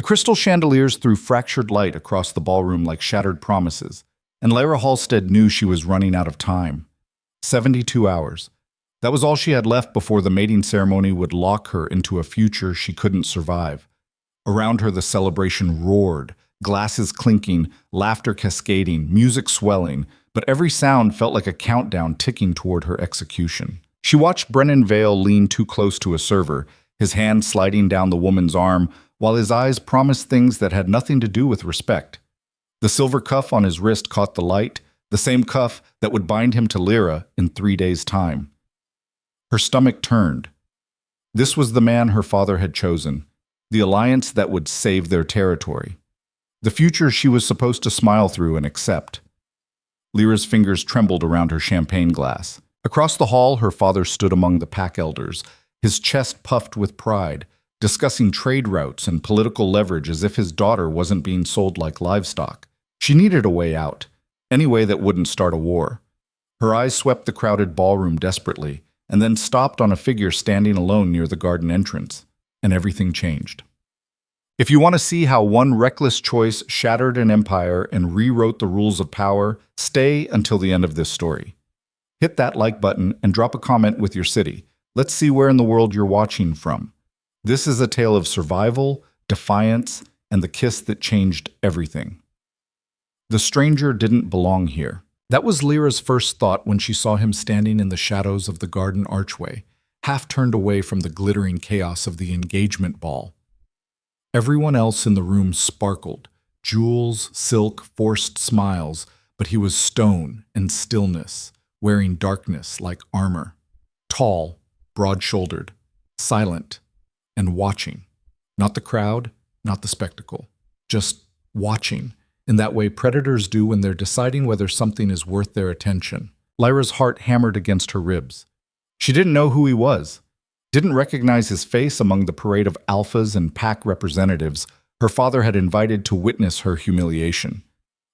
The crystal chandeliers threw fractured light across the ballroom like shattered promises, and Lyra Halstead knew she was running out of time. 72 hours. That was all she had left before the mating ceremony would lock her into a future she couldn't survive. Around her the celebration roared, glasses clinking, laughter cascading, music swelling, but every sound felt like a countdown ticking toward her execution. She watched Brennan Vale lean too close to a server, his hand sliding down the woman's arm, while his eyes promised things that had nothing to do with respect. The silver cuff on his wrist caught the light, the same cuff that would bind him to Lyra in 3 days' time. Her stomach turned. This was the man her father had chosen, the alliance that would save their territory, the future she was supposed to smile through and accept. Lyra's fingers trembled around her champagne glass. Across the hall, her father stood among the pack elders, his chest puffed with pride, discussing trade routes and political leverage as if his daughter wasn't being sold like livestock. She needed a way out, any way that wouldn't start a war. Her eyes swept the crowded ballroom desperately, and then stopped on a figure standing alone near the garden entrance, and everything changed. If you want to see how one reckless choice shattered an empire and rewrote the rules of power, stay until the end of this story. Hit that like button and drop a comment with your city. Let's see where in the world you're watching from. This is a tale of survival, defiance, and the kiss that changed everything. The stranger didn't belong here. That was Lyra's first thought when she saw him standing in the shadows of the garden archway, half turned away from the glittering chaos of the engagement ball. Everyone else in the room sparkled, jewels, silk, forced smiles, but he was stone and stillness, wearing darkness like armor. Tall, broad-shouldered, silent, and watching. Not the crowd, not the spectacle. Just watching, in that way predators do when they're deciding whether something is worth their attention. Lyra's heart hammered against her ribs. She didn't know who he was, didn't recognize his face among the parade of alphas and pack representatives her father had invited to witness her humiliation.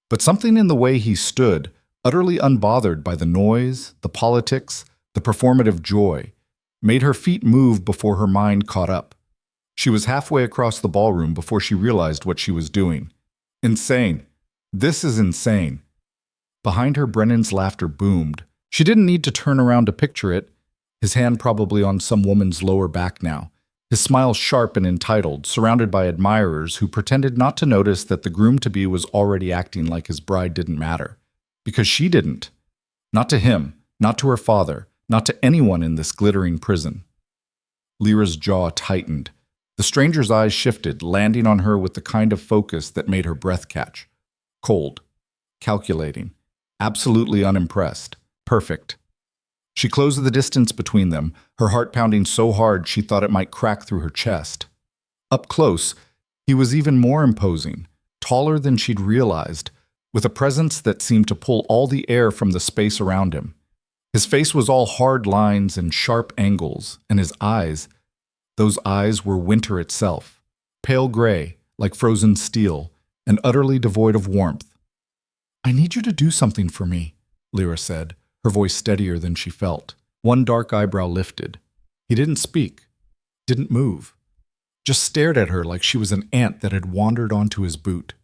But something in the way he stood, utterly unbothered by the noise, the politics, the performative joy, made her feet move before her mind caught up. She was halfway across the ballroom before she realized what she was doing. Insane. This is insane. Behind her, Brennan's laughter boomed. She didn't need to turn around to picture it, his hand probably on some woman's lower back now, his smile sharp and entitled, surrounded by admirers who pretended not to notice that the groom-to-be was already acting like his bride didn't matter. Because she didn't. Not to him, not to her father, not to anyone in this glittering prison. Lyra's jaw tightened. The stranger's eyes shifted, landing on her with the kind of focus that made her breath catch. Cold. Calculating. Absolutely unimpressed. Perfect. She closed the distance between them, her heart pounding so hard she thought it might crack through her chest. Up close, he was even more imposing, taller than she'd realized, with a presence that seemed to pull all the air from the space around him. His face was all hard lines and sharp angles, and his eyes, those eyes were winter itself, pale gray, like frozen steel, and utterly devoid of warmth. "I need you to do something for me," Lyra said, her voice steadier than she felt. One dark eyebrow lifted. He didn't speak, didn't move, just stared at her like she was an ant that had wandered onto his boot.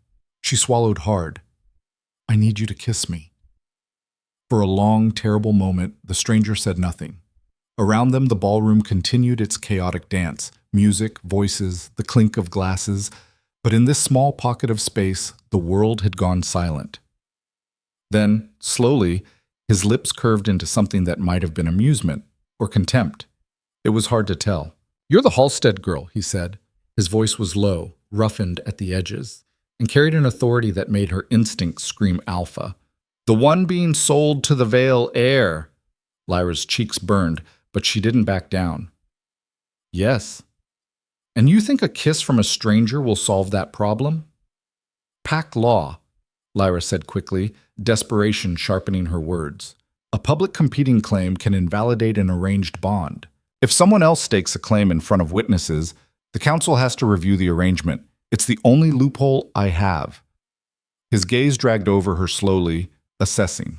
She swallowed hard. "I need you to kiss me." For a long, terrible moment, the stranger said nothing. Around them, the ballroom continued its chaotic dance, music, voices, the clink of glasses, but in this small pocket of space, the world had gone silent. Then, slowly, his lips curved into something that might have been amusement or contempt. It was hard to tell. "You're the Halstead girl," he said. His voice was low, roughened at the edges, and carried an authority that made her instincts scream alpha. "The one being sold to the Vale heir." Lyra's cheeks burned, but she didn't back down. "Yes. And you think a kiss from a stranger will solve that problem?" "Pack law," Lyra said quickly, desperation sharpening her words. "A public competing claim can invalidate an arranged bond. If someone else stakes a claim in front of witnesses, the council has to review the arrangement. It's the only loophole I have." His gaze dragged over her slowly, assessing.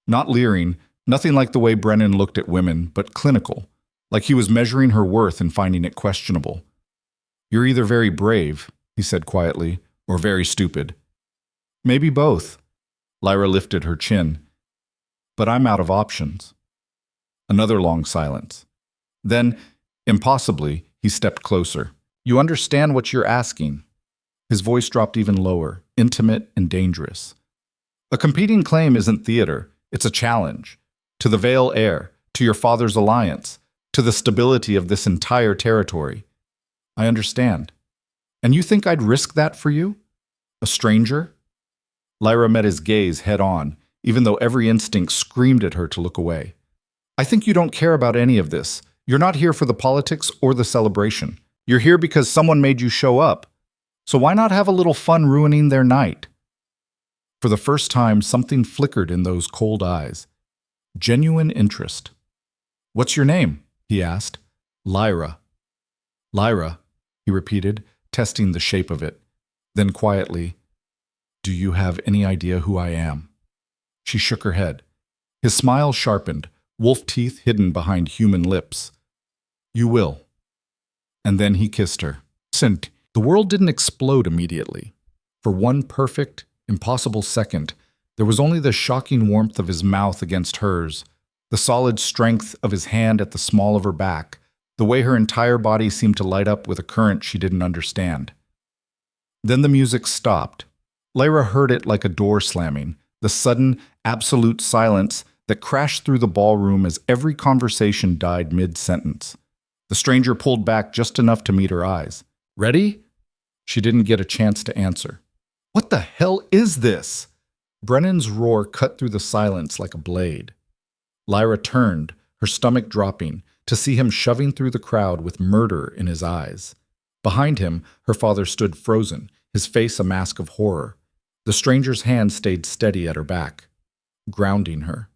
Not leering, nothing like the way Brennan looked at women, but clinical, like he was measuring her worth and finding it questionable. "You're either very brave, he said quietly, or very stupid. Maybe both. Lyra lifted her chin. But I'm out of options. Another long silence. Then, impossibly, he stepped closer. You understand what you're asking? His voice dropped even lower, intimate and dangerous. A competing claim isn't theater, it's a challenge. To the Vale heir, to your father's alliance, to the stability of this entire territory. I understand. And you think I'd risk that for you? A stranger? Lyra met his gaze head on, even though every instinct screamed at her to look away. I think you don't care about any of this. You're not here for the politics or the celebration. You're here because someone made you show up. So why not have a little fun ruining their night? For the first time, something flickered in those cold eyes. Genuine interest. What's your name? He asked. Lyra. Lyra, he repeated, testing the shape of it. Then quietly, do you have any idea who I am? She shook her head. His smile sharpened, wolf teeth hidden behind human lips. You will. And then he kissed her. Sint. The world didn't explode immediately. For one perfect, impossible second, there was only the shocking warmth of his mouth against hers, the solid strength of his hand at the small of her back, the way her entire body seemed to light up with a current she didn't understand. Then the music stopped. Lyra heard it like a door slamming, the sudden, absolute silence that crashed through the ballroom as every conversation died mid-sentence. The stranger pulled back just enough to meet her eyes. Ready? She didn't get a chance to answer. What the hell is this? Brennan's roar cut through the silence like a blade. Lyra turned, her stomach dropping, to see him shoving through the crowd with murder in his eyes. Behind him, her father stood frozen, his face a mask of horror. The stranger's hand stayed steady at her back, grounding her.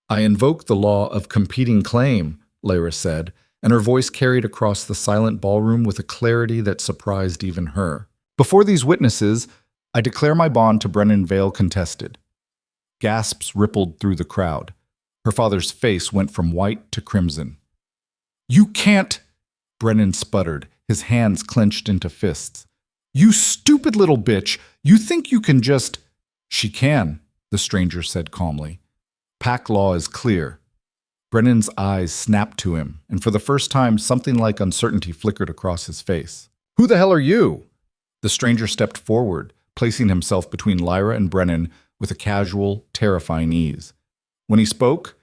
I invoke the law of competing claim, Lyra said, and her voice carried across the silent ballroom with a clarity that surprised even her. Before these witnesses, I declare my bond to Brennan Vale contested. Gasps rippled through the crowd. Her father's face went from white to crimson. You can't, Brennan sputtered, his hands clenched into fists. You stupid little bitch! You think you can just… She can, the stranger said calmly. Pack law is clear. Brennan's eyes snapped to him, and for the first time something like uncertainty flickered across his face. Who the hell are you? The stranger stepped forward, placing himself between Lyra and Brennan with a casual, terrifying ease. When he spoke,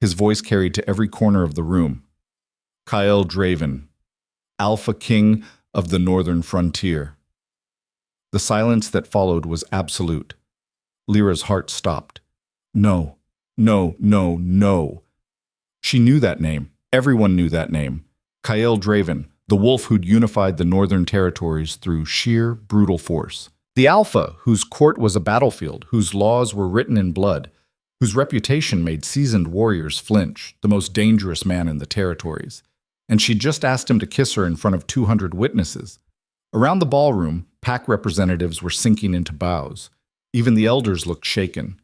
his voice carried to every corner of the room. Kyle Draven, Alpha King of the Northern Frontier. The silence that followed was absolute. Lyra's heart stopped. No, no, no, no. She knew that name. Everyone knew that name. Kyle Draven, the wolf who'd unified the Northern Territories through sheer, brutal force. The Alpha, whose court was a battlefield, whose laws were written in blood, whose reputation made seasoned warriors flinch, the most dangerous man in the territories. And she'd just asked him to kiss her in front of 200 witnesses. Around the ballroom, pack representatives were sinking into bows. Even the elders looked shaken.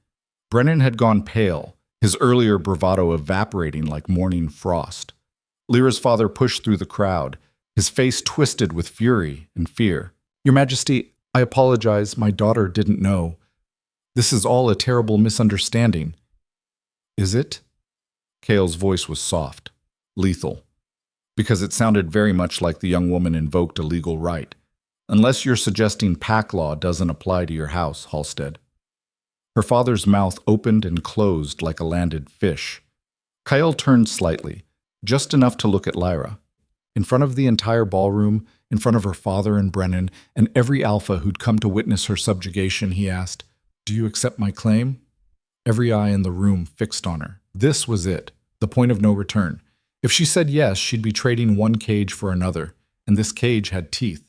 Brennan had gone pale, his earlier bravado evaporating like morning frost. Lyra's father pushed through the crowd, his face twisted with fury and fear. Your Majesty, I apologize, my daughter didn't know. This is all a terrible misunderstanding. Is it? Kale's voice was soft, lethal, because it sounded very much like the young woman invoked a legal right. Unless you're suggesting pack law doesn't apply to your house, Halstead. Her father's mouth opened and closed like a landed fish. Kyle turned slightly, just enough to look at Lyra. In front of the entire ballroom, in front of her father and Brennan, and every alpha who'd come to witness her subjugation, he asked, Do you accept my claim? Every eye in the room fixed on her. This was it, the point of no return. If she said yes, she'd be trading one cage for another, and this cage had teeth.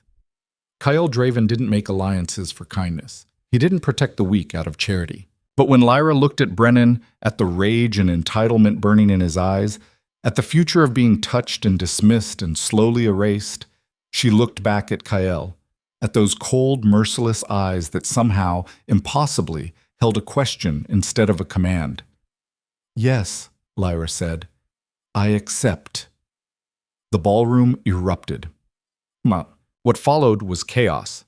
Kyle Draven didn't make alliances for kindness. He didn't protect the weak out of charity. But when Lyra looked at Brennan, at the rage and entitlement burning in his eyes, at the future of being touched and dismissed and slowly erased, she looked back at Kyle, at those cold, merciless eyes that somehow, impossibly, held a question instead of a command. Yes, Lyra said, I accept. The ballroom erupted. What followed was chaos.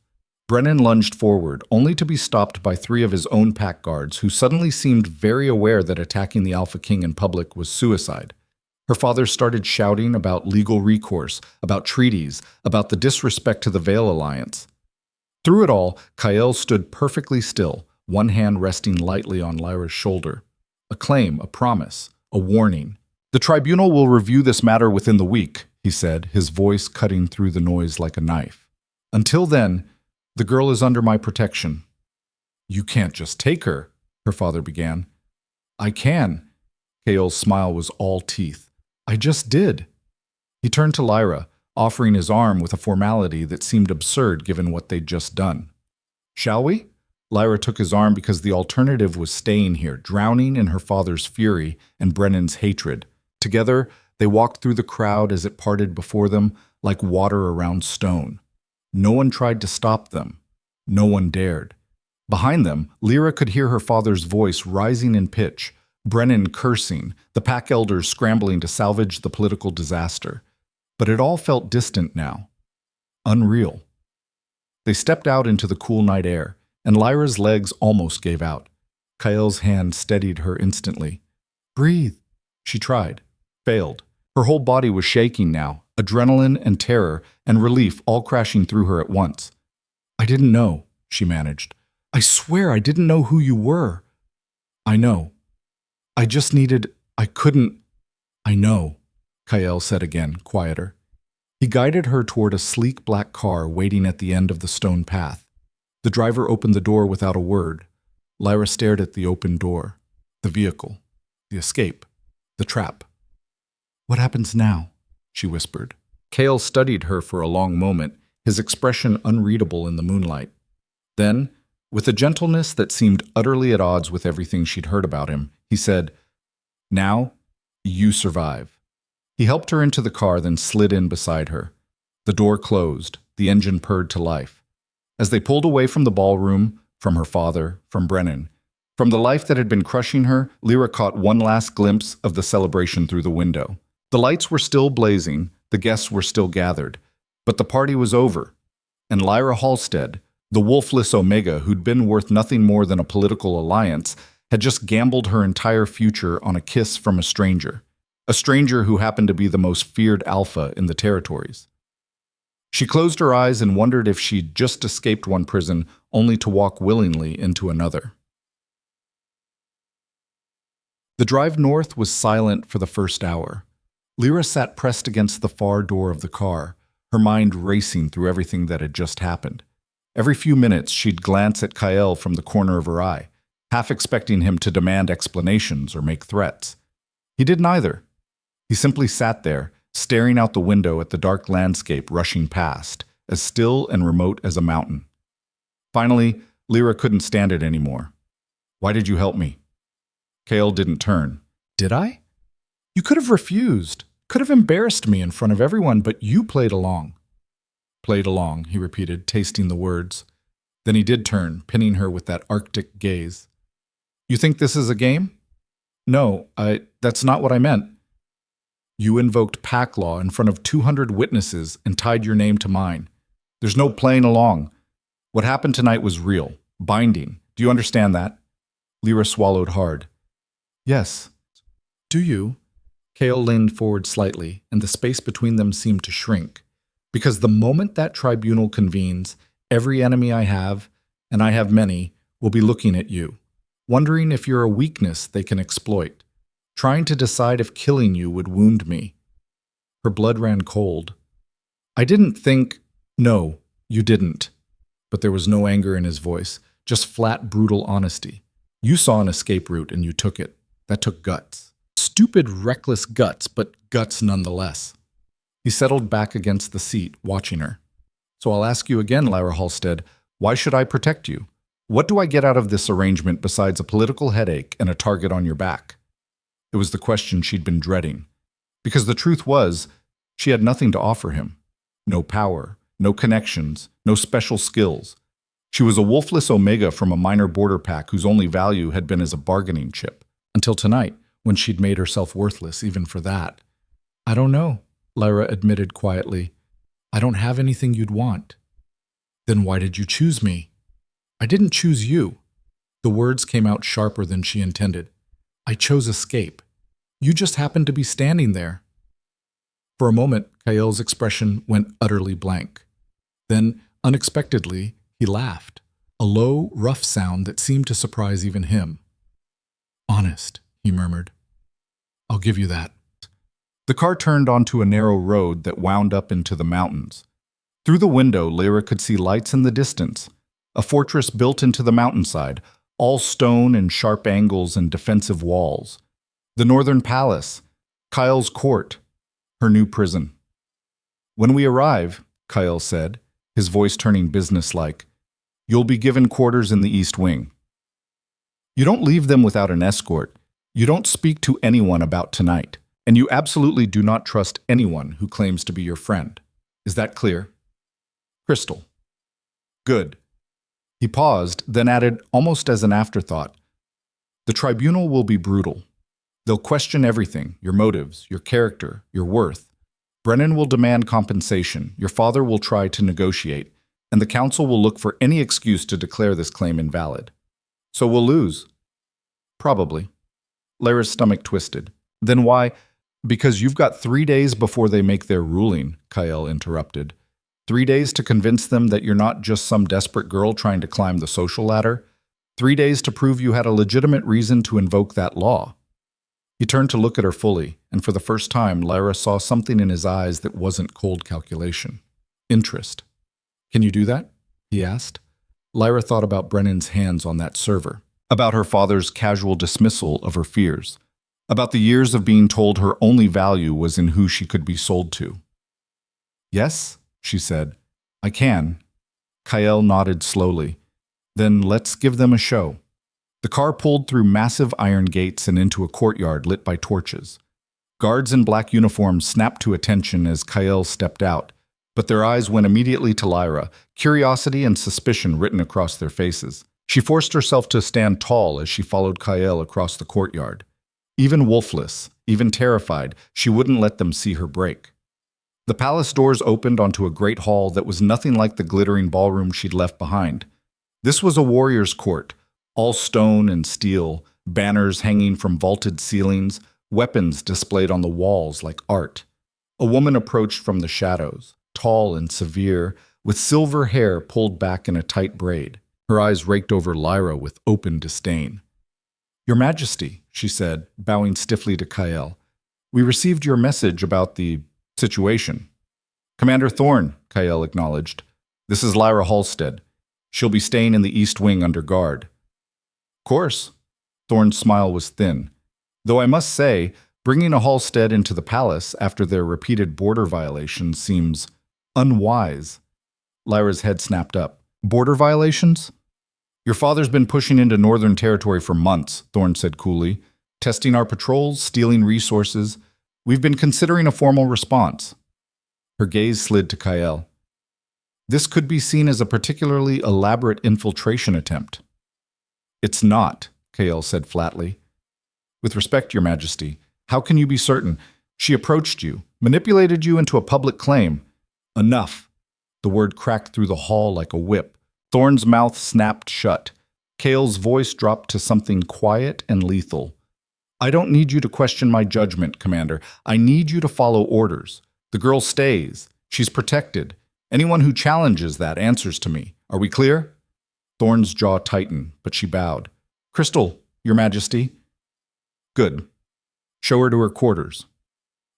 Brennan lunged forward, only to be stopped by three of his own pack guards who suddenly seemed very aware that attacking the Alpha King in public was suicide. Her father started shouting about legal recourse, about treaties, about the disrespect to the Vale Alliance. Through it all, Kael stood perfectly still, one hand resting lightly on Lyra's shoulder. A claim, a promise, a warning. "The tribunal will review this matter within the week," he said, his voice cutting through the noise like a knife. "Until then, the girl is under my protection." "You can't just take her," her father began. "I can." Kael's smile was all teeth. "I just did." He turned to Lyra, offering his arm with a formality that seemed absurd given what they'd just done. "Shall we?" Lyra took his arm because the alternative was staying here, drowning in her father's fury and Brennan's hatred. Together, they walked through the crowd as it parted before them like water around stone. No one tried to stop them. No one dared. Behind them, Lyra could hear her father's voice rising in pitch, Brennan cursing, the pack elders scrambling to salvage the political disaster. But it all felt distant now. Unreal. They stepped out into the cool night air, and Lyra's legs almost gave out. Kael's hand steadied her instantly. "Breathe," she tried. Failed. Her whole body was shaking now, adrenaline and terror and relief all crashing through her at once. "I didn't know," she managed. "I swear I didn't know who you were." "I know. I just needed— I couldn't— I know," Kael said again, quieter. He guided her toward a sleek black car waiting at the end of the stone path. The driver opened the door without a word. Lyra stared at the open door, the vehicle, the escape, the trap. "What happens now?" she whispered. Kael studied her for a long moment, his expression unreadable in the moonlight. Then, with a gentleness that seemed utterly at odds with everything she'd heard about him, he said, "Now, you survive." He helped her into the car, then slid in beside her. The door closed, the engine purred to life. As they pulled away from the ballroom, from her father, from Brennan, from the life that had been crushing her, Lyra caught one last glimpse of the celebration through the window. The lights were still blazing, the guests were still gathered, but the party was over. And Lyra Halstead, the wolfless Omega who'd been worth nothing more than a political alliance, had just gambled her entire future on a kiss from a stranger who happened to be the most feared alpha in the territories. She closed her eyes and wondered if she'd just escaped one prison only to walk willingly into another. The drive north was silent for the first hour. Lyra sat pressed against the far door of the car, her mind racing through everything that had just happened. Every few minutes she'd glance at Kael from the corner of her eye, half expecting him to demand explanations or make threats. He did neither. He simply sat there, staring out the window at the dark landscape rushing past, as still and remote as a mountain. Finally, Lyra couldn't stand it anymore. "Why did you help me?" Kael didn't turn. "Did I? You could have refused, could have embarrassed me in front of everyone, but you played along." "Played along," he repeated, tasting the words. Then he did turn, pinning her with that Arctic gaze. "You think this is a game?" "No, that's not what I meant." "You invoked pack law in front of 200 witnesses and tied your name to mine. There's no playing along. What happened tonight was real, binding. Do you understand that?" Lyra swallowed hard. "Yes." "Do you?" Kael leaned forward slightly, and the space between them seemed to shrink. "Because the moment that tribunal convenes, every enemy I have, and I have many, will be looking at you, wondering if you're a weakness they can exploit, trying to decide if killing you would wound me." Her blood ran cold. "I didn't think— No, you didn't." But there was no anger in his voice, just flat, brutal honesty. "You saw an escape route and you took it. That took guts. Stupid, reckless guts, but guts nonetheless." He settled back against the seat, watching her. "So I'll ask you again, Lyra Halstead, why should I protect you? What do I get out of this arrangement besides a political headache and a target on your back?" It was the question she'd been dreading. Because the truth was, she had nothing to offer him. No power, no connections, no special skills. She was a wolfless Omega from a minor border pack whose only value had been as a bargaining chip. Until tonight, when she'd made herself worthless even for that. "I don't know," Lyra admitted quietly. "I don't have anything you'd want." Then why did you choose me? I didn't choose you. The words came out sharper than she intended. I chose escape. You just happened to be standing there. For a moment, Kael's expression went utterly blank. Then, unexpectedly, he laughed, a low, rough sound that seemed to surprise even him. Honest, he murmured. I'll give you that. The car turned onto a narrow road that wound up into the mountains. Through the window, Lyra could see lights in the distance, a fortress built into the mountainside, all stone and sharp angles and defensive walls. The Northern Palace, Kyle's court, her new prison. When we arrive, Kyle said, his voice turning businesslike, you'll be given quarters in the East Wing. You don't leave them without an escort. You don't speak to anyone about tonight. And you absolutely do not trust anyone who claims to be your friend. Is that clear? Crystal. Good. He paused, then added, almost as an afterthought, the tribunal will be brutal. They'll question everything, your motives, your character, your worth. Brennan will demand compensation, your father will try to negotiate, and the council will look for any excuse to declare this claim invalid. So we'll lose. Probably. Lyra's stomach twisted. Then why? Because you've got 3 days before they make their ruling, Kyle interrupted. 3 days to convince them that you're not just some desperate girl trying to climb the social ladder. 3 days to prove you had a legitimate reason to invoke that law. He turned to look at her fully, and for the first time, Lyra saw something in his eyes that wasn't cold calculation. Interest. Can you do that? He asked. Lyra thought about Brennan's hands on that server, about her father's casual dismissal of her fears, about the years of being told her only value was in who she could be sold to. Yes, she said. I can. Kyle nodded slowly. Then let's give them a show. The car pulled through massive iron gates and into a courtyard lit by torches. Guards in black uniforms snapped to attention as Kyle stepped out, but their eyes went immediately to Lyra, curiosity and suspicion written across their faces. She forced herself to stand tall as she followed Kyle across the courtyard. Even wolfless, even terrified, she wouldn't let them see her break. The palace doors opened onto a great hall that was nothing like the glittering ballroom she'd left behind. This was a warrior's court, all stone and steel, banners hanging from vaulted ceilings, weapons displayed on the walls like art. A woman approached from the shadows, tall and severe, with silver hair pulled back in a tight braid. Her eyes raked over Lyra with open disdain. Your Majesty, she said, bowing stiffly to Kyle, we received your message about the situation. Commander Thorne, Kyle acknowledged. This is Lyra Halstead. She'll be staying in the East Wing under guard. Of course. Thorne's smile was thin. Though I must say, bringing a Halstead into the palace after their repeated border violations seems unwise. Lyra's head snapped up. Border violations? Your father's been pushing into Northern Territory for months, Thorne said coolly. Testing our patrols, stealing resources. We've been considering a formal response. Her gaze slid to Kyle. This could be seen as a particularly elaborate infiltration attempt. It's not, Kyle said flatly. With respect, Your Majesty, how can you be certain? She approached you, manipulated you into a public claim. Enough. The word cracked through the hall like a whip. Thorne's mouth snapped shut. Kale's voice dropped to something quiet and lethal. I don't need you to question my judgment, Commander. I need you to follow orders. The girl stays. She's protected. Anyone who challenges that answers to me. Are we clear? Thorne's jaw tightened, but she bowed. Crystal, Your Majesty. Good. Show her to her quarters.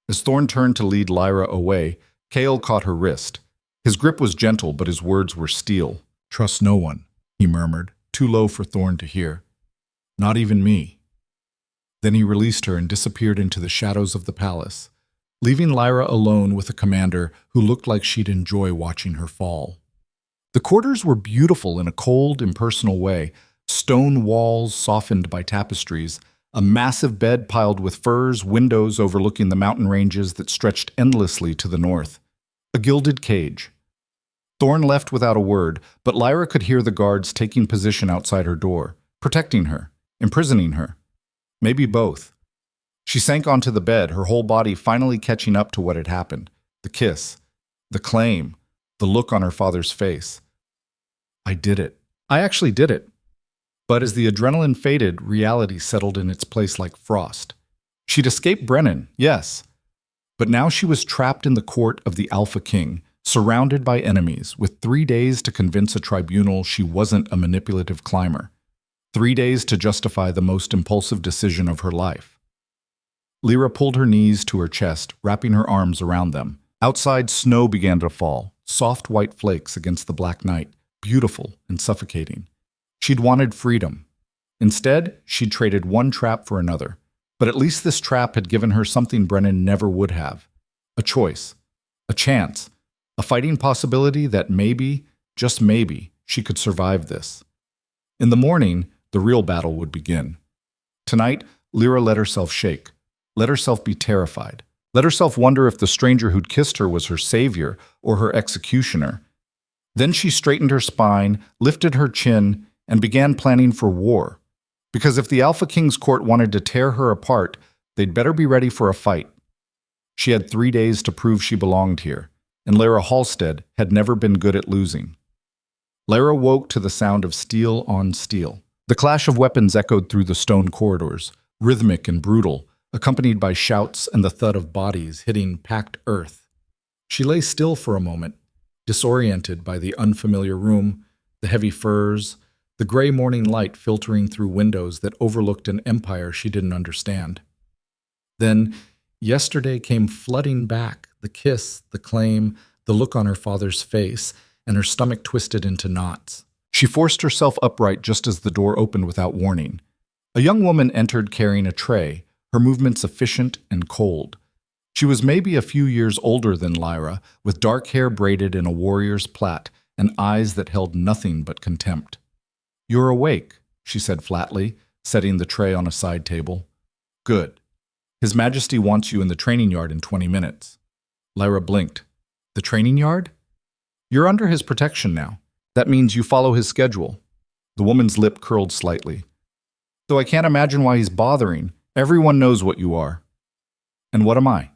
As Thorne turned to lead Lyra away, Kale caught her wrist. His grip was gentle, but his words were steel. Trust no one, he murmured, too low for Thorne to hear. Not even me. Then he released her and disappeared into the shadows of the palace, leaving Lyra alone with a commander who looked like she'd enjoy watching her fall. The quarters were beautiful in a cold, impersonal way, stone walls softened by tapestries, a massive bed piled with furs, windows overlooking the mountain ranges that stretched endlessly to the north. A gilded cage. Thorne left without a word, but Lyra could hear the guards taking position outside her door, protecting her, imprisoning her. Maybe both. She sank onto the bed, her whole body finally catching up to what had happened. The kiss, the claim, the look on her father's face. I did it. I actually did it. But as the adrenaline faded, reality settled in its place like frost. She'd escaped Brennan, yes. But now she was trapped in the court of the Alpha King, surrounded by enemies, with 3 days to convince a tribunal she wasn't a manipulative climber. 3 days to justify the most impulsive decision of her life. Lyra pulled her knees to her chest, wrapping her arms around them. Outside, snow began to fall, soft white flakes against the black night, beautiful and suffocating. She'd wanted freedom. Instead, she'd traded one trap for another. But at least this trap had given her something Brennan never would have. A choice. A chance. A fighting possibility that maybe, just maybe, she could survive this. In the morning, the real battle would begin. Tonight, Lyra let herself shake. Let herself be terrified. Let herself wonder if the stranger who'd kissed her was her savior or her executioner. Then she straightened her spine, lifted her chin, and began planning for war. Because if the Alpha King's court wanted to tear her apart, they'd better be ready for a fight. She had 3 days to prove she belonged here, and Lara Halstead had never been good at losing. Lara woke to the sound of steel on steel. The clash of weapons echoed through the stone corridors, rhythmic and brutal, accompanied by shouts and the thud of bodies hitting packed earth. She lay still for a moment, disoriented by the unfamiliar room, the heavy furs, the gray morning light filtering through windows that overlooked an empire she didn't understand. Then, yesterday came flooding back, the kiss, the claim, the look on her father's face, and her stomach twisted into knots. She forced herself upright just as the door opened without warning. A young woman entered carrying a tray, her movements efficient and cold. She was maybe a few years older than Lyra, with dark hair braided in a warrior's plait and eyes that held nothing but contempt. "You're awake," she said flatly, setting the tray on a side table. "Good. His Majesty wants you in the training yard in 20 minutes. Lyra blinked. "The training yard? You're under his protection now. That means you follow his schedule." The woman's lip curled slightly. "Though I can't imagine why he's bothering. Everyone knows what you are." "And what am I?"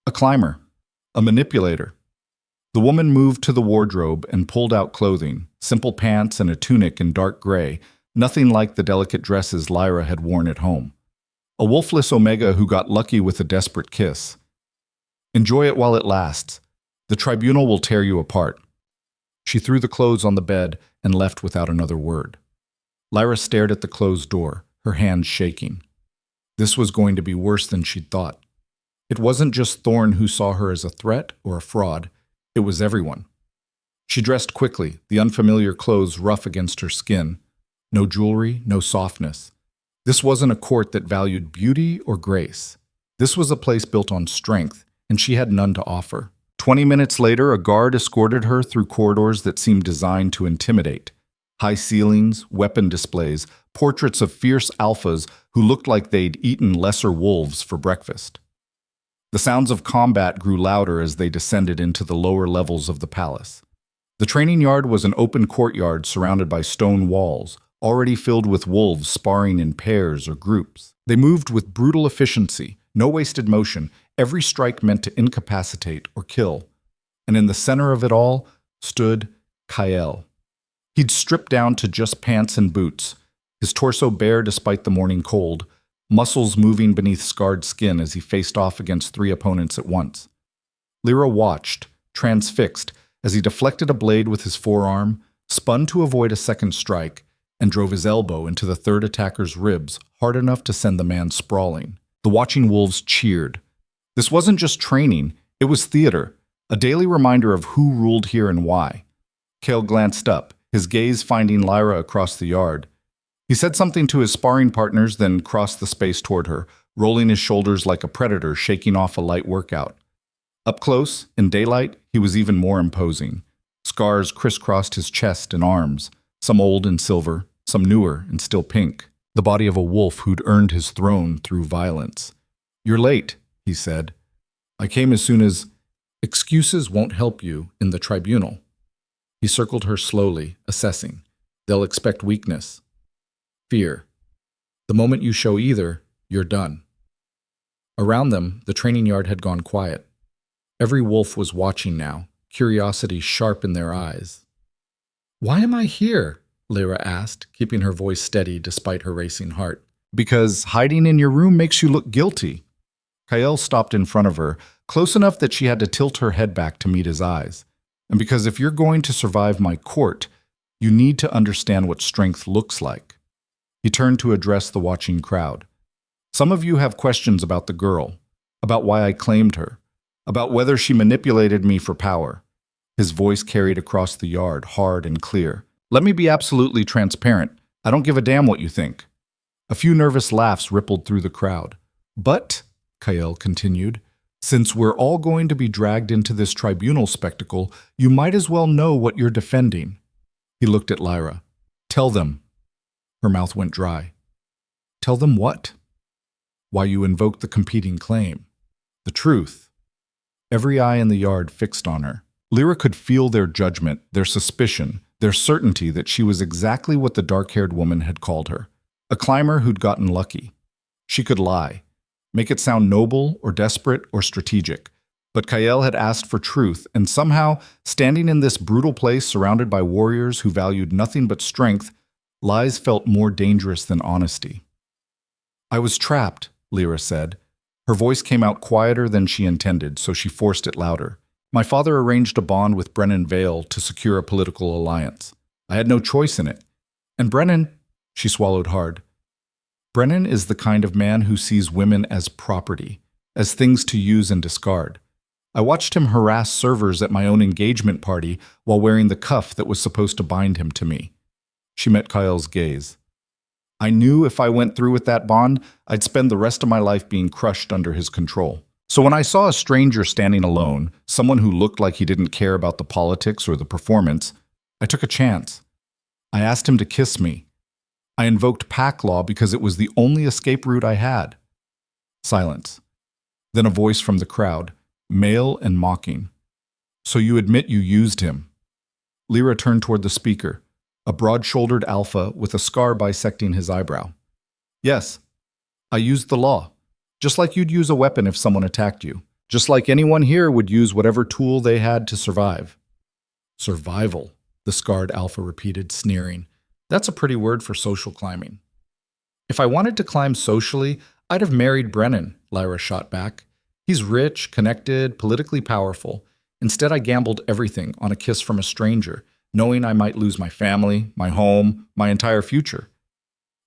"A climber. A manipulator." The woman moved to the wardrobe and pulled out clothing, simple pants and a tunic in dark gray, nothing like the delicate dresses Lyra had worn at home. A wolfless Omega who got lucky with a desperate kiss. "Enjoy it while it lasts. The tribunal will tear you apart." She threw the clothes on the bed and left without another word. Lyra stared at the closed door, her hands shaking. This was going to be worse than she'd thought. It wasn't just Thorne who saw her as a threat or a fraud. It was everyone. She dressed quickly, the unfamiliar clothes rough against her skin. No jewelry, no softness. This wasn't a court that valued beauty or grace. This was a place built on strength, and she had none to offer. 20 minutes later, a guard escorted her through corridors that seemed designed to intimidate. High ceilings, weapon displays, portraits of fierce alphas who looked like they'd eaten lesser wolves for breakfast. The sounds of combat grew louder as they descended into the lower levels of the palace. The training yard was an open courtyard surrounded by stone walls, already filled with wolves sparring in pairs or groups. They moved with brutal efficiency, no wasted motion, every strike meant to incapacitate or kill. And in the center of it all stood Kyle. He'd stripped down to just pants and boots, his torso bare despite the morning cold, muscles moving beneath scarred skin as he faced off against 3 opponents at once. Lyra watched, transfixed, as he deflected a blade with his forearm, spun to avoid a second strike, and drove his elbow into the third attacker's ribs hard enough to send the man sprawling. The watching wolves cheered. This wasn't just training, it was theater, a daily reminder of who ruled here and why. Cale glanced up, his gaze finding Lyra across the yard. He said something to his sparring partners, then crossed the space toward her, rolling his shoulders like a predator shaking off a light workout. Up close, in daylight, he was even more imposing. Scars crisscrossed his chest and arms, some old and silver, some newer and still pink. The body of a wolf who'd earned his throne through violence. "You're late," he said. "I came as soon as—" "Excuses won't help you in the tribunal." He circled her slowly, assessing. "They'll expect weakness. Fear. The moment you show either, you're done." Around them, the training yard had gone quiet. Every wolf was watching now, curiosity sharp in their eyes. Why am I here? Lyra asked, keeping her voice steady despite her racing heart. Because hiding in your room makes you look guilty. Kyle stopped in front of her, close enough that she had to tilt her head back to meet his eyes. And because if you're going to survive my court, you need to understand what strength looks like. He turned to address the watching crowd. Some of you have questions about the girl, about why I claimed her, about whether she manipulated me for power. His voice carried across the yard, hard and clear. Let me be absolutely transparent. I don't give a damn what you think. A few nervous laughs rippled through the crowd. But, Kyle continued, since we're all going to be dragged into this tribunal spectacle, you might as well know what you're defending. He looked at Lyra. Tell them. Her mouth went dry. Tell them what? Why you invoked the competing claim. The truth. Every eye in the yard fixed on her. Lyra could feel their judgment, their suspicion, their certainty that she was exactly what the dark-haired woman had called her. A climber who'd gotten lucky. She could lie, make it sound noble or desperate or strategic. But Kyle had asked for truth, and somehow, standing in this brutal place surrounded by warriors who valued nothing but strength, lies felt more dangerous than honesty. I was trapped, Lyra said. Her voice came out quieter than she intended, so she forced it louder. My father arranged a bond with Brennan Vale to secure a political alliance. I had no choice in it. And Brennan, she swallowed hard. Brennan is the kind of man who sees women as property, as things to use and discard. I watched him harass servers at my own engagement party while wearing the cuff that was supposed to bind him to me. She met Kyle's gaze. I knew if I went through with that bond, I'd spend the rest of my life being crushed under his control. So when I saw a stranger standing alone, someone who looked like he didn't care about the politics or the performance, I took a chance. I asked him to kiss me. I invoked pack law because it was the only escape route I had. Silence. Then a voice from the crowd, male and mocking. So you admit you used him? Lyra turned toward the speaker, a broad-shouldered alpha with a scar bisecting his eyebrow. Yes, I used the law. Just like you'd use a weapon if someone attacked you. Just like anyone here would use whatever tool they had to survive. Survival, the scarred alpha repeated, sneering. That's a pretty word for social climbing. If I wanted to climb socially, I'd have married Brennan, Lyra shot back. He's rich, connected, politically powerful. Instead, I gambled everything on a kiss from a stranger, knowing I might lose my family, my home, my entire future.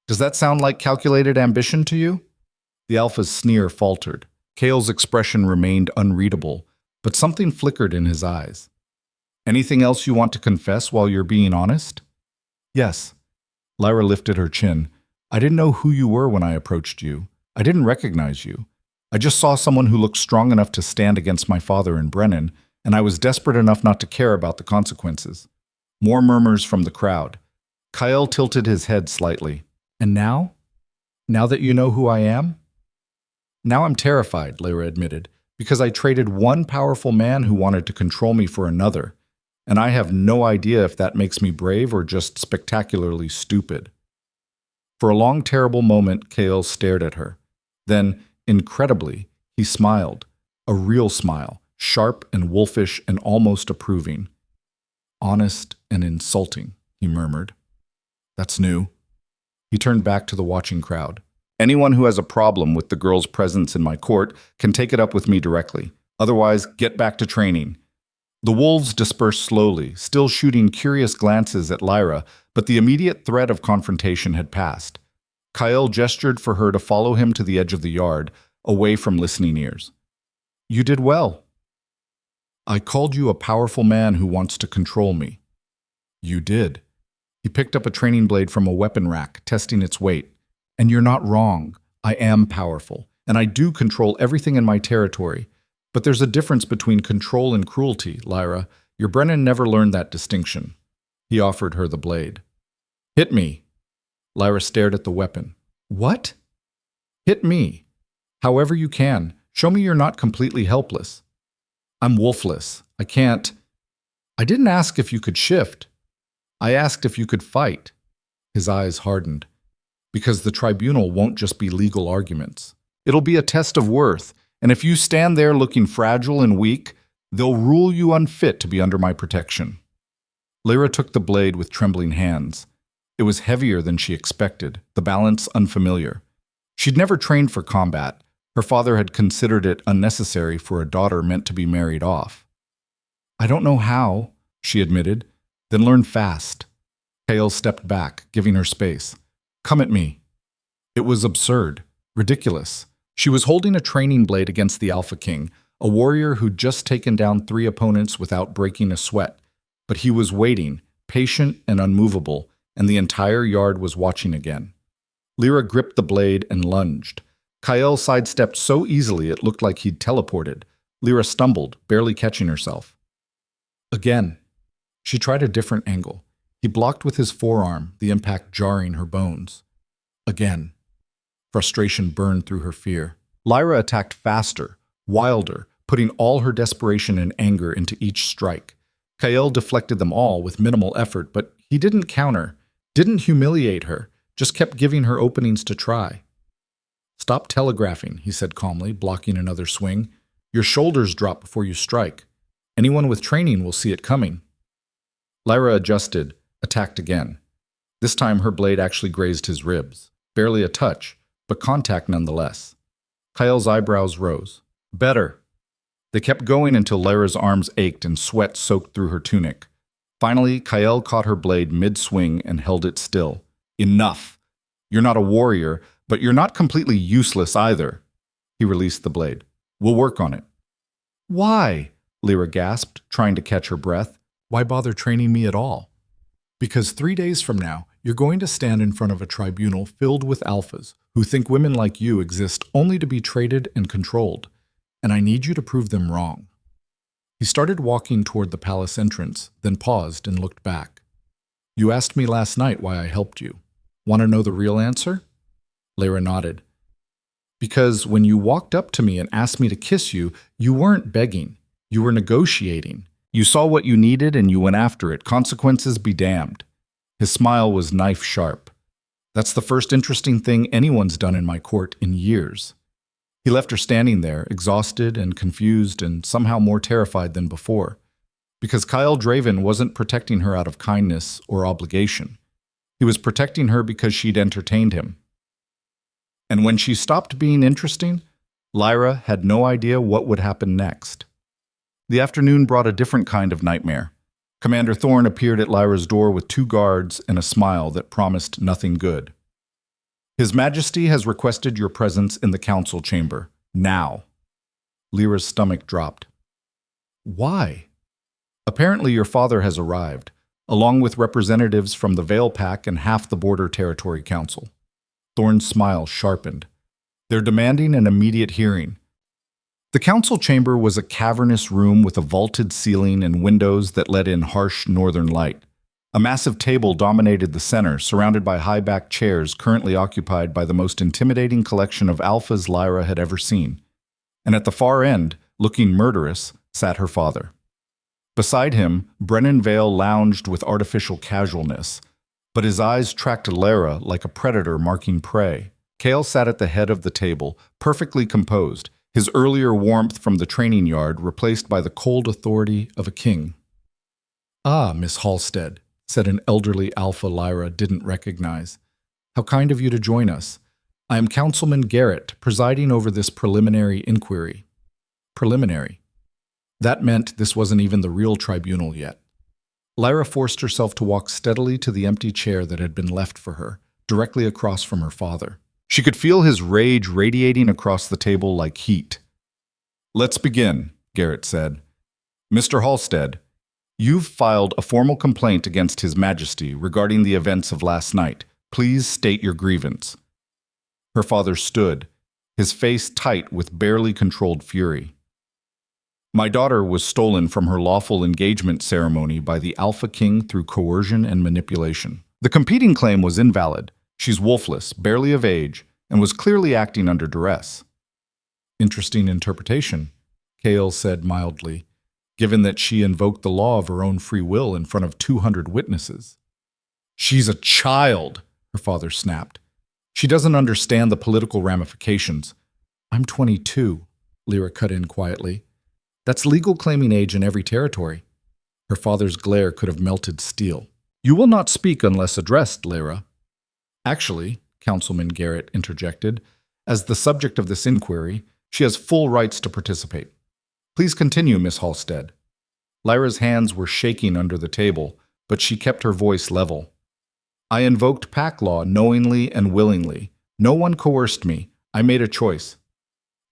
Does that sound like calculated ambition to you? The alpha's sneer faltered. Kale's expression remained unreadable, but something flickered in his eyes. Anything else you want to confess while you're being honest? Yes. Lyra lifted her chin. I didn't know who you were when I approached you. I didn't recognize you. I just saw someone who looked strong enough to stand against my father and Brennan, and I was desperate enough not to care about the consequences. More murmurs from the crowd. Kyle tilted his head slightly. And now? Now that you know who I am? Now I'm terrified, Lyra admitted, because I traded one powerful man who wanted to control me for another, and I have no idea if that makes me brave or just spectacularly stupid. For a long, terrible moment, Kale stared at her. Then, incredibly, he smiled, a real smile, sharp and wolfish and almost approving. Honest and insulting, he murmured. That's new. He turned back to the watching crowd. Anyone who has a problem with the girl's presence in my court can take it up with me directly. Otherwise, get back to training. The wolves dispersed slowly, still shooting curious glances at Lyra, but the immediate threat of confrontation had passed. Kyle gestured for her to follow him to the edge of the yard, away from listening ears. You did well. I called you a powerful man who wants to control me. You did. He picked up a training blade from a weapon rack, testing its weight. And you're not wrong. I am powerful, and I do control everything in my territory. But there's a difference between control and cruelty, Lyra. Your Brennan never learned that distinction. He offered her the blade. Hit me. Lyra stared at the weapon. What? Hit me. However you can. Show me you're not completely helpless. I'm wolfless. I can't. I didn't ask if you could shift. I asked if you could fight. His eyes hardened. Because the tribunal won't just be legal arguments. It'll be a test of worth, and if you stand there looking fragile and weak, they'll rule you unfit to be under my protection. Lyra took the blade with trembling hands. It was heavier than she expected, the balance unfamiliar. She'd never trained for combat. Her father had considered it unnecessary for a daughter meant to be married off. "I don't know how," she admitted. "Then learn fast." Kael stepped back, giving her space. "Come at me." It was absurd, ridiculous. She was holding a training blade against the Alpha King, a warrior who'd just taken down 3 opponents without breaking a sweat. But he was waiting, patient and unmovable, and the entire yard was watching again. Lyra gripped the blade and lunged. Kael sidestepped so easily it looked like he'd teleported. Lyra stumbled, barely catching herself. Again. She tried a different angle. He blocked with his forearm, the impact jarring her bones. Again. Frustration burned through her fear. Lyra attacked faster, wilder, putting all her desperation and anger into each strike. Kael deflected them all with minimal effort, but he didn't counter, didn't humiliate her, just kept giving her openings to try. "Stop telegraphing," he said calmly, blocking another swing. "Your shoulders drop before you strike. Anyone with training will see it coming." Lyra adjusted, attacked again. This time her blade actually grazed his ribs. Barely a touch, but contact nonetheless. Kael's eyebrows rose. "Better." They kept going until Lyra's arms ached and sweat soaked through her tunic. Finally, Kael caught her blade mid-swing and held it still. "Enough! You're not a warrior, but you're not completely useless either." He released the blade. "We'll work on it." "Why?" Lyra gasped, trying to catch her breath. "Why bother training me at all?" "Because 3 days from now, you're going to stand in front of a tribunal filled with alphas who think women like you exist only to be traded and controlled, and I need you to prove them wrong." He started walking toward the palace entrance, then paused and looked back. "You asked me last night why I helped you. Want to know the real answer?" Lyra nodded. "Because when you walked up to me and asked me to kiss you, you weren't begging. You were negotiating. You saw what you needed and you went after it. Consequences be damned." His smile was knife sharp. "That's the first interesting thing anyone's done in my court in years." He left her standing there, exhausted and confused and somehow more terrified than before. Because Kael Draven wasn't protecting her out of kindness or obligation. He was protecting her because she'd entertained him. And when she stopped being interesting, Lyra had no idea what would happen next. The afternoon brought a different kind of nightmare. Commander Thorne appeared at Lyra's door with 2 guards and a smile that promised nothing good. "His Majesty has requested your presence in the council chamber. Now." Lyra's stomach dropped. "Why?" "Apparently your father has arrived, along with representatives from the Vale Pack and half the Border Territory Council." Thorne's smile sharpened. "They're demanding an immediate hearing." The council chamber was a cavernous room with a vaulted ceiling and windows that let in harsh northern light. A massive table dominated the center, surrounded by high-backed chairs currently occupied by the most intimidating collection of alphas Lyra had ever seen. And at the far end, looking murderous, sat her father. Beside him, Brennan Vale lounged with artificial casualness, but his eyes tracked Lyra like a predator marking prey. Kael sat at the head of the table, perfectly composed, his earlier warmth from the training yard replaced by the cold authority of a king. "Ah, Miss Halstead," said an elderly alpha Lyra didn't recognize. "How kind of you to join us. I am Councilman Garrett, presiding over this preliminary inquiry." Preliminary. That meant this wasn't even the real tribunal yet. Lyra forced herself to walk steadily to the empty chair that had been left for her, directly across from her father. She could feel his rage radiating across the table like heat. "Let's begin," Garrett said. "Mr. Halstead, you've filed a formal complaint against His Majesty regarding the events of last night. Please state your grievance." Her father stood, his face tight with barely controlled fury. "My daughter was stolen from her lawful engagement ceremony by the Alpha King through coercion and manipulation. The competing claim was invalid. She's wolfless, barely of age, and was clearly acting under duress." "Interesting interpretation," Kael said mildly, "given that she invoked the law of her own free will in front of 200 witnesses." "She's a child," her father snapped. "She doesn't understand the political ramifications." "I'm 22, Lyra cut in quietly. "That's legal claiming age in every territory." Her father's glare could have melted steel. You will not speak unless addressed, Lyra. Actually, Councilman Garrett interjected, as the subject of this inquiry, she has full rights to participate. Please continue, Miss Halstead. Lyra's hands were shaking under the table, but she kept her voice level. I invoked pack law knowingly and willingly. No one coerced me. I made a choice.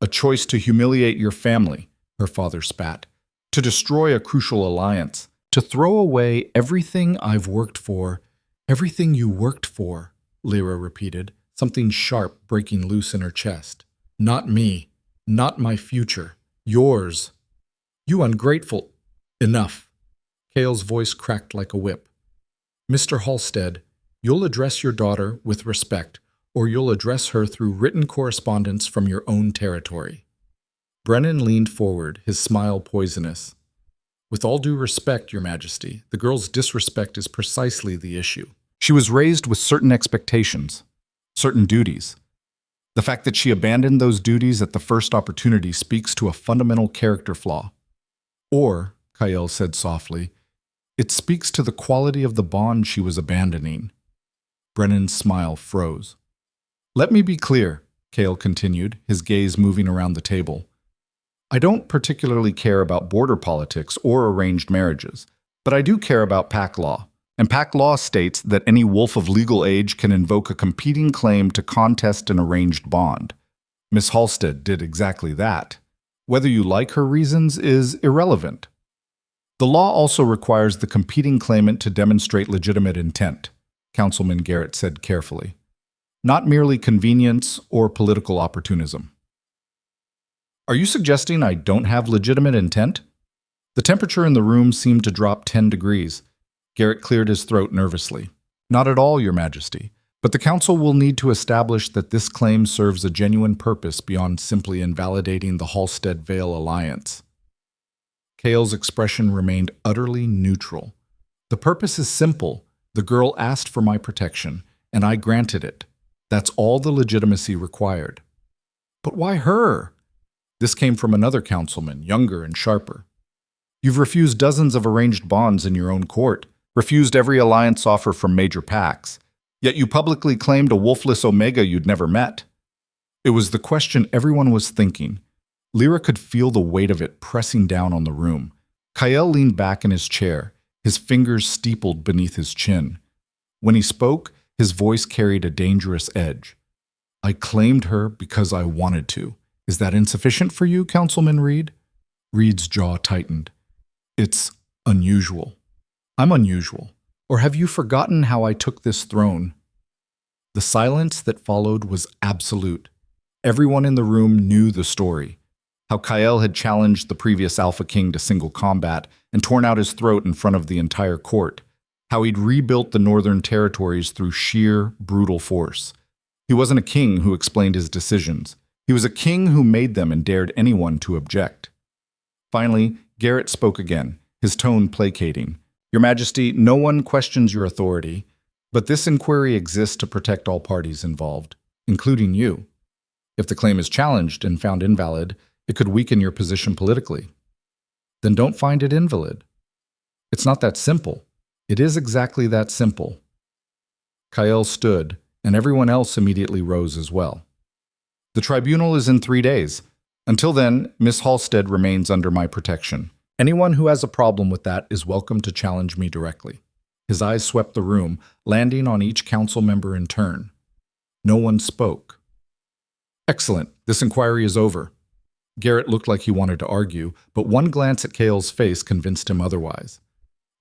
A choice to humiliate your family, her father spat. To destroy a crucial alliance. To throw away everything I've worked for. Everything you worked for, Lyra repeated, something sharp breaking loose in her chest. Not me. Not my future. Yours. You ungrateful. Enough. Cale's voice cracked like a whip. Mr. Halstead, you'll address your daughter with respect, or you'll address her through written correspondence from your own territory. Brennan leaned forward, his smile poisonous. With all due respect, Your Majesty, the girl's disrespect is precisely the issue. She was raised with certain expectations, certain duties. The fact that she abandoned those duties at the first opportunity speaks to a fundamental character flaw. Or, Kyle said softly, it speaks to the quality of the bond she was abandoning. Brennan's smile froze. Let me be clear, Cale continued, his gaze moving around the table. I don't particularly care about border politics or arranged marriages, but I do care about pack law. And pack law states that any wolf of legal age can invoke a competing claim to contest an arranged bond. Miss Halstead did exactly that. Whether you like her reasons is irrelevant. The law also requires the competing claimant to demonstrate legitimate intent, Councilman Garrett said carefully. Not merely convenience or political opportunism. Are you suggesting I don't have legitimate intent? The temperature in the room seemed to drop 10 degrees. Garrett cleared his throat nervously. Not at all, Your Majesty, but the Council will need to establish that this claim serves a genuine purpose beyond simply invalidating the Halstead-Vale alliance. Cale's expression remained utterly neutral. The purpose is simple. The girl asked for my protection, and I granted it. That's all the legitimacy required. But why her? This came from another councilman, younger and sharper. You've refused dozens of arranged bonds in your own court, refused every alliance offer from major packs, yet you publicly claimed a wolfless Omega you'd never met. It was the question everyone was thinking. Lyra could feel the weight of it pressing down on the room. Kyle leaned back in his chair, his fingers steepled beneath his chin. When he spoke, his voice carried a dangerous edge. I claimed her because I wanted to. Is that insufficient for you, Councilman Reed? Reed's jaw tightened. It's unusual. I'm unusual. Or have you forgotten how I took this throne? The silence that followed was absolute. Everyone in the room knew the story. How Kyle had challenged the previous Alpha King to single combat and torn out his throat in front of the entire court. How he'd rebuilt the Northern Territories through sheer, brutal force. He wasn't a king who explained his decisions. He was a king who made them and dared anyone to object. Finally, Garrett spoke again, his tone placating. Your Majesty, no one questions your authority, but this inquiry exists to protect all parties involved, including you. If the claim is challenged and found invalid, it could weaken your position politically. Then don't find it invalid. It's not that simple. It is exactly that simple. Kyle stood, and everyone else immediately rose as well. The tribunal is in 3 days. Until then, Miss Halstead remains under my protection. Anyone who has a problem with that is welcome to challenge me directly. His eyes swept the room, landing on each council member in turn. No one spoke. Excellent. This inquiry is over. Garrett looked like he wanted to argue, but one glance at Cale's face convinced him otherwise.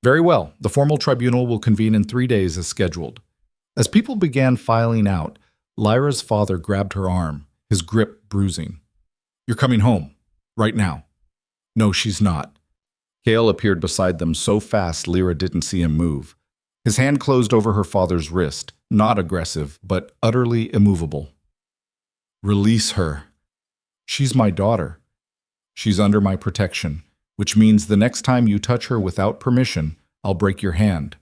Very well. The formal tribunal will convene in 3 days as scheduled. As people began filing out, Lyra's father grabbed her arm, his grip bruising. You're coming home. Right now. No, she's not. Cale appeared beside them so fast Lyra didn't see him move. His hand closed over her father's wrist, not aggressive, but utterly immovable. Release her. She's my daughter. She's under my protection, which means the next time you touch her without permission, I'll break your hand.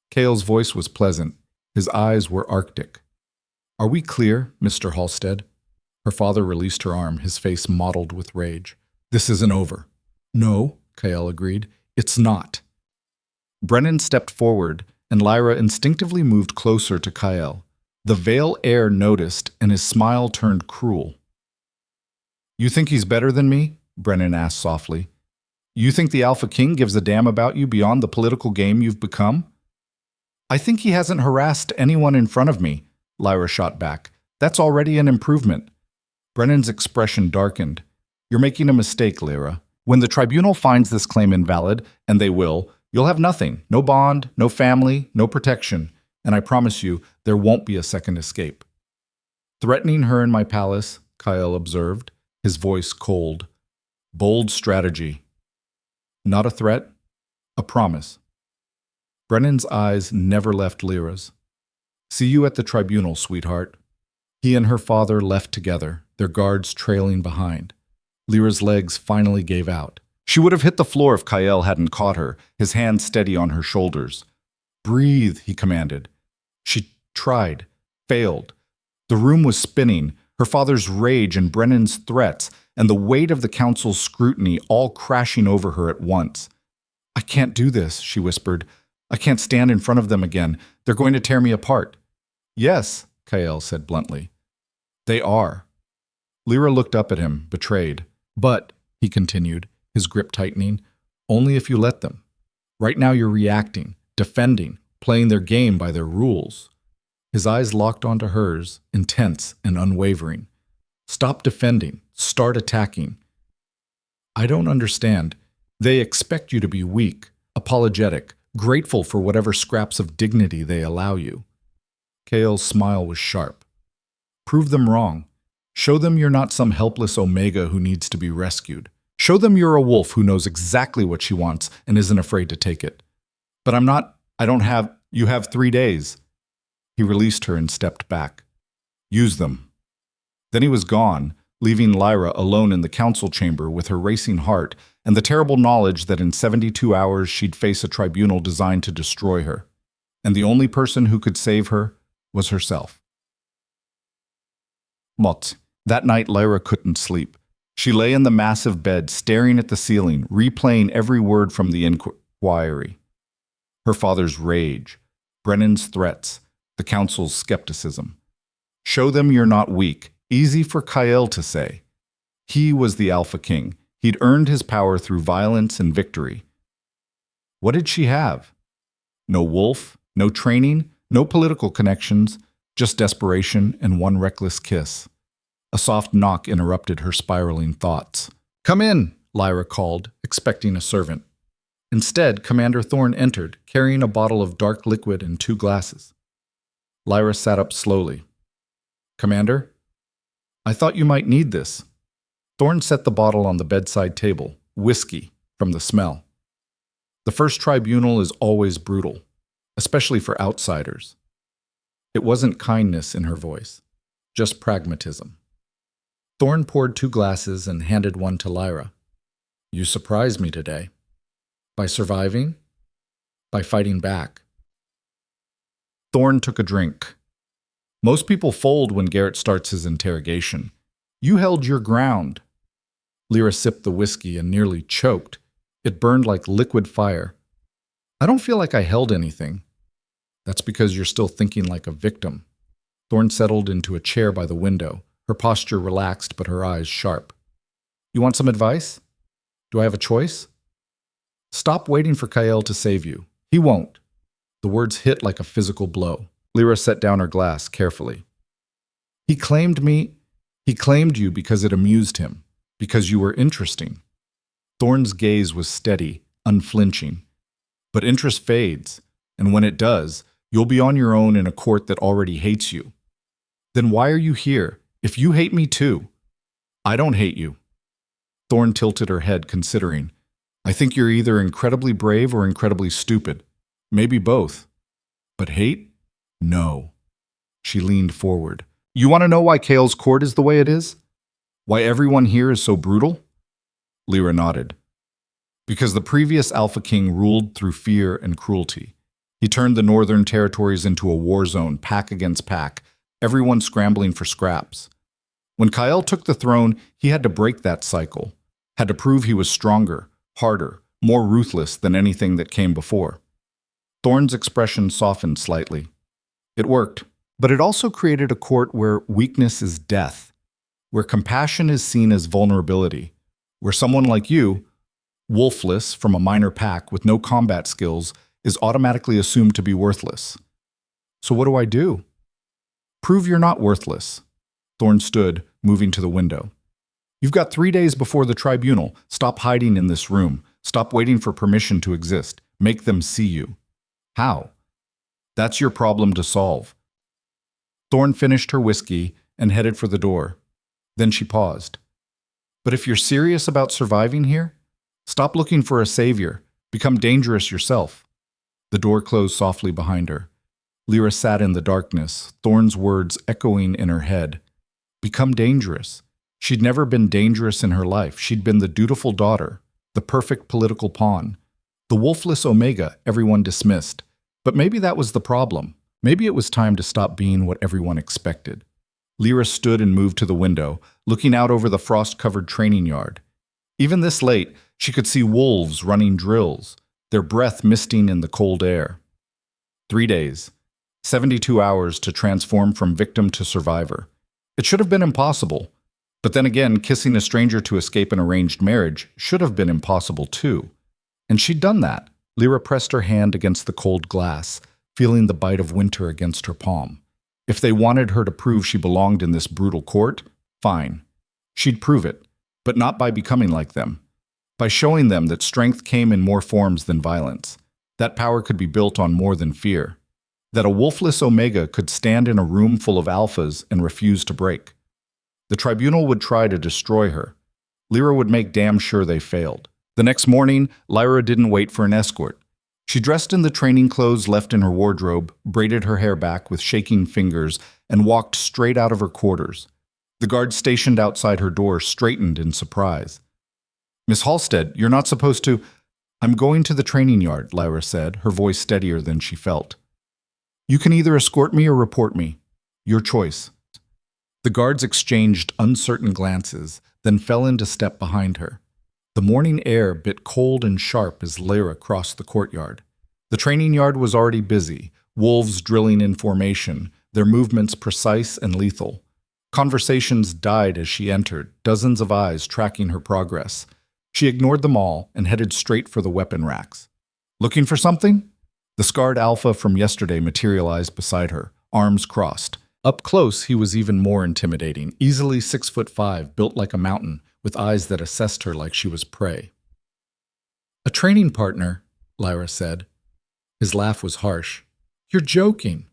Cale's voice was pleasant. His eyes were arctic. Are we clear, Mr. Halstead? Her father released her arm, his face mottled with rage. This isn't over. No, Kyle agreed. It's not. Brennan stepped forward, and Lyra instinctively moved closer to Kyle. The Vale heir noticed, and his smile turned cruel. "You think he's better than me?" Brennan asked softly. "You think the Alpha King gives a damn about you beyond the political game you've become?" "I think he hasn't harassed anyone in front of me," Lyra shot back. "That's already an improvement." Brennan's expression darkened. "You're making a mistake, Lyra. When the tribunal finds this claim invalid, and they will, you'll have nothing. No bond, no family, no protection. And I promise you, there won't be a second escape." "Threatening her in my palace," Kyle observed, his voice cold. "Bold strategy. Not a threat, a promise." Brennan's eyes never left Lyra's. "See you at the tribunal, sweetheart." He and her father left together, their guards trailing behind. Lyra's legs finally gave out. She would have hit the floor if Kyle hadn't caught her, his hand steady on her shoulders. "Breathe," he commanded. She tried, failed. The room was spinning, her father's rage and Brennan's threats, and the weight of the council's scrutiny all crashing over her at once. "I can't do this," she whispered. "I can't stand in front of them again. They're going to tear me apart." "Yes," Kyle said bluntly. "They are." Lyra looked up at him, betrayed. "But," he continued, his grip tightening, "only if you let them. Right now you're reacting, defending, playing their game by their rules." His eyes locked onto hers, intense and unwavering. "Stop defending. Start attacking." "I don't understand. They expect you to be weak, apologetic, grateful for whatever scraps of dignity they allow you." Kale's smile was sharp. "Prove them wrong. Show them you're not some helpless omega who needs to be rescued. Show them you're a wolf who knows exactly what she wants and isn't afraid to take it." "But I don't have, you have 3 days." He released her and stepped back. "Use them." Then he was gone, leaving Lyra alone in the council chamber with her racing heart and the terrible knowledge that in 72 hours she'd face a tribunal designed to destroy her. And the only person who could save her was herself. Mot. That night Lyra couldn't sleep. She lay in the massive bed, staring at the ceiling, replaying every word from the inquiry. Her father's rage, Brennan's threats, the council's skepticism. Show them you're not weak. Easy for Kyle to say. He was the Alpha King. He'd earned his power through violence and victory. What did she have? No wolf, no training, no political connections, just desperation and one reckless kiss. A soft knock interrupted her spiraling thoughts. "Come in," Lyra called, expecting a servant. Instead, Commander Thorne entered, carrying a bottle of dark liquid and 2 glasses. Lyra sat up slowly. "Commander? I thought you might need this." Thorne set the bottle on the bedside table, whiskey, from the smell. The first tribunal is always brutal, especially for outsiders. It wasn't kindness in her voice, just pragmatism. Thorne poured 2 glasses and handed one to Lyra. "You surprised me today. By surviving? By fighting back." Thorne took a drink. "Most people fold when Garrett starts his interrogation. You held your ground." Lyra sipped the whiskey and nearly choked. It burned like liquid fire. "I don't feel like I held anything." "That's because you're still thinking like a victim." Thorne settled into a chair by the window, her posture relaxed but her eyes sharp. "You want some advice? Do I have a choice?" "Stop waiting for Kyle to save you. He won't." The words hit like a physical blow. Lyra set down her glass carefully. He claimed you because it amused him, because you were interesting." Thorne's gaze was steady, unflinching. "But interest fades, and when it does, you'll be on your own in a court that already hates you. Then why are you here, if you hate me too?" "I don't hate you." Thorne tilted her head, considering. "I think you're either incredibly brave or incredibly stupid. Maybe both. But hate? No." She leaned forward. "You want to know why Kale's court is the way it is? Why everyone here is so brutal?" Lyra nodded. "Because the previous Alpha King ruled through fear and cruelty. He turned the northern territories into a war zone, pack against pack, everyone scrambling for scraps. When Kyle took the throne, he had to break that cycle, had to prove he was stronger, harder, more ruthless than anything that came before. Thorne's expression softened slightly. It worked, but it also created a court where weakness is death, where compassion is seen as vulnerability, where someone like you, wolfless from a minor pack with no combat skills, is automatically assumed to be worthless. So what do I do? Prove you're not worthless. Thorne stood, moving to the window. You've got 3 days before the tribunal. Stop hiding in this room. Stop waiting for permission to exist. Make them see you. How? That's your problem to solve. Thorne finished her whiskey and headed for the door. Then she paused. But if you're serious about surviving here, stop looking for a savior. Become dangerous yourself. The door closed softly behind her. Lyra sat in the darkness, Thorne's words echoing in her head. Become dangerous. She'd never been dangerous in her life. She'd been the dutiful daughter, the perfect political pawn, the wolfless Omega everyone dismissed. But maybe that was the problem. Maybe it was time to stop being what everyone expected. Lyra stood and moved to the window, looking out over the frost-covered training yard. Even this late, she could see wolves running drills, their breath misting in the cold air. 3 days, 72 hours to transform from victim to survivor. It should have been impossible. But then again, kissing a stranger to escape an arranged marriage should have been impossible too. And she'd done that. Lyra pressed her hand against the cold glass, feeling the bite of winter against her palm. If they wanted her to prove she belonged in this brutal court, fine. She'd prove it, but not by becoming like them. By showing them that strength came in more forms than violence. That power could be built on more than fear. That a wolfless Omega could stand in a room full of alphas and refuse to break. The tribunal would try to destroy her. Lyra would make damn sure they failed. The next morning, Lyra didn't wait for an escort. She dressed in the training clothes left in her wardrobe, braided her hair back with shaking fingers, and walked straight out of her quarters. The guard stationed outside her door straightened in surprise. "Miss Halstead, you're not supposed to—" "I'm going to the training yard," Lyra said, her voice steadier than she felt. "You can either escort me or report me. Your choice." The guards exchanged uncertain glances, then fell into step behind her. The morning air bit cold and sharp as Lyra crossed the courtyard. The training yard was already busy, wolves drilling in formation, their movements precise and lethal. Conversations died as she entered, dozens of eyes tracking her progress. She ignored them all and headed straight for the weapon racks. "Looking for something?" The scarred alpha from yesterday materialized beside her, arms crossed. Up close, he was even more intimidating, easily 6'5", built like a mountain, with eyes that assessed her like she was prey. "A training partner," Lyra said. His laugh was harsh. "You're joking."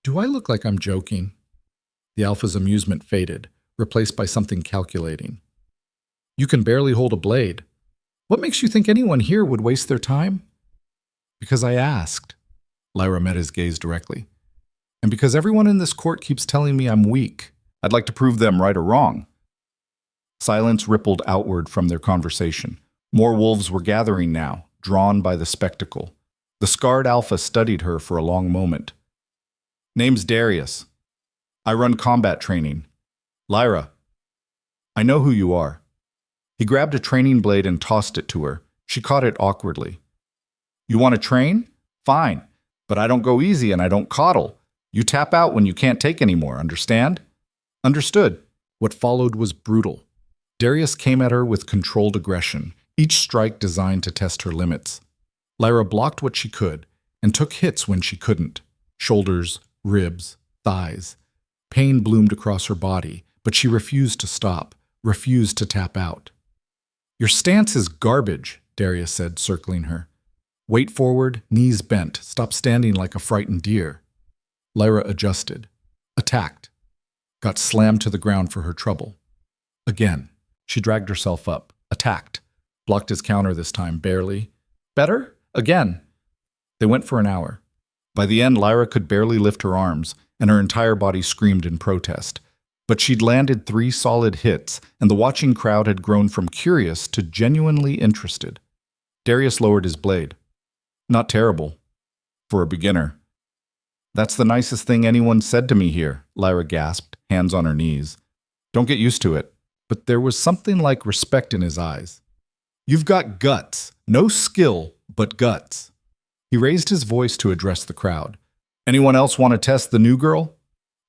"Do I look like I'm joking?" The alpha's amusement faded, replaced by something calculating. "You can barely hold a blade. What makes you think anyone here would waste their time?" "Because I asked." Lyra met his gaze directly. "And because everyone in this court keeps telling me I'm weak. I'd like to prove them right or wrong." Silence rippled outward from their conversation. More wolves were gathering now, drawn by the spectacle. The scarred alpha studied her for a long moment. "Name's Darius. I run combat training. Lyra, I know who you are." He grabbed a training blade and tossed it to her. She caught it awkwardly. "You want to train? Fine. But I don't go easy and I don't coddle. You tap out when you can't take anymore, understand?" "Understood." What followed was brutal. Darius came at her with controlled aggression, each strike designed to test her limits. Lyra blocked what she could and took hits when she couldn't. Shoulders, ribs, thighs. Pain bloomed across her body, but she refused to stop, refused to tap out. "Your stance is garbage," Darius said, circling her. "Weight forward, knees bent. Stop standing like a frightened deer." Lyra adjusted, attacked, got slammed to the ground for her trouble. Again, she dragged herself up, attacked, blocked his counter this time, barely. "Better? Again." They went for an hour. By the end, Lyra could barely lift her arms, and her entire body screamed in protest. But she'd landed 3 solid hits, and the watching crowd had grown from curious to genuinely interested. Darius lowered his blade. "Not terrible. For a beginner." "That's the nicest thing anyone said to me here," Lyra gasped, hands on her knees. "Don't get used to it." But there was something like respect in his eyes. "You've got guts. No skill, but guts." He raised his voice to address the crowd. Anyone else want to test the new girl?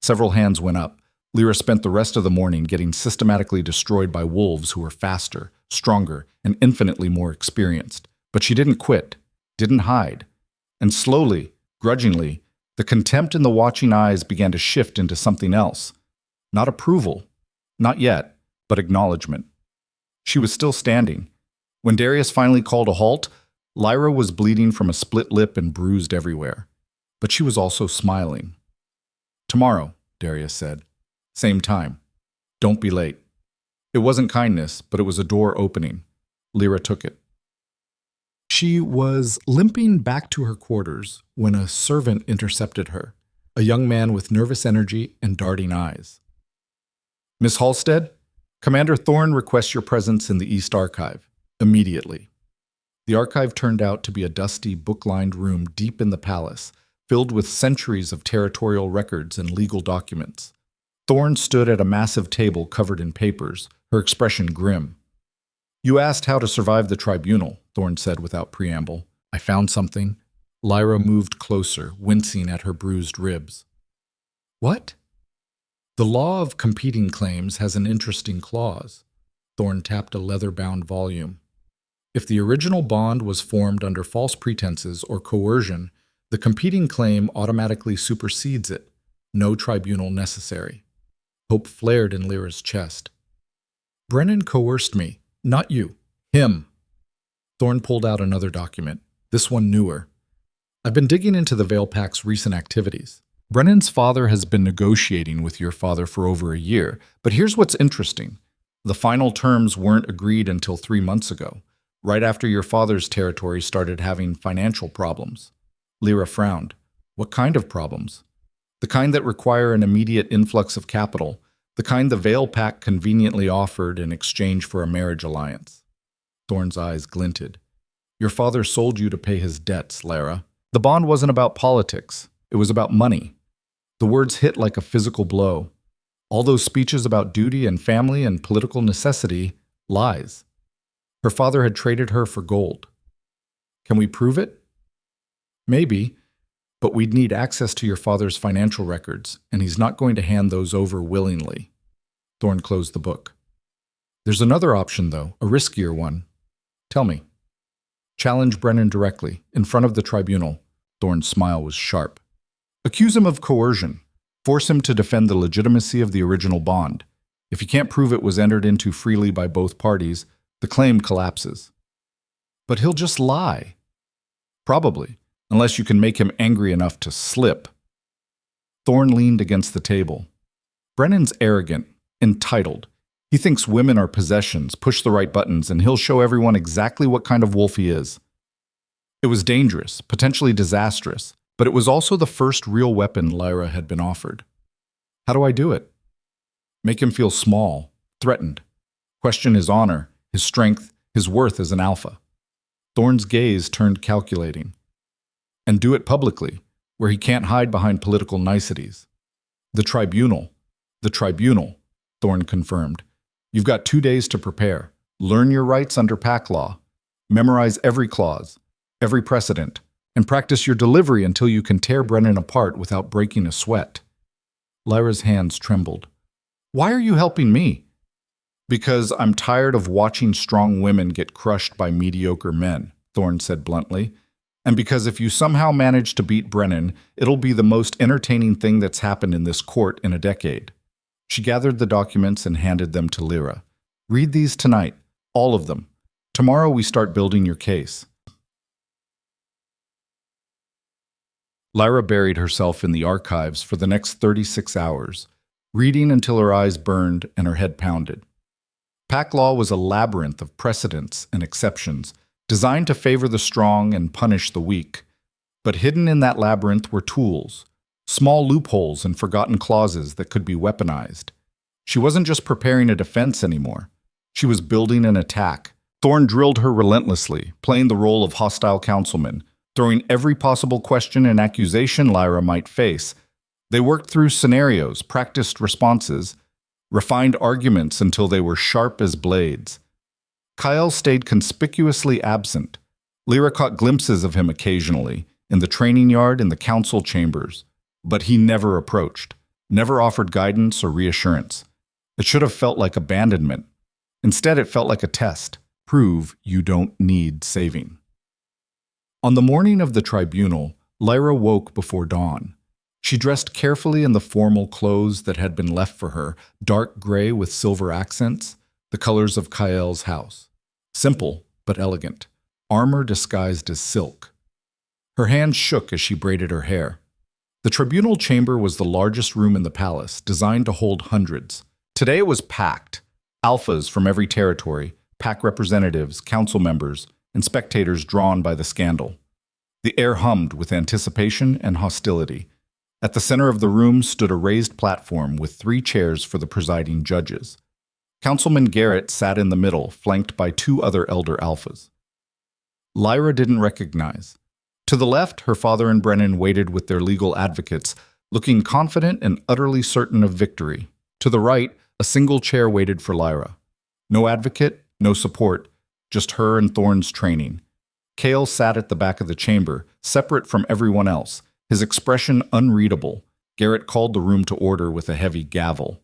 Several hands went up. Lyra spent the rest of the morning getting systematically destroyed by wolves who were faster, stronger, and infinitely more experienced. But she didn't quit, didn't hide. And slowly, grudgingly, the contempt in the watching eyes began to shift into something else. Not approval, not yet, but acknowledgement. She was still standing. When Darius finally called a halt, Lyra was bleeding from a split lip and bruised everywhere. But she was also smiling. Tomorrow, Darius said. Same time. Don't be late. It wasn't kindness, but it was a door opening. Lyra took it. She was limping back to her quarters when a servant intercepted her, a young man with nervous energy and darting eyes. Miss Halstead, Commander Thorne requests your presence in the East Archive, immediately. The archive turned out to be a dusty, book-lined room deep in the palace, filled with centuries of territorial records and legal documents. Thorne stood at a massive table covered in papers, her expression grim. You asked how to survive the tribunal, Thorne said without preamble. I found something. Lyra moved closer, wincing at her bruised ribs. What? The law of competing claims has an interesting clause. Thorne tapped a leather-bound volume. If the original bond was formed under false pretenses or coercion, the competing claim automatically supersedes it. No tribunal necessary. Hope flared in Lyra's chest. Brennan coerced me, not you. Him. Thorne pulled out another document, this one newer. I've been digging into the Vale Pact's recent activities. Brennan's father has been negotiating with your father for over a year, but here's what's interesting. The final terms weren't agreed until 3 months ago, right after your father's territory started having financial problems. Lyra frowned. What kind of problems? The kind that require an immediate influx of capital, the kind the Vale Pact conveniently offered in exchange for a marriage alliance. Thorne's eyes glinted. Your father sold you to pay his debts, Lyra. The bond wasn't about politics. It was about money. The words hit like a physical blow. All those speeches about duty and family and political necessity, lies. Her father had traded her for gold. Can we prove it? Maybe, but we'd need access to your father's financial records, and he's not going to hand those over willingly. Thorne closed the book. There's another option, though, a riskier one. Tell me. Challenge Brennan directly, in front of the tribunal. Thorne's smile was sharp. Accuse him of coercion. Force him to defend the legitimacy of the original bond. If he can't prove it was entered into freely by both parties, the claim collapses. But he'll just lie. Probably, unless you can make him angry enough to slip. Thorne leaned against the table. Brennan's arrogant, entitled. He thinks women are possessions, push the right buttons, and he'll show everyone exactly what kind of wolf he is. It was dangerous, potentially disastrous, but it was also the first real weapon Lyra had been offered. How do I do it? Make him feel small, threatened. Question his honor, his strength, his worth as an alpha. Thorne's gaze turned calculating. And do it publicly, where he can't hide behind political niceties. The tribunal, Thorne confirmed. You've got 2 days to prepare. Learn your rights under pact law. Memorize every clause, every precedent, and practice your delivery until you can tear Brennan apart without breaking a sweat. Lyra's hands trembled. Why are you helping me? Because I'm tired of watching strong women get crushed by mediocre men, Thorne said bluntly. And because if you somehow manage to beat Brennan, it'll be the most entertaining thing that's happened in this court in a decade. She gathered the documents and handed them to Lyra. Read these tonight, all of them. Tomorrow we start building your case. Lyra buried herself in the archives for the next 36 hours, reading until her eyes burned and her head pounded. Pact law was a labyrinth of precedents and exceptions, designed to favor the strong and punish the weak. But hidden in that labyrinth were tools, small loopholes and forgotten clauses that could be weaponized. She wasn't just preparing a defense anymore. She was building an attack. Thorne drilled her relentlessly, playing the role of hostile councilman, throwing every possible question and accusation Lyra might face. They worked through scenarios, practiced responses, refined arguments until they were sharp as blades. Kyle stayed conspicuously absent. Lyra caught glimpses of him occasionally, in the training yard, in the council chambers. But he never approached, never offered guidance or reassurance. It should have felt like abandonment. Instead, it felt like a test. Prove you don't need saving. On the morning of the tribunal, Lyra woke before dawn. She dressed carefully in the formal clothes that had been left for her, dark gray with silver accents, the colors of Kael's house. Simple, but elegant. Armor disguised as silk. Her hands shook as she braided her hair. The tribunal chamber was the largest room in the palace, designed to hold hundreds. Today it was packed. Alphas from every territory, pack representatives, council members, and spectators drawn by the scandal. The air hummed with anticipation and hostility. At the center of the room stood a raised platform with 3 chairs for the presiding judges. Councilman Garrett sat in the middle, flanked by 2 other elder alphas. Lyra didn't recognize. To the left, her father and Brennan waited with their legal advocates, looking confident and utterly certain of victory. To the right, a single chair waited for Lyra. No advocate, no support, just her and Thorne's training. Kael sat at the back of the chamber, separate from everyone else, his expression unreadable. Garrett called the room to order with a heavy gavel.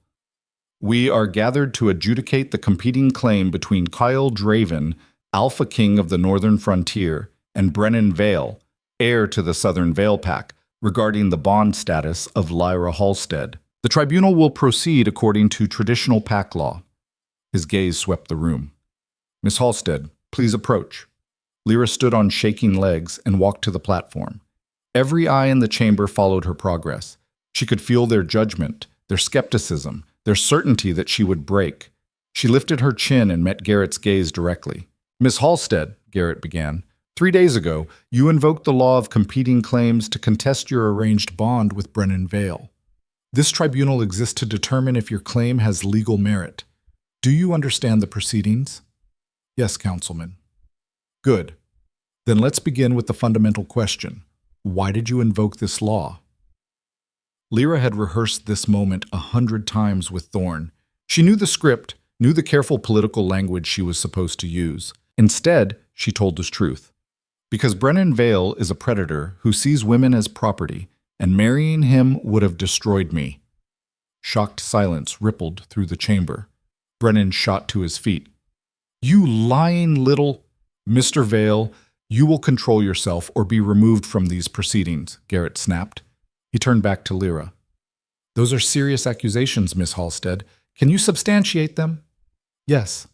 We are gathered to adjudicate the competing claim between Kyle Draven, Alpha King of the Northern Frontier, and Brennan Vale, heir to the Southern Vale Pack, regarding the bond status of Lyra Halstead. The tribunal will proceed according to traditional pack law. His gaze swept the room. Miss Halstead, please approach. Lyra stood on shaking legs and walked to the platform. Every eye in the chamber followed her progress. She could feel their judgment, their skepticism, their certainty that she would break. She lifted her chin and met Garrett's gaze directly. Miss Halstead, Garrett began, 3 days ago, you invoked the law of competing claims to contest your arranged bond with Brennan Vale. This tribunal exists to determine if your claim has legal merit. Do you understand the proceedings? Yes, Councilman. Good. Then let's begin with the fundamental question. Why did you invoke this law? Lyra had rehearsed this moment 100 times with Thorne. She knew the script, knew the careful political language she was supposed to use. Instead, she told the truth. Because Brennan Vale is a predator who sees women as property, and marrying him would have destroyed me. Shocked silence rippled through the chamber. Brennan shot to his feet. You lying little... Mr. Vale, you will control yourself or be removed from these proceedings, Garrett snapped. He turned back to Lyra. Those are serious accusations, Miss Halstead. Can you substantiate them? Yes.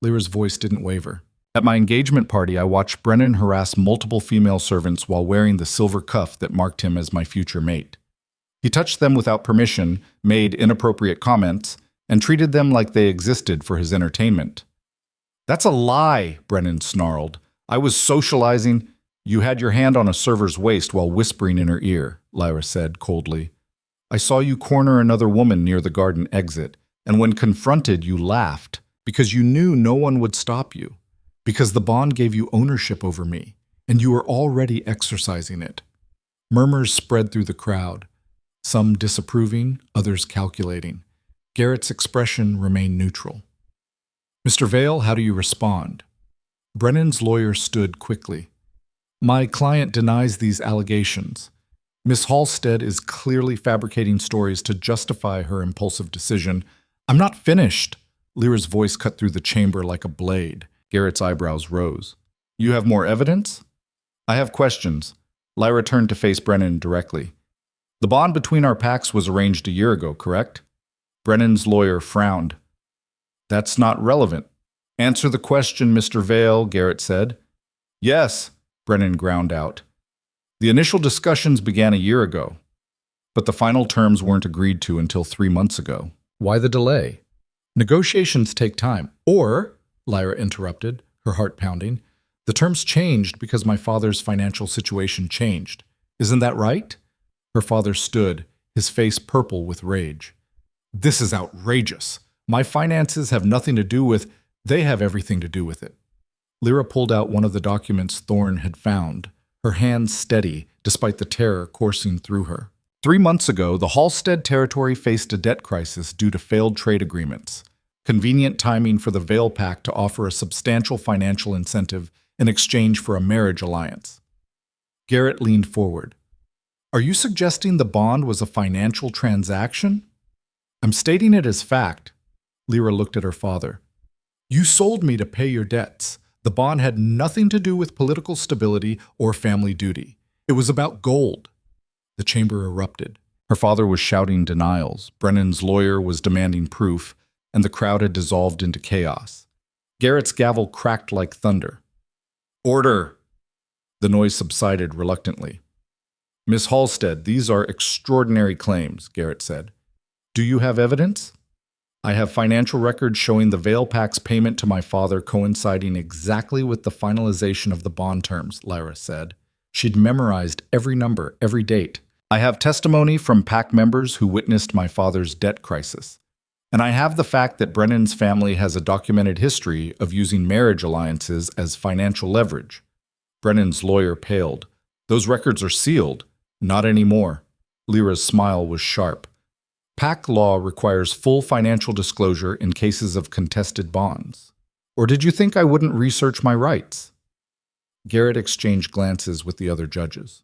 Lyra's voice didn't waver. At my engagement party, I watched Brennan harass multiple female servants while wearing the silver cuff that marked him as my future mate. He touched them without permission, made inappropriate comments, and treated them like they existed for his entertainment. That's a lie, Brennan snarled. I was socializing. You had your hand on a server's waist while whispering in her ear, Lyra said coldly. I saw you corner another woman near the garden exit, and when confronted, you laughed, because you knew no one would stop you, because the bond gave you ownership over me, and you were already exercising it. Murmurs spread through the crowd, some disapproving, others calculating. Garrett's expression remained neutral. Mr. Vale, how do you respond? Brennan's lawyer stood quickly. My client denies these allegations. Miss Halstead is clearly fabricating stories to justify her impulsive decision. I'm not finished. Lyra's voice cut through the chamber like a blade. Garrett's eyebrows rose. You have more evidence? I have questions. Lyra turned to face Brennan directly. The bond between our packs was arranged a year ago, correct? Brennan's lawyer frowned. That's not relevant. Answer the question, Mr. Vale, Garrett said. Yes, Brennan ground out. The initial discussions began a year ago, but the final terms weren't agreed to until 3 months ago. Why the delay? Negotiations take time. Or, Lyra interrupted, her heart pounding, the terms changed because my father's financial situation changed. Isn't that right? Her father stood, his face purple with rage. This is outrageous. My finances have nothing to do with... They have everything to do with it. Lyra pulled out one of the documents Thorne had found, her hands steady despite the terror coursing through her. 3 months ago, the Halstead territory faced a debt crisis due to failed trade agreements. Convenient timing for the Vale Pact to offer a substantial financial incentive in exchange for a marriage alliance. Garrett leaned forward. Are you suggesting the bond was a financial transaction? I'm stating it as fact. Lyra looked at her father. You sold me to pay your debts. The bond had nothing to do with political stability or family duty. It was about gold. The chamber erupted. Her father was shouting denials. Brennan's lawyer was demanding proof, and the crowd had dissolved into chaos. Garrett's gavel cracked like thunder. Order! The noise subsided reluctantly. Miss Halstead, these are extraordinary claims, Garrett said. Do you have evidence? I have financial records showing the Vale Pact's payment to my father coinciding exactly with the finalization of the bond terms, Lyra said. She'd memorized every number, every date. I have testimony from PAC members who witnessed my father's debt crisis. And I have the fact that Brennan's family has a documented history of using marriage alliances as financial leverage. Brennan's lawyer paled. Those records are sealed. Not anymore. Lyra's smile was sharp. PAC law requires full financial disclosure in cases of contested bonds. Or did you think I wouldn't research my rights? Garrett exchanged glances with the other judges.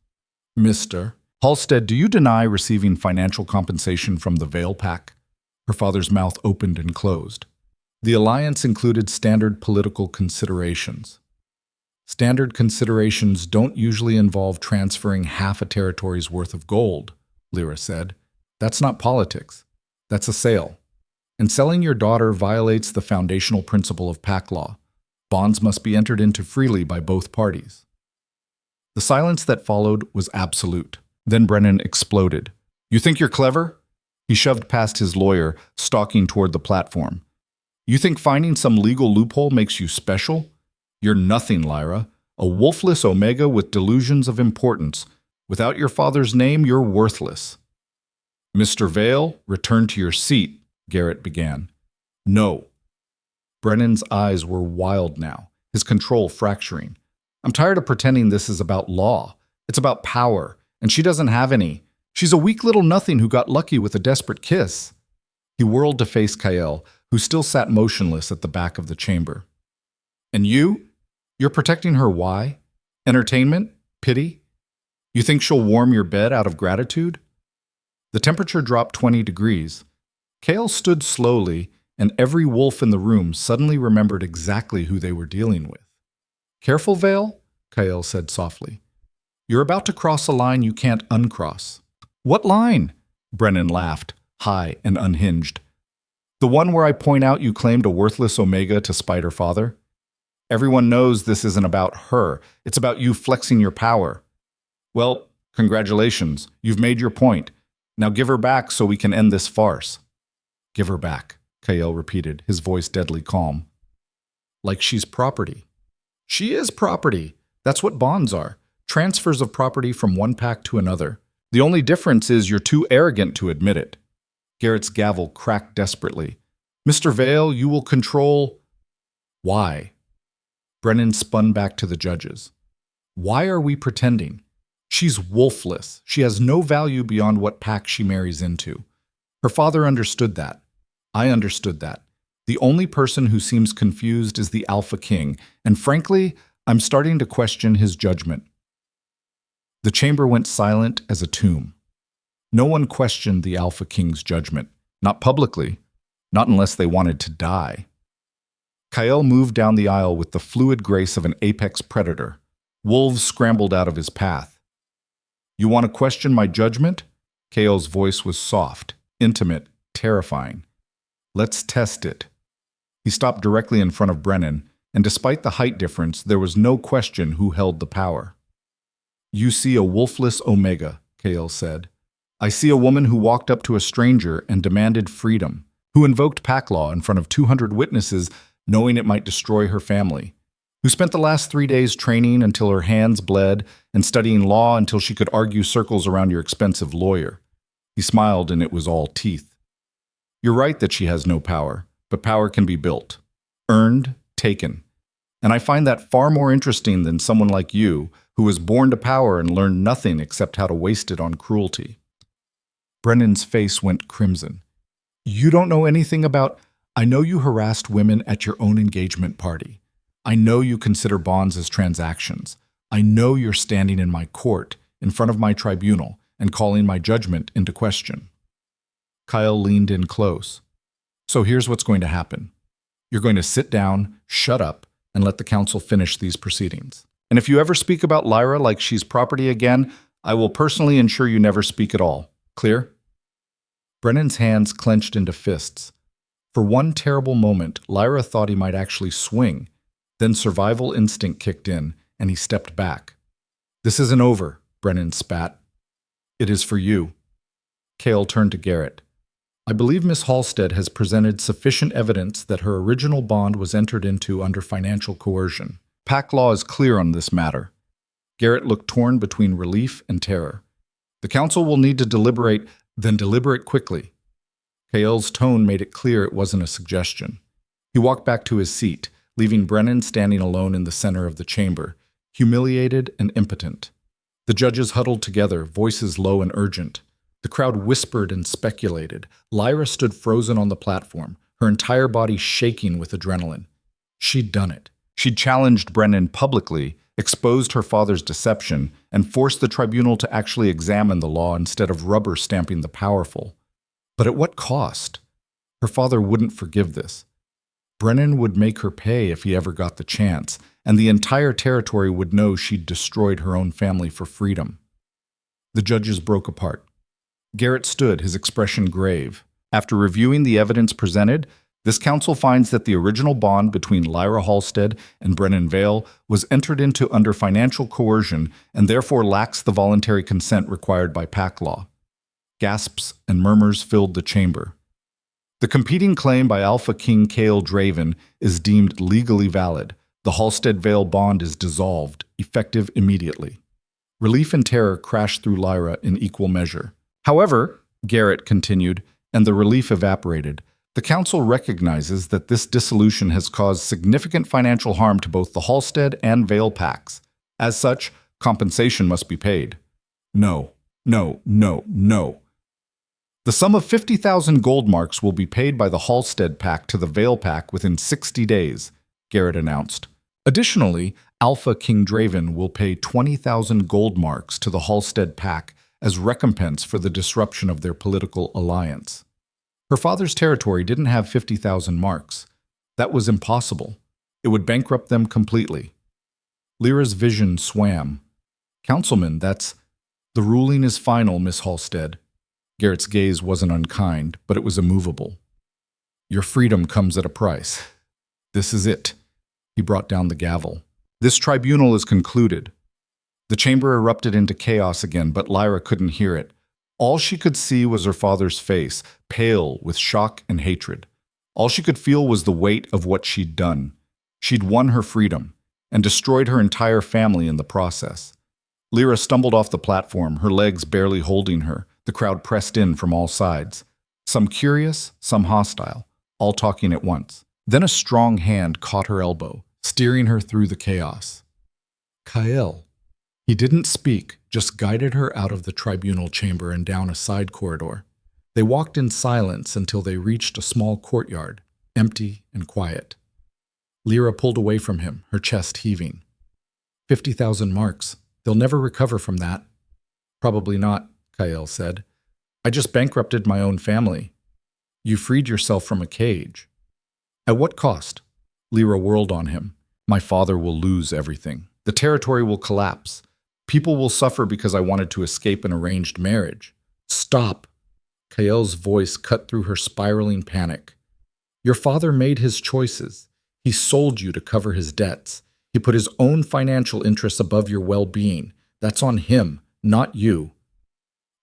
Mr. Halstead, do you deny receiving financial compensation from the Vale Pact? Her father's mouth opened and closed. The alliance included standard political considerations. Standard considerations don't usually involve transferring half a territory's worth of gold, Lyra said. That's not politics. That's a sale. And selling your daughter violates the foundational principle of PAC law. Bonds must be entered into freely by both parties. The silence that followed was absolute. Then Brennan exploded. You think you're clever? He shoved past his lawyer, stalking toward the platform. You think finding some legal loophole makes you special? You're nothing, Lyra. A wolfless omega with delusions of importance. Without your father's name, you're worthless. Mr. Vale, return to your seat, Garrett began. No. Brennan's eyes were wild now, his control fracturing. I'm tired of pretending this is about law. It's about power, and she doesn't have any. She's a weak little nothing who got lucky with a desperate kiss. He whirled to face Kael, who still sat motionless at the back of the chamber. And you? You're protecting her why? Entertainment? Pity? You think she'll warm your bed out of gratitude? The temperature dropped 20 degrees. Kael stood slowly, and every wolf in the room suddenly remembered exactly who they were dealing with. Careful, Vale, Kael said softly. You're about to cross a line you can't uncross. What line? Brennan laughed, high and unhinged. The one where I point out you claimed a worthless omega to spite her father? Everyone knows this isn't about her. It's about you flexing your power. Well, congratulations. You've made your point. Now give her back so we can end this farce. Give her back, Kael repeated, his voice deadly calm. Like she's property. She is property. That's what bonds are. Transfers of property from one pact to another. The only difference is you're too arrogant to admit it. Garrett's gavel cracked desperately. Mr. Vale, you will control... Why? Brennan spun back to the judges. Why are we pretending? She's wolfless. She has no value beyond what pact she marries into. Her father understood that. I understood that. The only person who seems confused is the Alpha King, and frankly, I'm starting to question his judgment. The chamber went silent as a tomb. No one questioned the Alpha King's judgment, not publicly, not unless they wanted to die. Kael moved down the aisle with the fluid grace of an apex predator. Wolves scrambled out of his path. You want to question my judgment? Kael's voice was soft, intimate, terrifying. Let's test it. He stopped directly in front of Brennan, and despite the height difference, there was no question who held the power. You see a wolfless omega, Kael said. I see a woman who walked up to a stranger and demanded freedom, who invoked pact law in front of 200 witnesses knowing it might destroy her family, who spent the last 3 days training until her hands bled and studying law until she could argue circles around your expensive lawyer. He smiled and it was all teeth. You're right that she has no power, but power can be built, earned, taken. And I find that far more interesting than someone like you who was born to power and learned nothing except how to waste it on cruelty. Brennan's face went crimson. You don't know anything about... I know you harassed women at your own engagement party. I know you consider bonds as transactions. I know you're standing in my court, in front of my tribunal, and calling my judgment into question. Kyle leaned in close. So here's what's going to happen. You're going to sit down, shut up, and let the council finish these proceedings. And if you ever speak about Lyra like she's property again, I will personally ensure you never speak at all. Clear? Brennan's hands clenched into fists. For one terrible moment, Lyra thought he might actually swing. Then survival instinct kicked in, and he stepped back. This isn't over, Brennan spat. It is for you. Cale turned to Garrett. I believe Miss Halstead has presented sufficient evidence that her original bond was entered into under financial coercion. Pack law is clear on this matter. Garrett looked torn between relief and terror. The council will need to deliberate, then deliberate quickly. Cale's tone made it clear it wasn't a suggestion. He walked back to his seat, leaving Brennan standing alone in the center of the chamber, humiliated and impotent. The judges huddled together, voices low and urgent. The crowd whispered and speculated. Lyra stood frozen on the platform, her entire body shaking with adrenaline. She'd done it. She'd challenged Brennan publicly, exposed her father's deception, and forced the tribunal to actually examine the law instead of rubber stamping the powerful. But at what cost? Her father wouldn't forgive this. Brennan would make her pay if he ever got the chance, and the entire territory would know she'd destroyed her own family for freedom. The judges broke apart. Garrett stood, his expression grave. After reviewing the evidence presented, this council finds that the original bond between Lyra Halstead and Brennan Vale was entered into under financial coercion and therefore lacks the voluntary consent required by pack law. Gasps and murmurs filled the chamber. The competing claim by Alpha King Cale Draven is deemed legally valid. The Halstead Vale bond is dissolved, effective immediately. Relief and terror crashed through Lyra in equal measure. However, Garrett continued, and the relief evaporated. The council recognizes that this dissolution has caused significant financial harm to both the Halstead and Vale packs. As such, compensation must be paid. No, no, no, no. The sum of 50,000 gold marks will be paid by the Halstead pack to the Vale pack within 60 days, Garrett announced. Additionally, Alpha King Draven will pay 20,000 gold marks to the Halstead pack as recompense for the disruption of their political alliance. Her father's territory didn't have 50,000 marks. That was impossible. It would bankrupt them completely. Lyra's vision swam. Councilman, the ruling is final, Miss Halstead. Garrett's gaze wasn't unkind, but it was immovable. Your freedom comes at a price. This is it. He brought down the gavel. This tribunal is concluded. The chamber erupted into chaos again, but Lyra couldn't hear it. All she could see was her father's face, pale with shock and hatred. All she could feel was the weight of what she'd done. She'd won her freedom, and destroyed her entire family in the process. Lyra stumbled off the platform, her legs barely holding her. The crowd pressed in from all sides. Some curious, some hostile, all talking at once. Then a strong hand caught her elbow, steering her through the chaos. Kyle. He didn't speak, just guided her out of the tribunal chamber and down a side corridor. They walked in silence until they reached a small courtyard, empty and quiet. Lyra pulled away from him, her chest heaving. 50,000 marks. They'll never recover from that. Probably not, Kyle said. I just bankrupted my own family. You freed yourself from a cage. At what cost? Lyra whirled on him. My father will lose everything. The territory will collapse. People will suffer because I wanted to escape an arranged marriage. Stop! Kyle's voice cut through her spiraling panic. Your father made his choices. He sold you to cover his debts. He put his own financial interests above your well-being. That's on him, not you.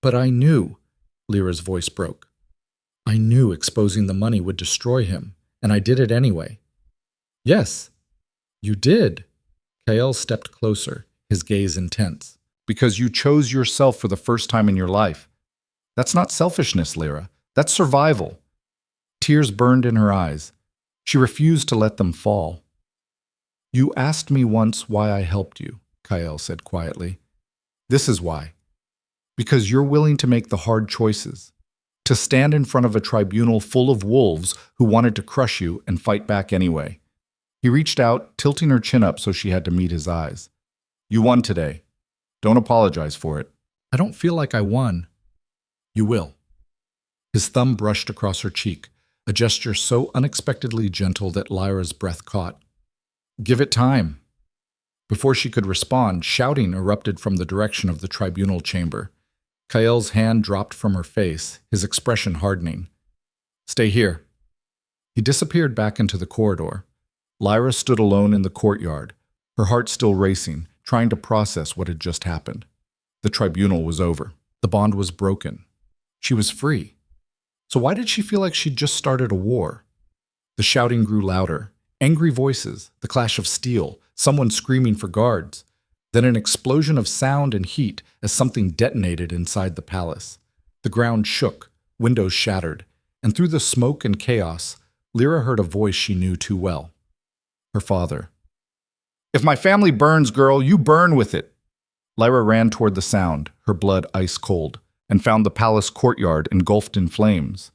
But I knew, Lyra's voice broke. I knew exposing the money would destroy him, and I did it anyway. Yes, you did. Kyle stepped closer, his gaze intense. Because you chose yourself for the first time in your life. That's not selfishness, Lyra. That's survival. Tears burned in her eyes. She refused to let them fall. You asked me once why I helped you, Kyle said quietly. This is why. Because you're willing to make the hard choices. To stand in front of a tribunal full of wolves who wanted to crush you and fight back anyway. He reached out, tilting her chin up so she had to meet his eyes. You won today. Don't apologize for it. I don't feel like I won. You will. His thumb brushed across her cheek, a gesture so unexpectedly gentle that Lyra's breath caught. Give it time. Before she could respond, shouting erupted from the direction of the tribunal chamber. Kael's hand dropped from her face, his expression hardening. Stay here. He disappeared back into the corridor. Lyra stood alone in the courtyard, her heart still racing, trying to process what had just happened. The tribunal was over. The bond was broken. She was free. So why did she feel like she'd just started a war? The shouting grew louder. Angry voices, the clash of steel, someone screaming for guards. Then an explosion of sound and heat as something detonated inside the palace. The ground shook, windows shattered, and through the smoke and chaos, Lyra heard a voice she knew too well. Her father. If my family burns, girl, you burn with it. Lyra ran toward the sound, her blood ice cold, and found the palace courtyard engulfed in flames.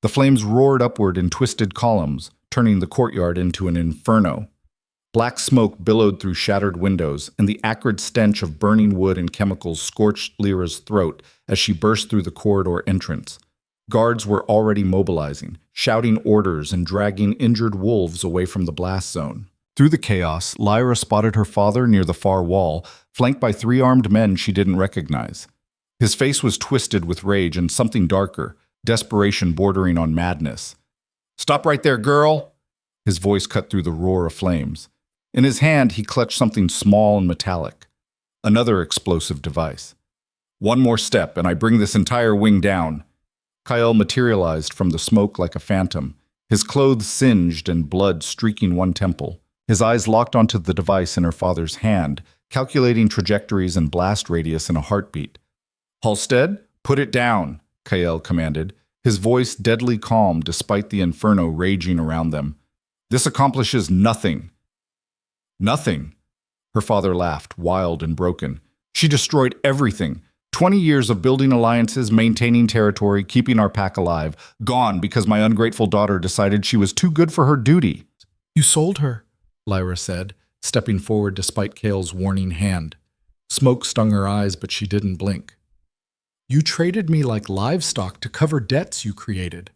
The flames roared upward in twisted columns, turning the courtyard into an inferno. Black smoke billowed through shattered windows, and the acrid stench of burning wood and chemicals scorched Lyra's throat as she burst through the corridor entrance. Guards were already mobilizing, shouting orders and dragging injured wolves away from the blast zone. Through the chaos, Lyra spotted her father near the far wall, flanked by 3 armed men she didn't recognize. His face was twisted with rage and something darker, desperation bordering on madness. Stop right there, girl! His voice cut through the roar of flames. In his hand, he clutched something small and metallic. Another explosive device. One more step, and I bring this entire wing down. Kael materialized from the smoke like a phantom, his clothes singed and blood streaking one temple. His eyes locked onto the device in her father's hand, calculating trajectories and blast radius in a heartbeat. Halstead, put it down, Kael commanded, his voice deadly calm despite the inferno raging around them. This accomplishes nothing. Nothing. Her father laughed, wild and broken. She destroyed everything. 20 years of building alliances, maintaining territory, keeping our pack alive, gone because my ungrateful daughter decided she was too good for her duty. You sold her, Lyra said, stepping forward despite Kael's warning hand. Smoke stung her eyes, but she didn't blink. You traded me like livestock to cover debts you created.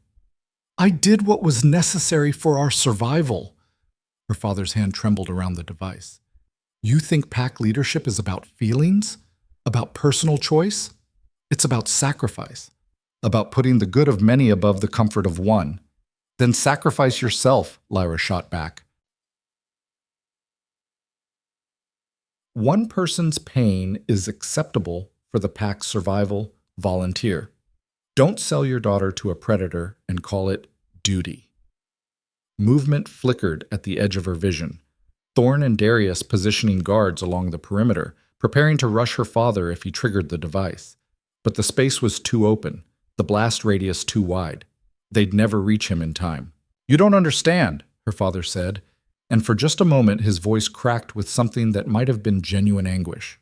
I did what was necessary for our survival. Her father's hand trembled around the device. You think pack leadership is about feelings? About personal choice? It's about sacrifice. About putting the good of many above the comfort of one. Then sacrifice yourself, Lyra shot back. One person's pain is acceptable for the pack's survival. Volunteer. Don't sell your daughter to a predator and call it duty. Movement flickered at the edge of her vision. Thorn and Darius positioning guards along the perimeter, preparing to rush her father if he triggered the device. But the space was too open, the blast radius too wide. They'd never reach him in time. You don't understand, her father said, and for just a moment his voice cracked with something that might have been genuine anguish.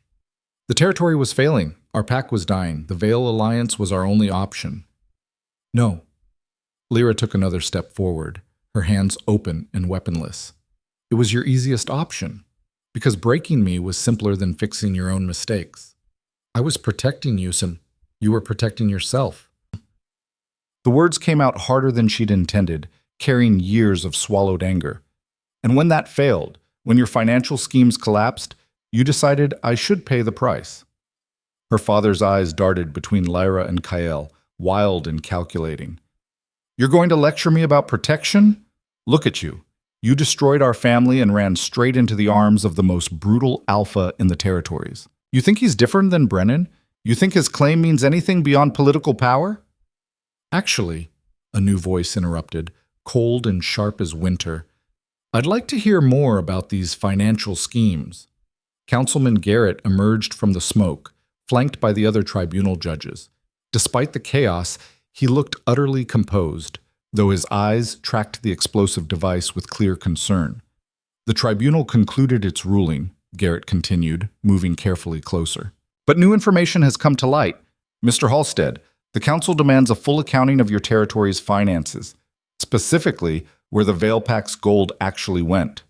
The territory was failing. Our pack was dying. The Vale Alliance was our only option. No. Lyra took another step forward, her hands open and weaponless. It was your easiest option, because breaking me was simpler than fixing your own mistakes. I was protecting you, so you were protecting yourself. The words came out harder than she'd intended, carrying years of swallowed anger. And when that failed, when your financial schemes collapsed, you decided I should pay the price. Her father's eyes darted between Lyra and Kael, wild and calculating. You're going to lecture me about protection? Look at you. You destroyed our family and ran straight into the arms of the most brutal alpha in the territories. You think he's different than Brennan? You think his claim means anything beyond political power? Actually, a new voice interrupted, cold and sharp as winter. I'd like to hear more about these financial schemes. Councilman Garrett emerged from the smoke, flanked by the other tribunal judges. Despite the chaos, he looked utterly composed, though his eyes tracked the explosive device with clear concern. The tribunal concluded its ruling, Garrett continued, moving carefully closer. But new information has come to light. Mr. Halstead, the council demands a full accounting of your territory's finances, specifically where the Vale Pack's gold actually went.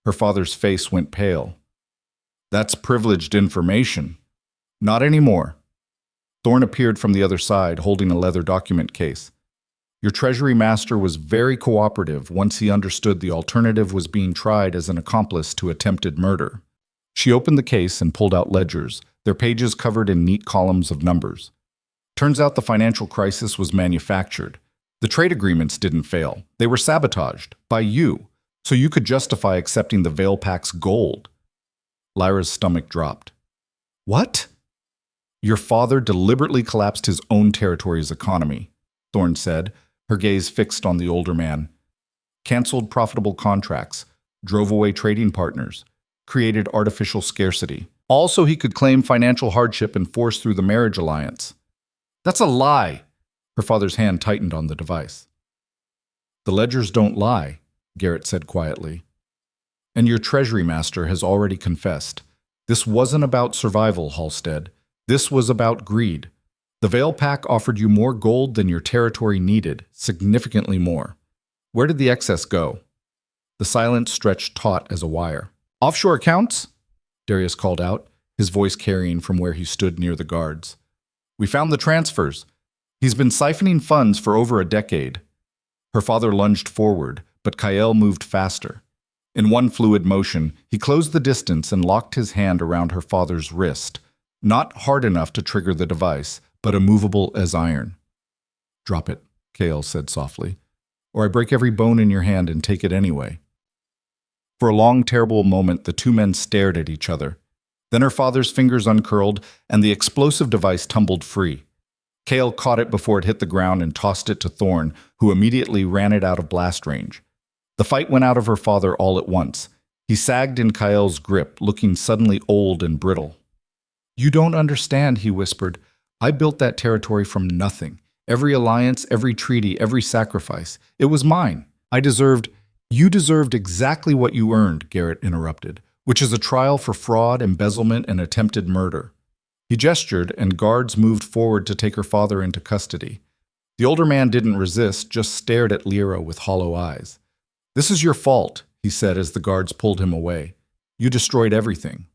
Her father's face went pale. That's privileged information. Not anymore. Thorne appeared from the other side, holding a leather document case. Your Treasury Master was very cooperative once he understood the alternative was being tried as an accomplice to attempted murder. She opened the case and pulled out ledgers, their pages covered in neat columns of numbers. Turns out the financial crisis was manufactured. The trade agreements didn't fail. They were sabotaged by you, so you could justify accepting the Veil Pack's gold. Lyra's stomach dropped. What? Your father deliberately collapsed his own territory's economy, Thorne said, her gaze fixed on the older man. Canceled profitable contracts, drove away trading partners, created artificial scarcity. All so he could claim financial hardship and force through the marriage alliance. That's a lie. Her father's hand tightened on the device. The ledgers don't lie, Garrett said quietly. And your Treasury Master has already confessed. This wasn't about survival, Halstead. This was about greed. The Veil Pack offered you more gold than your territory needed, significantly more. Where did the excess go? The silence stretched taut as a wire. Offshore accounts? Darius called out, his voice carrying from where he stood near the guards. We found the transfers. He's been siphoning funds for over a decade. Her father lunged forward, but Kael moved faster. In one fluid motion, he closed the distance and locked his hand around her father's wrist, not hard enough to trigger the device, but immovable as iron. Drop it, Kael said softly, or I break every bone in your hand and take it anyway. For a long, terrible moment, the two men stared at each other. Then her father's fingers uncurled, and the explosive device tumbled free. Kael caught it before it hit the ground and tossed it to Thorne, who immediately ran it out of blast range. The fight went out of her father all at once. He sagged in Kael's grip, looking suddenly old and brittle. You don't understand, he whispered. I built that territory from nothing. Every alliance, every treaty, every sacrifice. It was mine. You deserved exactly what you earned, Garrett interrupted, which is a trial for fraud, embezzlement, and attempted murder. He gestured, and guards moved forward to take her father into custody. The older man didn't resist, just stared at Lyra with hollow eyes. This is your fault, he said as the guards pulled him away. You destroyed everything.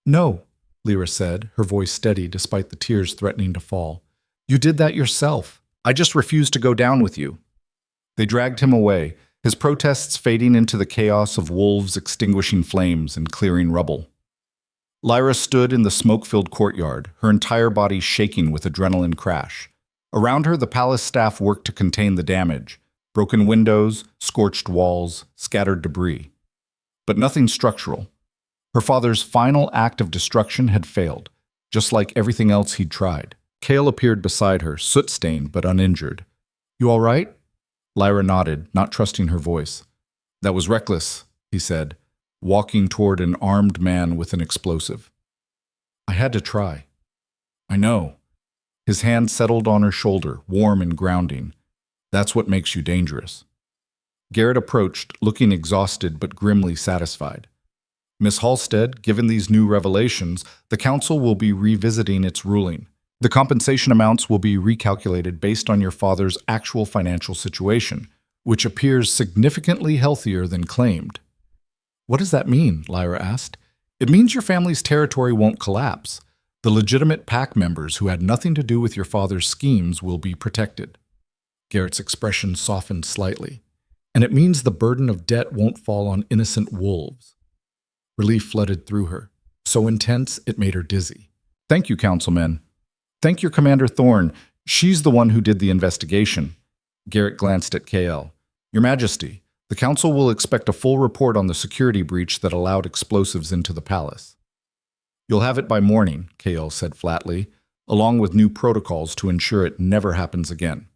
No, Lyra said, her voice steady despite the tears threatening to fall. You did that yourself. I just refused to go down with you. They dragged him away, his protests fading into the chaos of wolves extinguishing flames and clearing rubble. Lyra stood in the smoke-filled courtyard, her entire body shaking with adrenaline crash. Around her, the palace staff worked to contain the damage. Broken windows, scorched walls, scattered debris. But nothing structural. Her father's final act of destruction had failed, just like everything else he'd tried. Kael appeared beside her, soot-stained but uninjured. You all right? Lyra nodded, not trusting her voice. That was reckless, he said, walking toward an armed man with an explosive. I had to try. I know. His hand settled on her shoulder, warm and grounding. That's what makes you dangerous. Garrett approached, looking exhausted but grimly satisfied. Miss Halstead, given these new revelations, the council will be revisiting its ruling. The compensation amounts will be recalculated based on your father's actual financial situation, which appears significantly healthier than claimed. What does that mean? Lyra asked. It means your family's territory won't collapse. The legitimate pack members who had nothing to do with your father's schemes will be protected. Garrett's expression softened slightly. And it means the burden of debt won't fall on innocent wolves. Relief flooded through her, so intense it made her dizzy. Thank you, councilmen. Thank your Commander Thorne. She's the one who did the investigation. Garrett glanced at Kael. Your Majesty, the council will expect a full report on the security breach that allowed explosives into the palace. You'll have it by morning, Kael said flatly, along with new protocols to ensure it never happens again.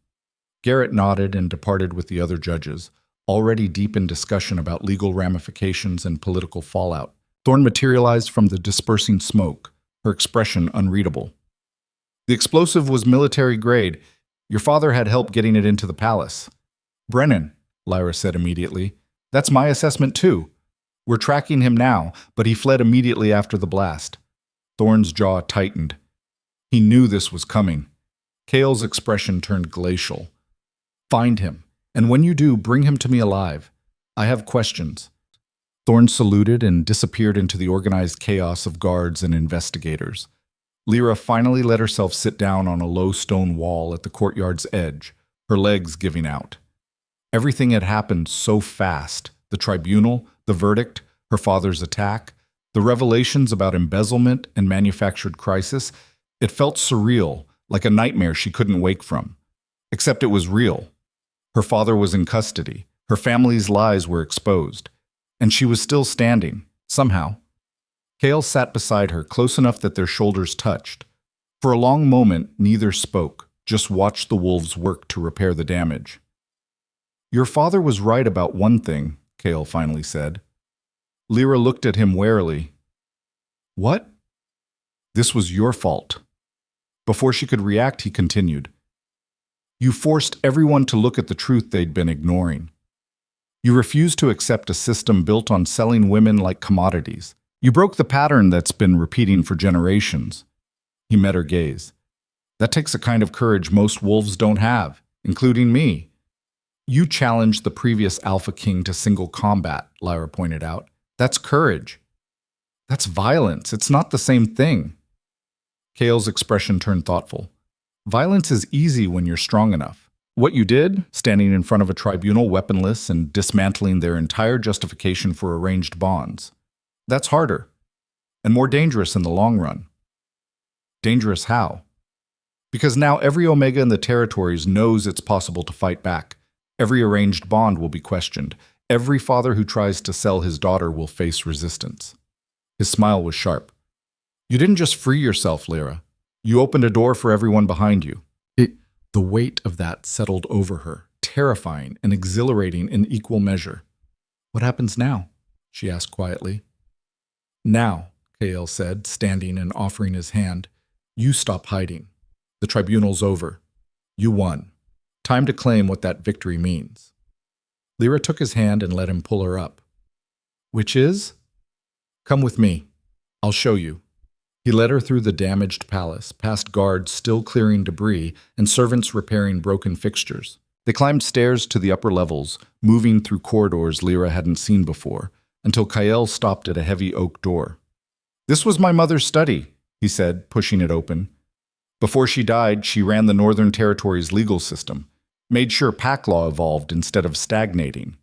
Garrett nodded and departed with the other judges, already deep in discussion about legal ramifications and political fallout. Thorne materialized from the dispersing smoke, her expression unreadable. The explosive was military grade. Your father had help getting it into the palace. Brennan, Lyra said immediately. That's my assessment too. We're tracking him now, but he fled immediately after the blast. Thorne's jaw tightened. He knew this was coming. Kael's expression turned glacial. Find him, and when you do, bring him to me alive. I have questions. Thorne saluted and disappeared into the organized chaos of guards and investigators. Lyra finally let herself sit down on a low stone wall at the courtyard's edge, her legs giving out. Everything had happened so fast. The tribunal, the verdict, her father's attack, the revelations about embezzlement and manufactured crisis. It felt surreal, like a nightmare she couldn't wake from. Except it was real. Her father was in custody. Her family's lies were exposed. And she was still standing, somehow. Cale sat beside her, close enough that their shoulders touched. For a long moment, neither spoke, just watched the wolves work to repair the damage. "Your father was right about one thing," Cale finally said. Lyra looked at him warily. "What?" "This was your fault." Before she could react, he continued. "You forced everyone to look at the truth they'd been ignoring. You refused to accept a system built on selling women like commodities. You broke the pattern that's been repeating for generations." He met her gaze. "That takes a kind of courage most wolves don't have, including me." "You challenged the previous Alpha King to single combat," Lyra pointed out. "That's courage." "That's violence. It's not the same thing." Cale's expression turned thoughtful. "Violence is easy when you're strong enough. What you did, standing in front of a tribunal weaponless and dismantling their entire justification for arranged bonds, that's harder and more dangerous in the long run." "Dangerous how?" "Because now every Omega in the territories knows it's possible to fight back. Every arranged bond will be questioned. Every father who tries to sell his daughter will face resistance." His smile was sharp. "You didn't just free yourself, Lyra. You opened a door for everyone behind you." The weight of that settled over her, terrifying and exhilarating in equal measure. "What happens now?" she asked quietly. "Now," Cale said, standing and offering his hand, "you stop hiding. The tribunal's over. You won. Time to claim what that victory means." Lyra took his hand and let him pull her up. "Which is?" "Come with me. I'll show you." He led her through the damaged palace, past guards still clearing debris and servants repairing broken fixtures. They climbed stairs to the upper levels, moving through corridors Lyra hadn't seen before, until Kael stopped at a heavy oak door. "This was my mother's study," he said, pushing it open. "Before she died, she ran the Northern Territory's legal system, made sure pack law evolved instead of stagnating."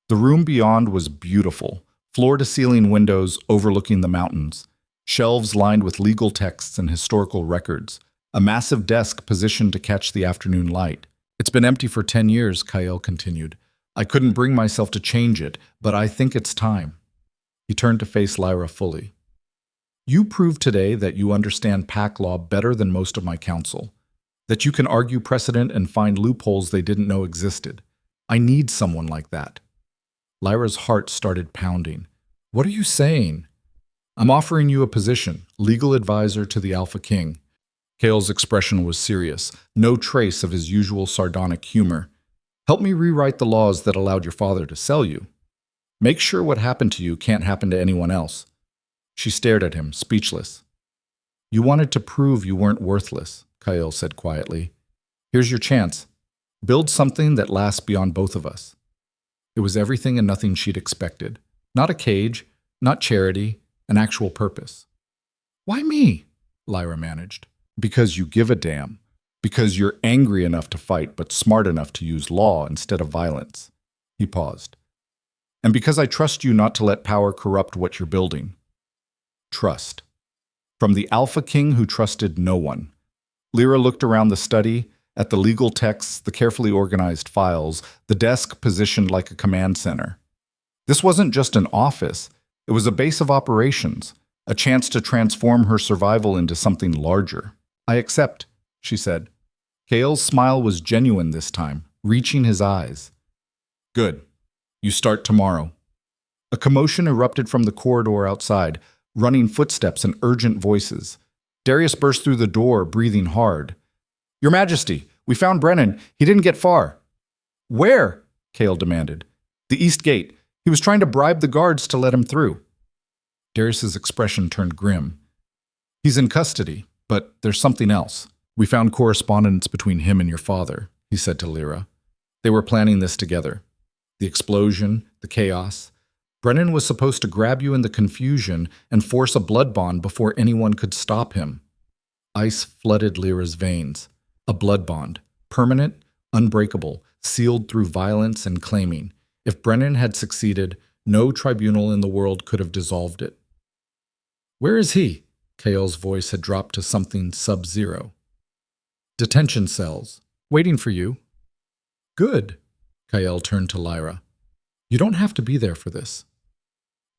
The room beyond was beautiful, floor-to-ceiling windows overlooking the mountains, shelves lined with legal texts and historical records, a massive desk positioned to catch the afternoon light. "It's been empty for 10 years, Kael continued. "I couldn't bring myself to change it, but I think it's time." He turned to face Lyra fully. "You proved today that you understand pack law better than most of my council, that you can argue precedent and find loopholes they didn't know existed. I need someone like that." Lyra's heart started pounding. "What are you saying?" "I'm offering you a position, legal advisor to the Alpha King." Cale's expression was serious, no trace of his usual sardonic humor. "Help me rewrite the laws that allowed your father to sell you. Make sure what happened to you can't happen to anyone else." She stared at him, speechless. "You wanted to prove you weren't worthless," Kael said quietly. "Here's your chance. Build something that lasts beyond both of us." It was everything and nothing she'd expected. Not a cage, not charity, an actual purpose. "Why me?" Lyra managed. "Because you give a damn. Because you're angry enough to fight but smart enough to use law instead of violence." He paused. "And because I trust you not to let power corrupt what you're building." Trust. From the Alpha King who trusted no one. Lyra looked around the study, at the legal texts, the carefully organized files, the desk positioned like a command center. This wasn't just an office. It was a base of operations, a chance to transform her survival into something larger. "I accept," she said. Kael's smile was genuine this time, reaching his eyes. "Good. You start tomorrow." A commotion erupted from the corridor outside, running footsteps and urgent voices. Darius burst through the door, breathing hard. "Your Majesty, we found Brennan. He didn't get far." "Where?" Kael demanded. "The East Gate. He was trying to bribe the guards to let him through." Darius's expression turned grim. "He's in custody, but there's something else. We found correspondence between him and your father," he said to Lyra. "They were planning this together. The explosion, the chaos. Brennan was supposed to grab you in the confusion and force a blood bond before anyone could stop him. Ice flooded Lyra's veins. A blood bond. Permanent, unbreakable, sealed through violence and claiming. If Brennan had succeeded, no tribunal in the world could have dissolved it. "Where is he?" Kael's voice had dropped to something sub-zero. "Detention cells. Waiting for you." "Good." Kael turned to Lyra. "You don't have to be there for this."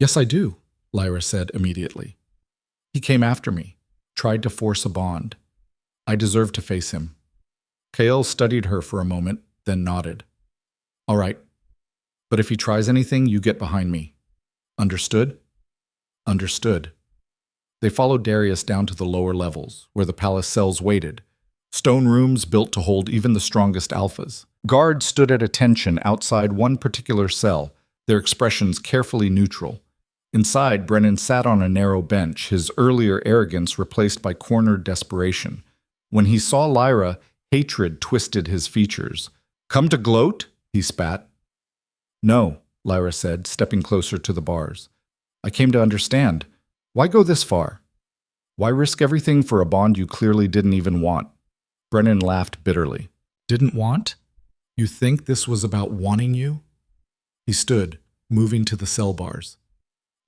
"Yes, I do," Lyra said immediately. "He came after me, tried to force a bond. I deserve to face him." Kael studied her for a moment, then nodded. "All right. But if he tries anything, you get behind me. Understood?" "Understood." They followed Darius down to the lower levels, where the palace cells waited, stone rooms built to hold even the strongest alphas. Guards stood at attention outside one particular cell, their expressions carefully neutral. Inside, Brennan sat on a narrow bench, his earlier arrogance replaced by cornered desperation. When he saw Lyra, hatred twisted his features. "Come to gloat?" he spat. "No," Lyra said, stepping closer to the bars. "I came to understand. Why go this far? Why risk everything for a bond you clearly didn't even want?" Brennan laughed bitterly. "Didn't want? You think this was about wanting you?" He stood, moving to the cell bars.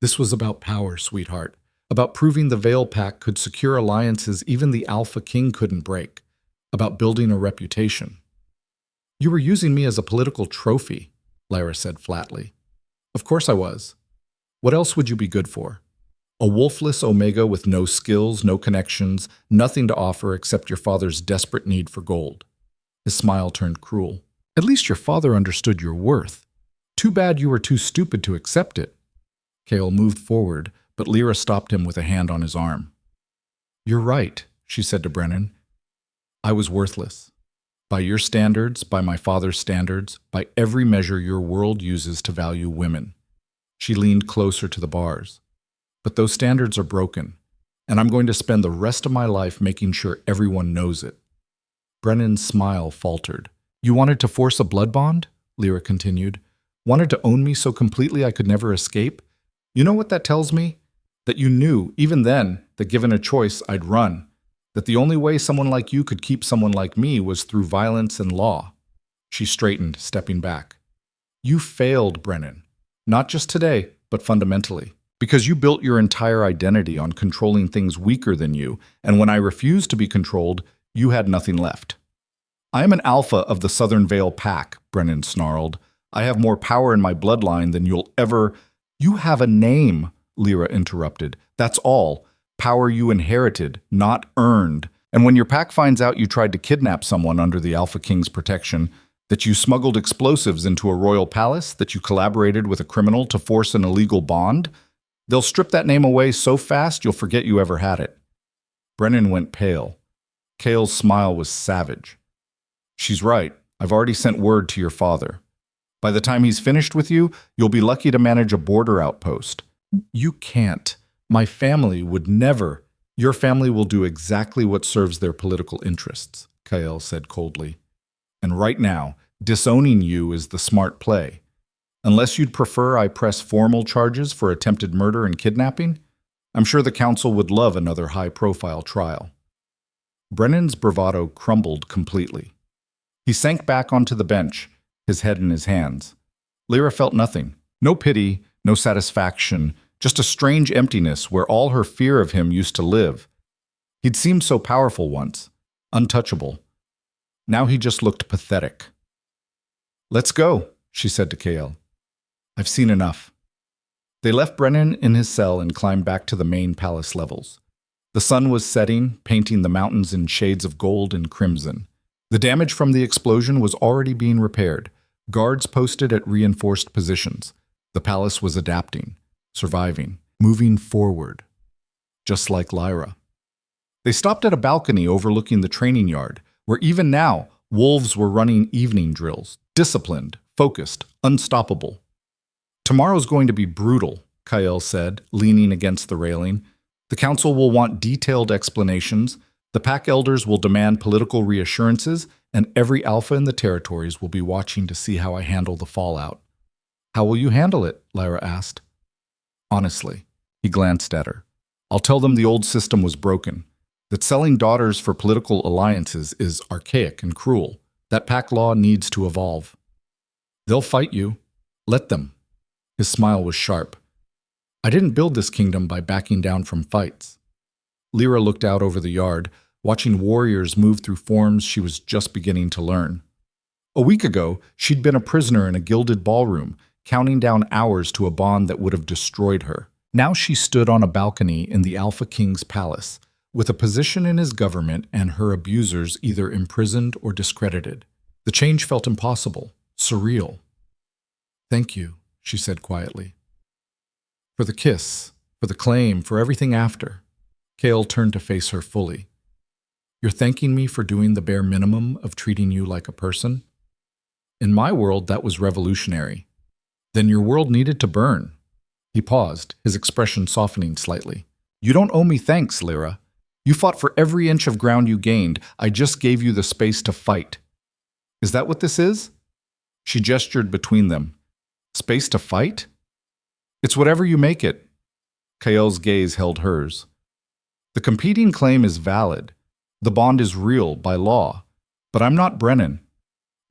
"This was about power, sweetheart. About proving the Veil Pact could secure alliances even the Alpha King couldn't break. About building a reputation." "You were using me as a political trophy," Lyra said flatly. "Of course I was. What else would you be good for? A wolfless Omega with no skills, no connections, nothing to offer except your father's desperate need for gold." His smile turned cruel. "At least your father understood your worth. Too bad you were too stupid to accept it." Kael moved forward, but Lyra stopped him with a hand on his arm. "You're right," she said to Brennan. "I was worthless. By your standards, by my father's standards, by every measure your world uses to value women." She leaned closer to the bars. "But those standards are broken, and I'm going to spend the rest of my life making sure everyone knows it." Brennan's smile faltered. "You wanted to force a blood bond?" Lyra continued. "Wanted to own me so completely I could never escape? You know what that tells me? That you knew, even then, that given a choice, I'd run. That the only way someone like you could keep someone like me was through violence and law." She straightened, stepping back. "You failed, Brennan. Not just today, but fundamentally. Because you built your entire identity on controlling things weaker than you, and when I refused to be controlled, you had nothing left." "I am an alpha of the Southern Veil Pack," Brennan snarled. "I have more power in my bloodline than you'll ever—" "You have a name," Lyra interrupted. "That's all. Power you inherited, not earned. And when your pack finds out you tried to kidnap someone under the Alpha King's protection, that you smuggled explosives into a royal palace, that you collaborated with a criminal to force an illegal bond, they'll strip that name away so fast you'll forget you ever had it." Brennan went pale. Kael's smile was savage. "She's right. I've already sent word to your father. By the time he's finished with you, you'll be lucky to manage a border outpost." "You can't. My family would never." "Your family will do exactly what serves their political interests," Kael said coldly. "And right now, disowning you is the smart play. Unless you'd prefer I press formal charges for attempted murder and kidnapping, I'm sure the council would love another high-profile trial." Brennan's bravado crumbled completely. He sank back onto the bench, his head in his hands. Lyra felt nothing. No pity, no satisfaction, just a strange emptiness where all her fear of him used to live. He'd seemed so powerful once, untouchable. Now he just looked pathetic. "Let's go," she said to Kael. "I've seen enough." They left Brennan in his cell and climbed back to the main palace levels. The sun was setting, painting the mountains in shades of gold and crimson. The damage from the explosion was already being repaired. Guards posted at reinforced positions. The palace was adapting, surviving, moving forward. Just like Lyra. They stopped at a balcony overlooking the training yard, where even now, wolves were running evening drills, disciplined, focused, unstoppable. "Tomorrow's going to be brutal," Kael said, leaning against the railing. "The council will want detailed explanations, the pack elders will demand political reassurances, and every alpha in the territories will be watching to see how I handle the fallout." "How will you handle it?" Lyra asked. Honestly, he glanced at her. I'll tell them the old system was broken, that selling daughters for political alliances is archaic and cruel, that pack law needs to evolve. They'll fight you. Let them. His smile was sharp. I didn't build this kingdom by backing down from fights. Lyra looked out over the yard, watching warriors move through forms she was just beginning to learn. A week ago, she'd been a prisoner in a gilded ballroom, counting down hours to a bond that would have destroyed her. Now she stood on a balcony in the Alpha King's palace, with a position in his government and her abusers either imprisoned or discredited. The change felt impossible, surreal. Thank you, she said quietly. For the kiss, for the claim, for everything after. Kale turned to face her fully. You're thanking me for doing the bare minimum of treating you like a person? In my world, that was revolutionary. Then your world needed to burn. He paused, his expression softening slightly. You don't owe me thanks, Lyra. You fought for every inch of ground you gained. I just gave you the space to fight. Is that what this is? She gestured between them. Space to fight? It's whatever you make it. Kael's gaze held hers. The competing claim is valid. The bond is real by law. But I'm not Brennan.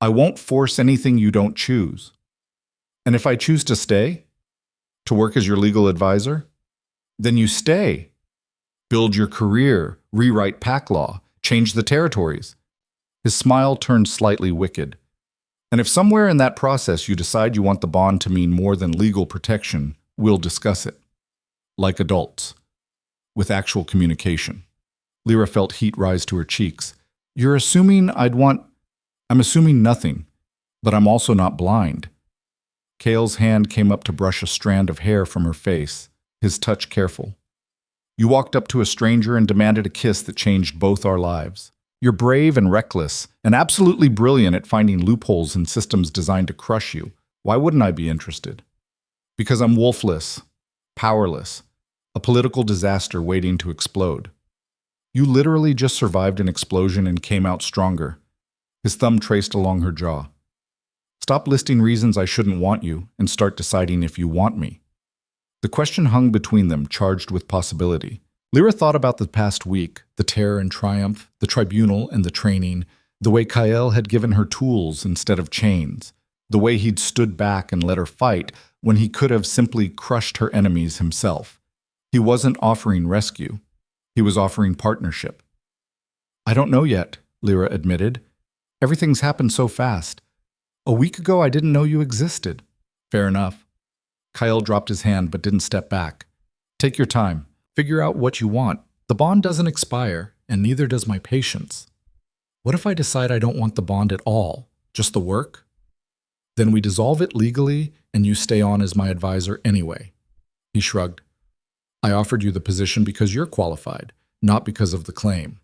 I won't force anything you don't choose. And if I choose to stay? To work as your legal advisor? Then you stay. Build your career, rewrite pack law, change the territories. His smile turned slightly wicked. And if somewhere in that process you decide you want the bond to mean more than legal protection, we'll discuss it. Like adults. With actual communication. Lyra felt heat rise to her cheeks. You're assuming I'm assuming nothing, but I'm also not blind. Kael's hand came up to brush a strand of hair from her face, his touch careful. You walked up to a stranger and demanded a kiss that changed both our lives. You're brave and reckless, and absolutely brilliant at finding loopholes in systems designed to crush you. Why wouldn't I be interested? Because I'm wolfless, powerless, a political disaster waiting to explode. You literally just survived an explosion and came out stronger. His thumb traced along her jaw. Stop listing reasons I shouldn't want you and start deciding if you want me. The question hung between them, charged with possibility. Lyra thought about the past week, the terror and triumph, the tribunal and the training, the way Kael had given her tools instead of chains, the way he'd stood back and let her fight when he could have simply crushed her enemies himself. He wasn't offering rescue. He was offering partnership. I don't know yet, Lyra admitted. Everything's happened so fast. A week ago, I didn't know you existed. Fair enough. Kael dropped his hand but didn't step back. Take your time. Figure out what you want. The bond doesn't expire, and neither does my patience. What if I decide I don't want the bond at all, just the work? Then we dissolve it legally, and you stay on as my advisor anyway. He shrugged. I offered you the position because you're qualified, not because of the claim.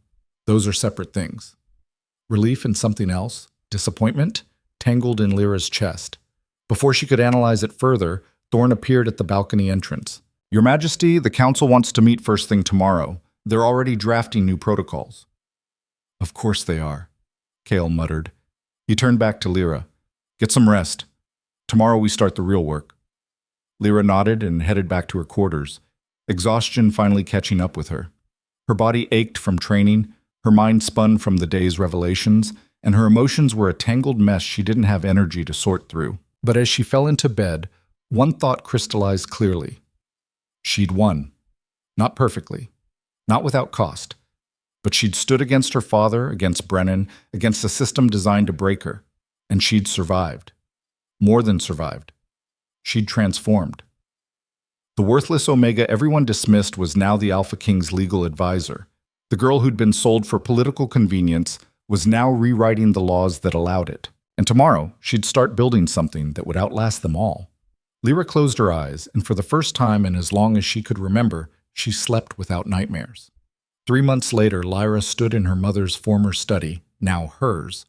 Those are separate things. Relief in something else, disappointment, tangled in Lyra's chest. Before she could analyze it further, Thorn appeared at the balcony entrance. Your Majesty, the Council wants to meet first thing tomorrow. They're already drafting new protocols. Of course they are, Kael muttered. He turned back to Lyra. Get some rest. Tomorrow we start the real work. Lyra nodded and headed back to her quarters, exhaustion finally catching up with her. Her body ached from training, her mind spun from the day's revelations, and her emotions were a tangled mess she didn't have energy to sort through. But as she fell into bed, one thought crystallized clearly. She'd won. Not perfectly. Not without cost. But she'd stood against her father, against Brennan, against a system designed to break her. And she'd survived. More than survived. She'd transformed. The worthless Omega everyone dismissed was now the Alpha King's legal advisor. The girl who'd been sold for political convenience was now rewriting the laws that allowed it. And tomorrow, she'd start building something that would outlast them all. Lyra closed her eyes, and for the first time in as long as she could remember, she slept without nightmares. 3 months later, Lyra stood in her mother's former study, now hers,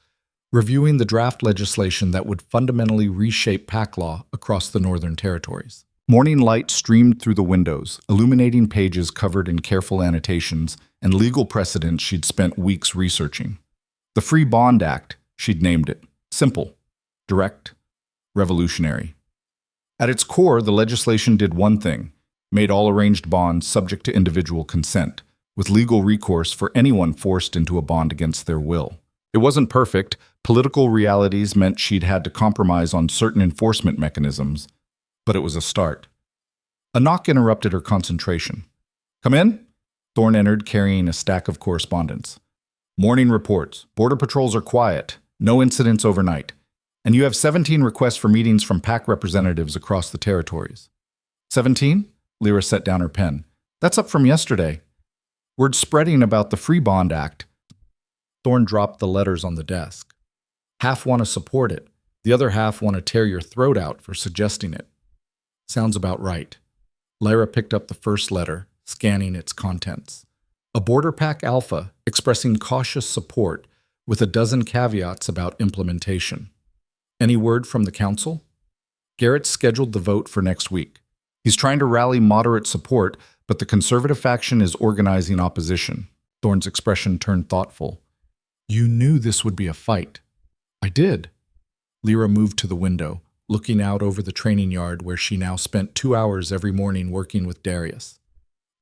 reviewing the draft legislation that would fundamentally reshape pack law across the Northern Territories. Morning light streamed through the windows, illuminating pages covered in careful annotations and legal precedents she'd spent weeks researching. The Free Bond Act, she'd named it. Simple, direct, revolutionary. At its core, the legislation did one thing. made all arranged bonds subject to individual consent, with legal recourse for anyone forced into a bond against their will. It wasn't perfect. Political realities meant she'd had to compromise on certain enforcement mechanisms, but it was a start. A knock interrupted her concentration. "Come in?" Thorne entered, carrying a stack of correspondence. "Morning reports. Border patrols are quiet. No incidents overnight. And you have 17 requests for meetings from PAC representatives across the territories." 17? Lyra set down her pen. "That's up from yesterday. Word's spreading about the Free Bond Act." Thorne dropped the letters on the desk. "Half want to support it. The other half want to tear your throat out for suggesting it." "Sounds about right." Lyra picked up the first letter, scanning its contents. A Border Pack Alpha expressing cautious support with a dozen caveats about implementation. "Any word from the council?" "Garrett's scheduled the vote for next week. He's trying to rally moderate support, but the conservative faction is organizing opposition." Thorne's expression turned thoughtful. "You knew this would be a fight." "I did." Lyra moved to the window, looking out over the training yard where she now spent 2 hours every morning working with Darius.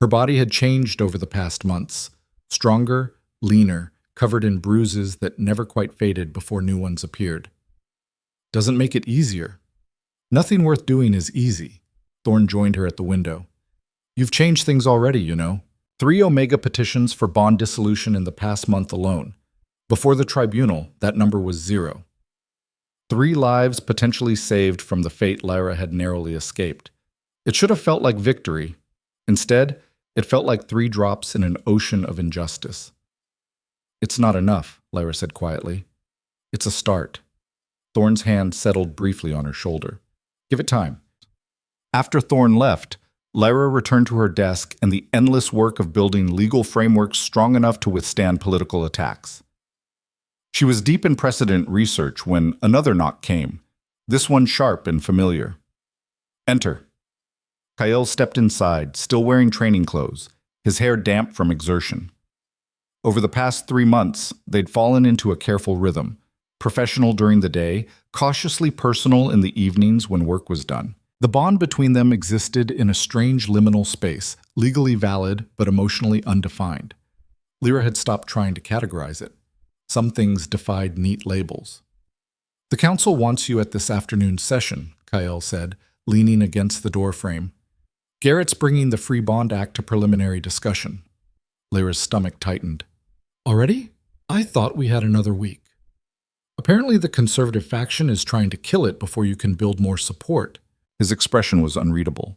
Her body had changed over the past months, stronger, leaner, covered in bruises that never quite faded before new ones appeared. "Doesn't make it easier." "Nothing worth doing is easy." Thorne joined her at the window. "You've changed things already, you know. 3 Omega petitions for bond dissolution in the past month alone. Before the tribunal, that number was 0. 3 lives potentially saved from the fate Lyra had narrowly escaped. It should have felt like victory. Instead, it felt like 3 drops in an ocean of injustice. "It's not enough," Lyra said quietly. "It's a start." Thorne's hand settled briefly on her shoulder. "Give it time." After Thorne left, Lyra returned to her desk and the endless work of building legal frameworks strong enough to withstand political attacks. She was deep in precedent research when another knock came, this one sharp and familiar. "Enter." Kyle stepped inside, still wearing training clothes, his hair damp from exertion. Over the past 3 months, they'd fallen into a careful rhythm, professional during the day, cautiously personal in the evenings when work was done. The bond between them existed in a strange liminal space, legally valid but emotionally undefined. Lyra had stopped trying to categorize it. Some things defied neat labels. "The council wants you at this afternoon's session," Kyle said, leaning against the doorframe. "Garrett's bringing the Free Bond Act to preliminary discussion." Lyra's stomach tightened. "Already? I thought we had another week." "Apparently the conservative faction is trying to kill it before you can build more support." His expression was unreadable.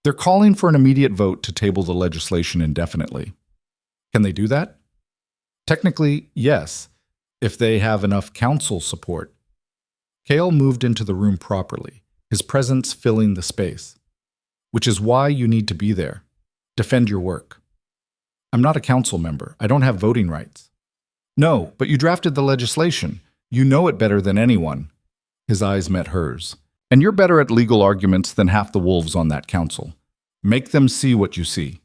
"They're calling for an immediate vote to table the legislation indefinitely." "Can they do that?" "Technically, yes, if they have enough council support." Kale moved into the room properly, his presence filling the space. "Which is why you need to be there. Defend your work." "I'm not a council member. I don't have voting rights." "No, but you drafted the legislation. You know it better than anyone." His eyes met hers. "And you're better at legal arguments than half the wolves on that council. Make them see what you see."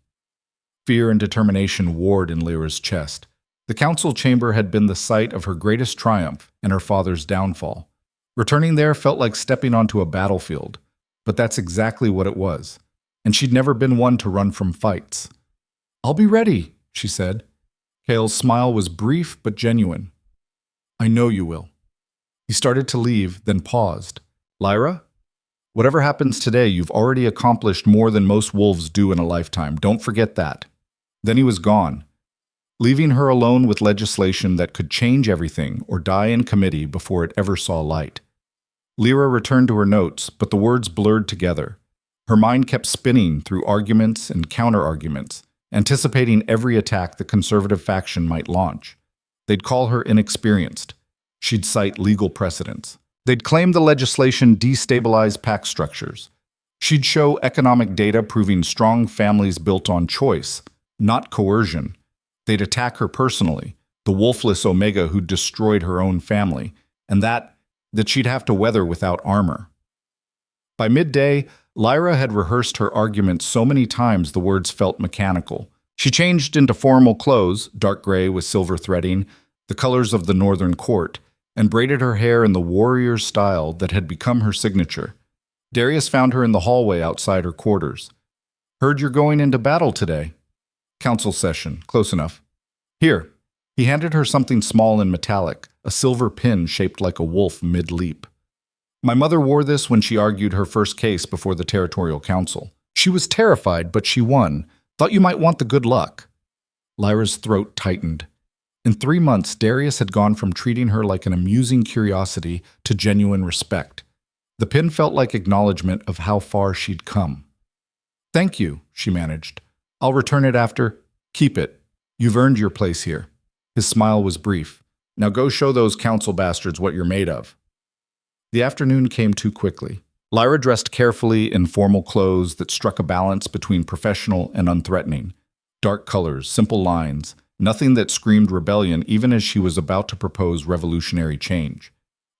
Fear and determination warred in Lyra's chest. The council chamber had been the site of her greatest triumph and her father's downfall. Returning there felt like stepping onto a battlefield, but that's exactly what it was. And she'd never been one to run from fights. "I'll be ready," she said. Kale's smile was brief but genuine. "I know you will." He started to leave, then paused. "Lyra, whatever happens today, you've already accomplished more than most wolves do in a lifetime. Don't forget that." Then he was gone, leaving her alone with legislation that could change everything or die in committee before it ever saw light. Lyra returned to her notes, but the words blurred together. Her mind kept spinning through arguments and counter-arguments, anticipating every attack the conservative faction might launch. They'd call her inexperienced. She'd cite legal precedents. They'd claim the legislation destabilized PAC structures. She'd show economic data proving strong families built on choice, not coercion. They'd attack her personally, the wolfless Omega who destroyed her own family, and that she'd have to weather without armor. By midday, Lyra had rehearsed her argument so many times the words felt mechanical. She changed into formal clothes, dark gray with silver threading, the colors of the Northern Court, and braided her hair in the warrior style that had become her signature. Darius found her in the hallway outside her quarters. Heard you're going into battle today. Council session. Close enough. Here. He handed her something small and metallic, a silver pin shaped like a wolf mid-leap. My mother wore this when she argued her first case before the Territorial Council. She was terrified, but she won. Thought you might want the good luck. Lyra's throat tightened. In 3 months, Darius had gone from treating her like an amusing curiosity to genuine respect. The pin felt like acknowledgement of how far she'd come. Thank you, she managed. I'll return it after. Keep it. You've earned your place here. His smile was brief. Now go show those council bastards what you're made of. The afternoon came too quickly. Lyra dressed carefully in formal clothes that struck a balance between professional and unthreatening. Dark colors, simple lines, nothing that screamed rebellion even as she was about to propose revolutionary change.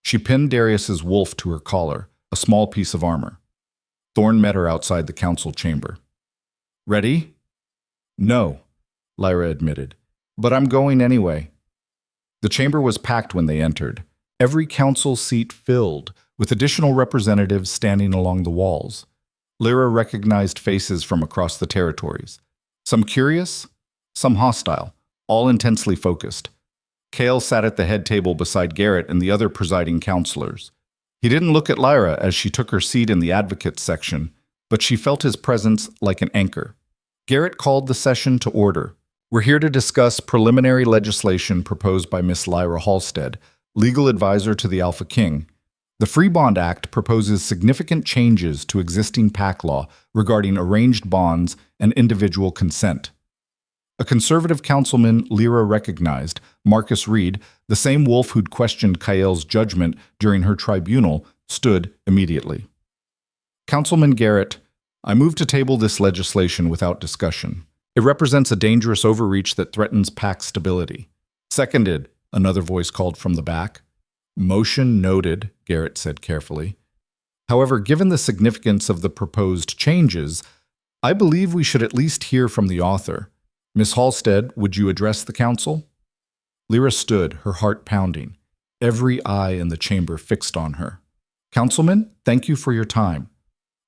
She pinned Darius's wolf to her collar, a small piece of armor. Thorne met her outside the council chamber. Ready? No, Lyra admitted. But I'm going anyway. The chamber was packed when they entered. Every council seat filled, with additional representatives standing along the walls. Lyra recognized faces from across the territories. Some curious, some hostile, all intensely focused. Cale sat at the head table beside Garrett and the other presiding counselors. He didn't look at Lyra as she took her seat in the advocates section, but she felt his presence like an anchor. Garrett called the session to order. We're here to discuss preliminary legislation proposed by Miss Lyra Halstead, legal advisor to the Alpha King. The Free Bond Act proposes significant changes to existing PAC law regarding arranged bonds and individual consent. A conservative councilman Lyra recognized, Marcus Reed, the same wolf who'd questioned Kael's judgment during her tribunal, stood immediately. Councilman Garrett, I move to table this legislation without discussion. It represents a dangerous overreach that threatens PAC stability. Seconded, another voice called from the back. Motion noted, Garrett said carefully. However, given the significance of the proposed changes, I believe we should at least hear from the author. Miss Halstead, would you address the council? Lyra stood, her heart pounding, every eye in the chamber fixed on her. Councilman, thank you for your time.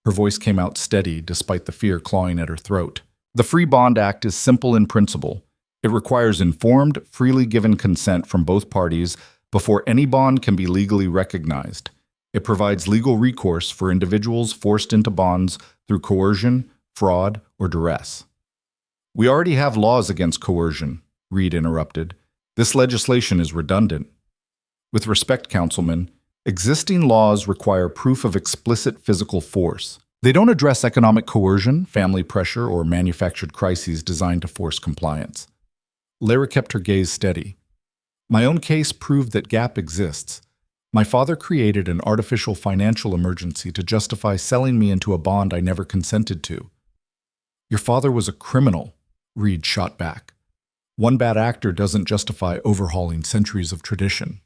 Her voice came out steady despite the fear clawing at her throat. The Free Bond Act is simple in principle. It requires informed, freely given consent from both parties before any bond can be legally recognized. It provides legal recourse for individuals forced into bonds through coercion, fraud, or duress. We already have laws against coercion, Reed interrupted. This legislation is redundant. With respect, Councilman, existing laws require proof of explicit physical force. They don't address economic coercion, family pressure, or manufactured crises designed to force compliance. Lyra kept her gaze steady. My own case proved that gap exists. My father created an artificial financial emergency to justify selling me into a bond I never consented to. Your father was a criminal, Reed shot back. One bad actor doesn't justify overhauling centuries of tradition.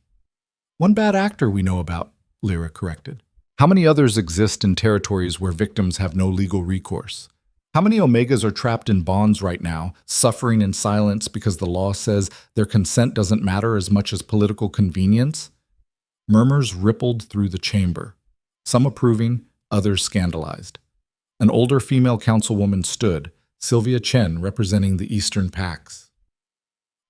One bad actor we know about, Lyra corrected. How many others exist in territories where victims have no legal recourse? How many Omegas are trapped in bonds right now, suffering in silence because the law says their consent doesn't matter as much as political convenience? Murmurs rippled through the chamber, some approving, others scandalized. An older female councilwoman stood, Sylvia Chen representing the Eastern PACs.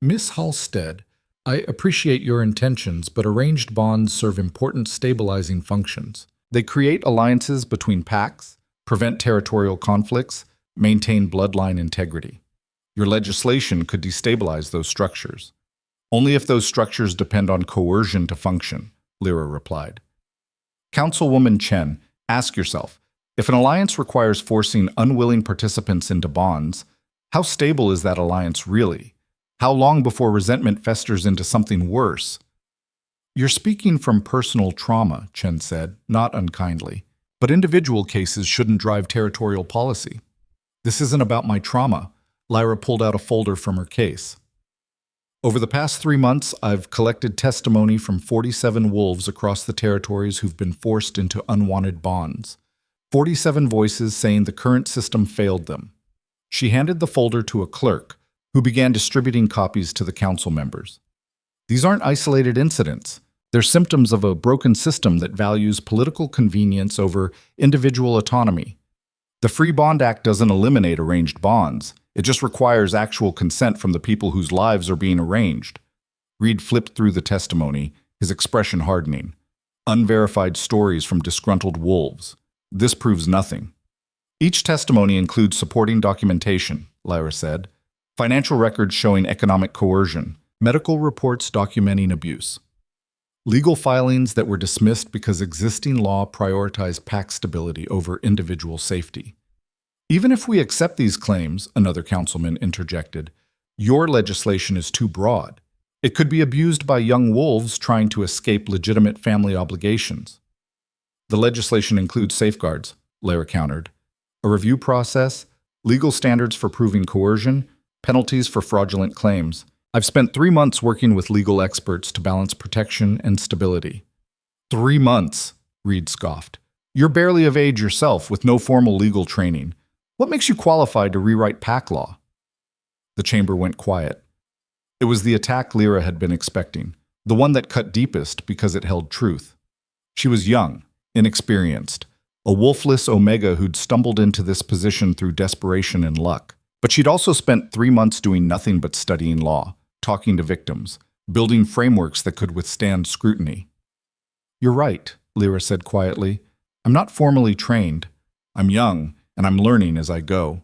Miss Halstead, I appreciate your intentions, but arranged bonds serve important stabilizing functions. They create alliances between PACs, prevent territorial conflicts, maintain bloodline integrity. Your legislation could destabilize those structures. Only if those structures depend on coercion to function, Lyra replied. Councilwoman Chen, ask yourself, if an alliance requires forcing unwilling participants into bonds, how stable is that alliance really? How long before resentment festers into something worse? You're speaking from personal trauma, Chen said, not unkindly. But individual cases shouldn't drive territorial policy. This isn't about my trauma. Lyra pulled out a folder from her case. Over the past 3 months, I've collected testimony from 47 wolves across the territories who've been forced into unwanted bonds. 47 voices saying the current system failed them. She handed the folder to a clerk, who began distributing copies to the council members. These aren't isolated incidents. They're symptoms of a broken system that values political convenience over individual autonomy. The Free Bond Act doesn't eliminate arranged bonds. It just requires actual consent from the people whose lives are being arranged. Reed flipped through the testimony, his expression hardening. Unverified stories from disgruntled wolves. This proves nothing. Each testimony includes supporting documentation, Lyra said. Financial records showing economic coercion, medical reports documenting abuse. Legal filings that were dismissed because existing law prioritized pack stability over individual safety. Even if we accept these claims, another councilman interjected, your legislation is too broad. It could be abused by young wolves trying to escape legitimate family obligations. The legislation includes safeguards, Lyra countered. A review process, legal standards for proving coercion, penalties for fraudulent claims. I've spent 3 months working with legal experts to balance protection and stability. 3 months, Reed scoffed. You're barely of age yourself with no formal legal training. What makes you qualified to rewrite pack law? The chamber went quiet. It was the attack Lyra had been expecting, the one that cut deepest because it held truth. She was young, inexperienced, a wolfless omega who'd stumbled into this position through desperation and luck. But she'd also spent 3 months doing nothing but studying law, talking to victims, building frameworks that could withstand scrutiny. You're right, Lyra said quietly. I'm not formally trained. I'm young, and I'm learning as I go.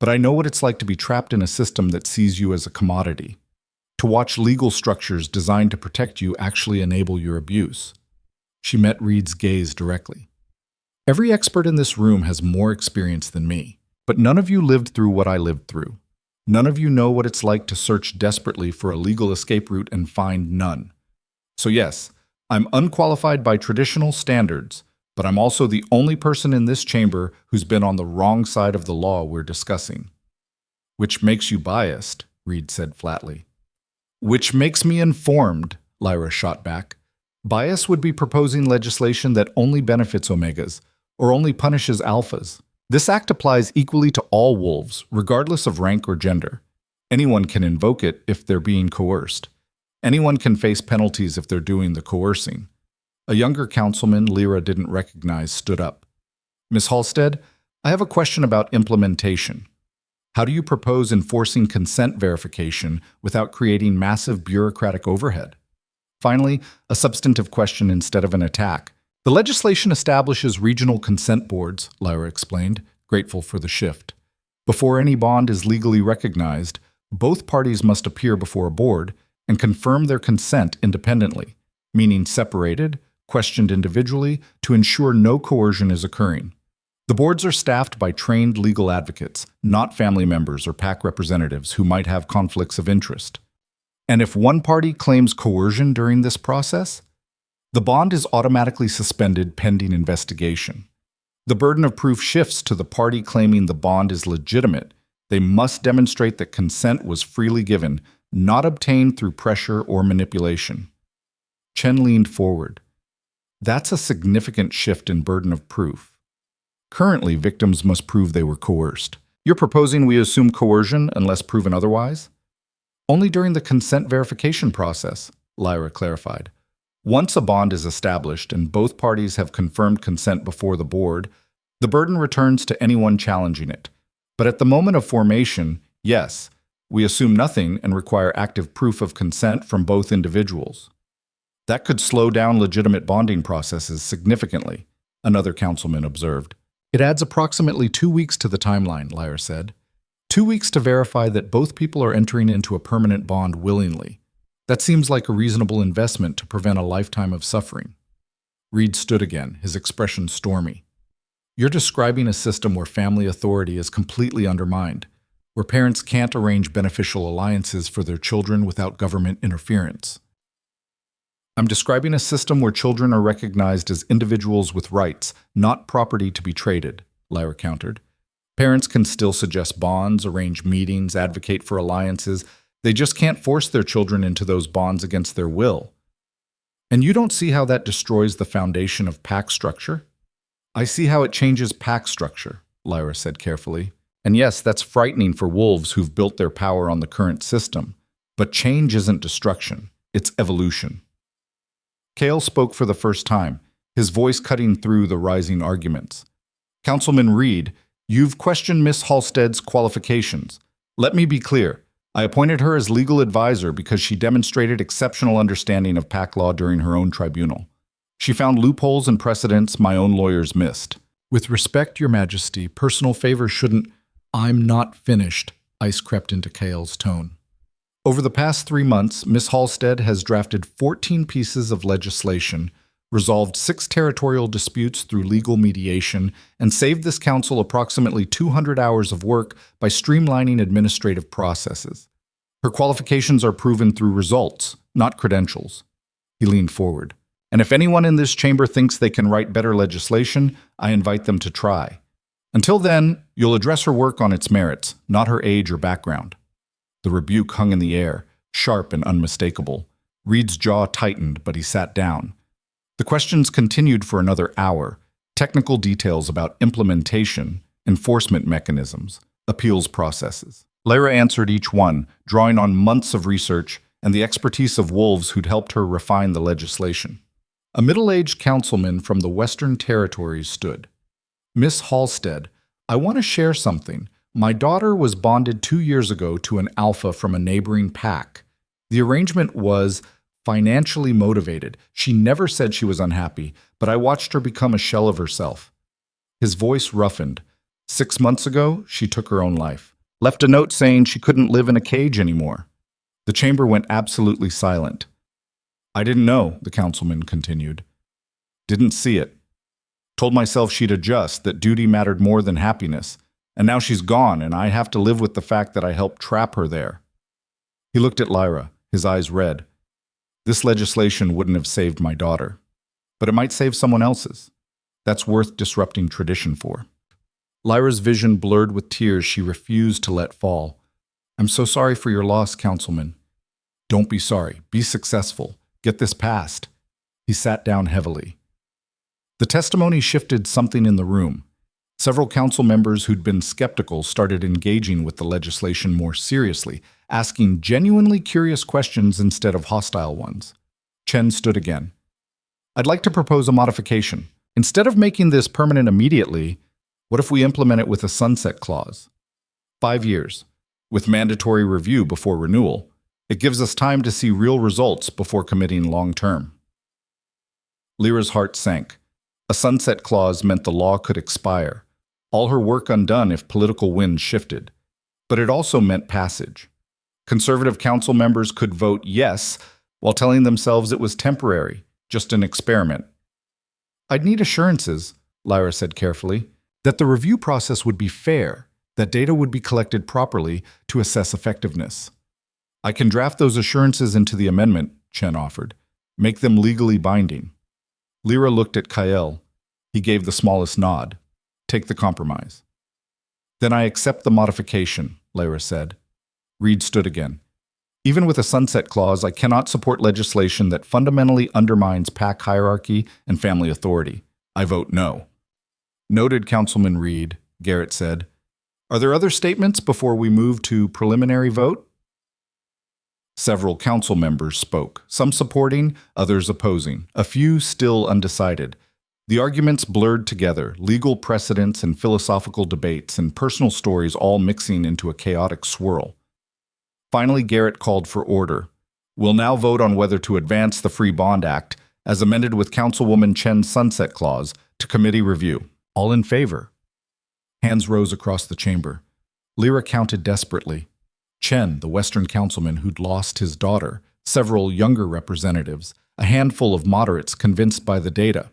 But I know what it's like to be trapped in a system that sees you as a commodity. To watch legal structures designed to protect you actually enable your abuse. She met Reed's gaze directly. Every expert in this room has more experience than me, but none of you lived through what I lived through. None of you know what it's like to search desperately for a legal escape route and find none. So yes, I'm unqualified by traditional standards, but I'm also the only person in this chamber who's been on the wrong side of the law we're discussing. Which makes you biased, Reed said flatly. Which makes me informed, Lyra shot back. Bias would be proposing legislation that only benefits omegas, or only punishes alphas. This act applies equally to all wolves, regardless of rank or gender. Anyone can invoke it if they're being coerced. Anyone can face penalties if they're doing the coercing. A younger councilman Lyra didn't recognize stood up. Miss Halstead, I have a question about implementation. How do you propose enforcing consent verification without creating massive bureaucratic overhead? Finally, a substantive question instead of an attack. The legislation establishes regional consent boards, Lyra explained, grateful for the shift. Before any bond is legally recognized, both parties must appear before a board and confirm their consent independently, meaning separated, questioned individually, to ensure no coercion is occurring. The boards are staffed by trained legal advocates, not family members or PAC representatives who might have conflicts of interest. And if one party claims coercion during this process, the bond is automatically suspended pending investigation. The burden of proof shifts to the party claiming the bond is legitimate. They must demonstrate that consent was freely given, not obtained through pressure or manipulation. Chen leaned forward. That's a significant shift in burden of proof. Currently, victims must prove they were coerced. You're proposing we assume coercion unless proven otherwise? Only during the consent verification process, Lyra clarified. Once a bond is established and both parties have confirmed consent before the board, the burden returns to anyone challenging it. But at the moment of formation, yes, we assume nothing and require active proof of consent from both individuals. That could slow down legitimate bonding processes significantly, another councilman observed. It adds approximately 2 weeks to the timeline, Lyra said. 2 weeks to verify that both people are entering into a permanent bond willingly. That seems like a reasonable investment to prevent a lifetime of suffering. Reed stood again, his expression stormy. You're describing a system where family authority is completely undermined, where parents can't arrange beneficial alliances for their children without government interference. I'm describing a system where children are recognized as individuals with rights, not property to be traded, Lyra countered. Parents can still suggest bonds, arrange meetings, advocate for alliances. They just can't force their children into those bonds against their will. And you don't see how that destroys the foundation of pack structure? I see how it changes pack structure, Lyra said carefully. And yes, that's frightening for wolves who've built their power on the current system. But change isn't destruction, it's evolution. Cale spoke for the first time, his voice cutting through the rising arguments. Councilman Reed, You've questioned Miss Halstead's qualifications. Let me be clear. I appointed her as legal advisor because she demonstrated exceptional understanding of PAC law during her own tribunal. She found loopholes and precedents my own lawyers missed. With respect, Your Majesty, personal favor shouldn't— I'm not finished, ice crept into Kael's tone. Over the past 3 months, Miss Halstead has drafted 14 pieces of legislation, resolved 6 territorial disputes through legal mediation, and saved this council approximately 200 hours of work by streamlining administrative processes. Her qualifications are proven through results, not credentials. He leaned forward. And if anyone in this chamber thinks they can write better legislation, I invite them to try. Until then, you'll address her work on its merits, not her age or background. The rebuke hung in the air, sharp and unmistakable. Reed's jaw tightened, but he sat down. The questions continued for another hour. Technical details about implementation, enforcement mechanisms, appeals processes. Lyra answered each one, drawing on months of research and the expertise of wolves who'd helped her refine the legislation. A middle-aged councilman from the Western Territories stood. Miss Halstead, I want to share something. My daughter was bonded 2 years ago to an alpha from a neighboring pack. The arrangement was financially motivated. She never said she was unhappy, but I watched her become a shell of herself. His voice roughened. 6 months ago, she took her own life. Left a note saying she couldn't live in a cage anymore. The chamber went absolutely silent. I didn't know, the councilman continued. Didn't see it. Told myself she'd adjust, that duty mattered more than happiness. And now she's gone, and I have to live with the fact that I helped trap her there. He looked at Lyra, his eyes red. This legislation wouldn't have saved my daughter, but it might save someone else's. That's worth disrupting tradition for. Lyra's vision blurred with tears she refused to let fall. I'm so sorry for your loss, councilman. Don't be sorry. Be successful. Get this passed. He sat down heavily. The testimony shifted something in the room. Several council members who'd been skeptical started engaging with the legislation more seriously, asking genuinely curious questions instead of hostile ones. Chen stood again. I'd like to propose a modification. Instead of making this permanent immediately, what if we implement it with a sunset clause? 5 years, with mandatory review before renewal. It gives us time to see real results before committing long-term. Lyra's heart sank. A sunset clause meant the law could expire. All her work undone if political winds shifted. But it also meant passage. Conservative council members could vote yes, while telling themselves it was temporary, just an experiment. I'd need assurances, Lyra said carefully, that the review process would be fair, that data would be collected properly to assess effectiveness. I can draft those assurances into the amendment, Chen offered. Make them legally binding. Lyra looked at Kael. He gave the smallest nod. Take the compromise. Then I accept the modification, Lyra said. Reed stood again. Even with a sunset clause, I cannot support legislation that fundamentally undermines pack hierarchy and family authority. I vote no. Noted, Councilman Reed, Garrett said. Are there other statements before we move to preliminary vote? Several council members spoke, some supporting, others opposing, a few still undecided. The arguments blurred together, legal precedents and philosophical debates and personal stories all mixing into a chaotic swirl. Finally, Garrett called for order. We'll now vote on whether to advance the Free Bond Act, as amended with Councilwoman Chen's sunset clause, to committee review. All in favor? Hands rose across the chamber. Lyra counted desperately. Chen, the Western councilman who'd lost his daughter, several younger representatives, a handful of moderates convinced by the data.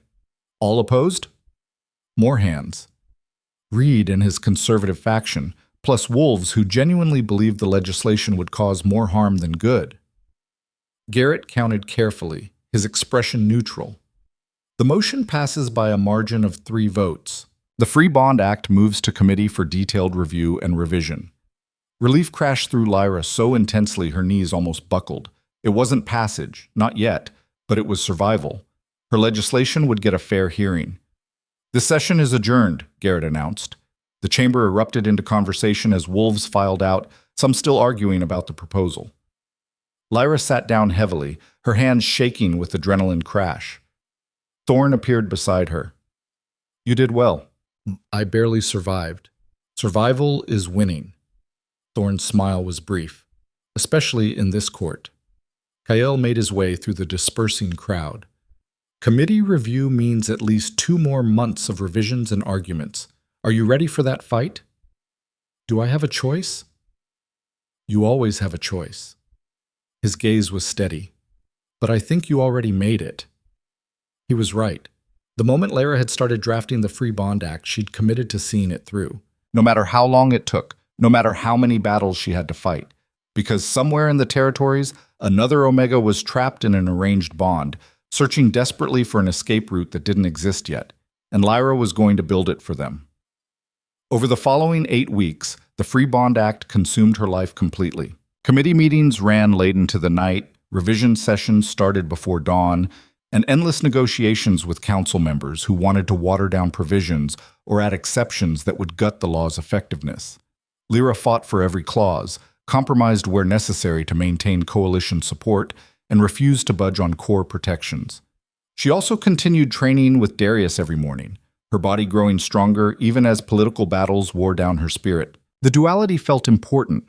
All opposed? More hands. Reed and his conservative faction, plus wolves who genuinely believed the legislation would cause more harm than good. Garrett counted carefully, his expression neutral. The motion passes by a margin of 3 votes. The Free Bond Act moves to committee for detailed review and revision. Relief crashed through Lyra so intensely her knees almost buckled. It wasn't passage, not yet, but it was survival. Her legislation would get a fair hearing. The session is adjourned, Garrett announced. The chamber erupted into conversation as wolves filed out, some still arguing about the proposal. Lyra sat down heavily, her hands shaking with adrenaline crash. Thorne appeared beside her. You did well. I barely survived. Survival is winning. Thorne's smile was brief, especially in this court. Kael made his way through the dispersing crowd. Committee review means at least 2 more months of revisions and arguments. Are you ready for that fight? Do I have a choice? You always have a choice. His gaze was steady. But I think you already made it. He was right. The moment Lara had started drafting the Free Bond Act, she'd committed to seeing it through. No matter how long it took, no matter how many battles she had to fight. Because somewhere in the territories, another Omega was trapped in an arranged bond, searching desperately for an escape route that didn't exist yet, and Lyra was going to build it for them. Over the following 8 weeks, the Free Bond Act consumed her life completely. Committee meetings ran late into the night, revision sessions started before dawn, and endless negotiations with council members who wanted to water down provisions or add exceptions that would gut the law's effectiveness. Lyra fought for every clause, compromised where necessary to maintain coalition support, and refused to budge on core protections. She also continued training with Darius every morning, her body growing stronger even as political battles wore down her spirit. The duality felt important,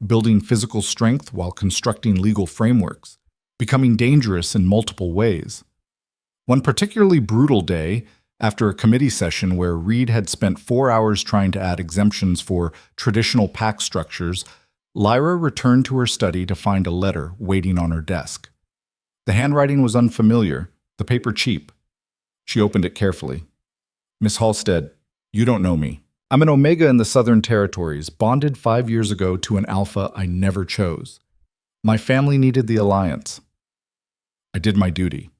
building physical strength while constructing legal frameworks, becoming dangerous in multiple ways. One particularly brutal day, after a committee session where Reed had spent 4 hours trying to add exemptions for traditional pack structures, Lyra returned to her study to find a letter waiting on her desk. The handwriting was unfamiliar, the paper cheap. She opened it carefully. Miss Halstead, you don't know me. I'm an Omega in the Southern Territories, bonded 5 years ago to an Alpha I never chose. My family needed the alliance. I did my duty.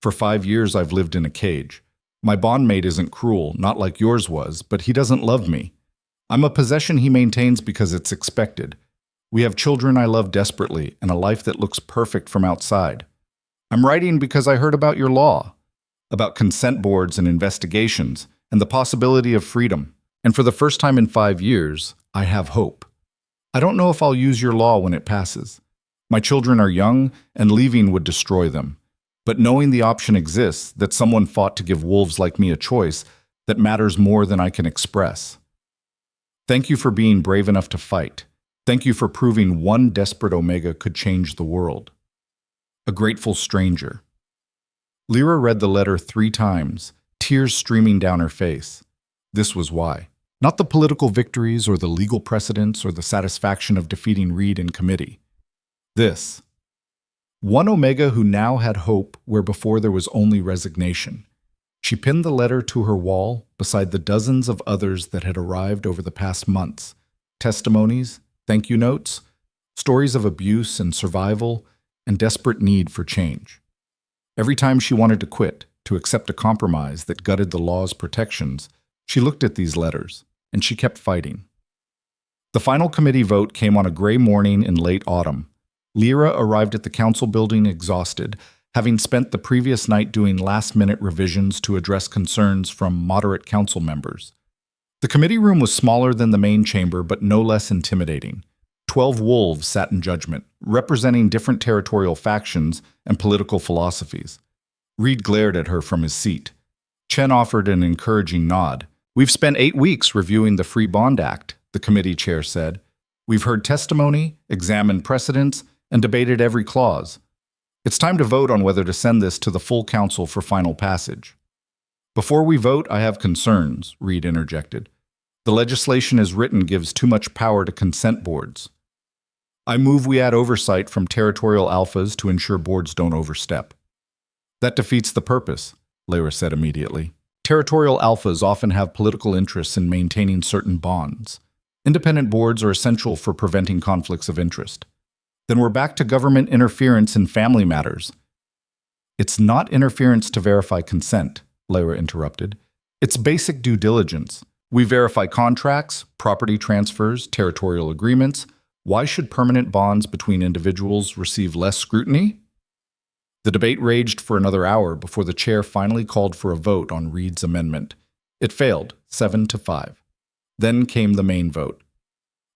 For 5 years I've lived in a cage. My bondmate isn't cruel, not like yours was, but he doesn't love me. I'm a possession he maintains because it's expected. We have children I love desperately and a life that looks perfect from outside. I'm writing because I heard about your law, about consent boards and investigations, and the possibility of freedom. And for the first time in 5 years, I have hope. I don't know if I'll use your law when it passes. My children are young, and leaving would destroy them. But knowing the option exists, that someone fought to give wolves like me a choice, that matters more than I can express. Thank you for being brave enough to fight. Thank you for proving one desperate Omega could change the world. A grateful stranger. Lyra read the letter 3 times, tears streaming down her face. This was why. Not the political victories or the legal precedents or the satisfaction of defeating Reed in committee. This. One Omega who now had hope where before there was only resignation. She pinned the letter to her wall beside the dozens of others that had arrived over the past months. Testimonies, thank you notes, stories of abuse and survival, and desperate need for change. Every time she wanted to quit, to accept a compromise that gutted the law's protections, she looked at these letters, and she kept fighting. The final committee vote came on a gray morning in late autumn. Lyra arrived at the council building exhausted, having spent the previous night doing last-minute revisions to address concerns from moderate council members. The committee room was smaller than the main chamber, but no less intimidating. 12 wolves sat in judgment, representing different territorial factions and political philosophies. Reed glared at her from his seat. Chen offered an encouraging nod. We've spent 8 weeks reviewing the Free Bond Act, the committee chair said. We've heard testimony, examined precedents, and debated every clause. It's time to vote on whether to send this to the full council for final passage. Before we vote, I have concerns, Reed interjected. The legislation as written gives too much power to consent boards. I move we add oversight from territorial alphas to ensure boards don't overstep. That defeats the purpose, Lyra said immediately. Territorial alphas often have political interests in maintaining certain bonds. Independent boards are essential for preventing conflicts of interest. Then we're back to government interference in family matters. It's not interference to verify consent, Lyra interrupted. It's basic due diligence. We verify contracts, property transfers, territorial agreements. Why should permanent bonds between individuals receive less scrutiny? The debate raged for another hour before the chair finally called for a vote on Reed's amendment. It failed, 7-5. Then came the main vote.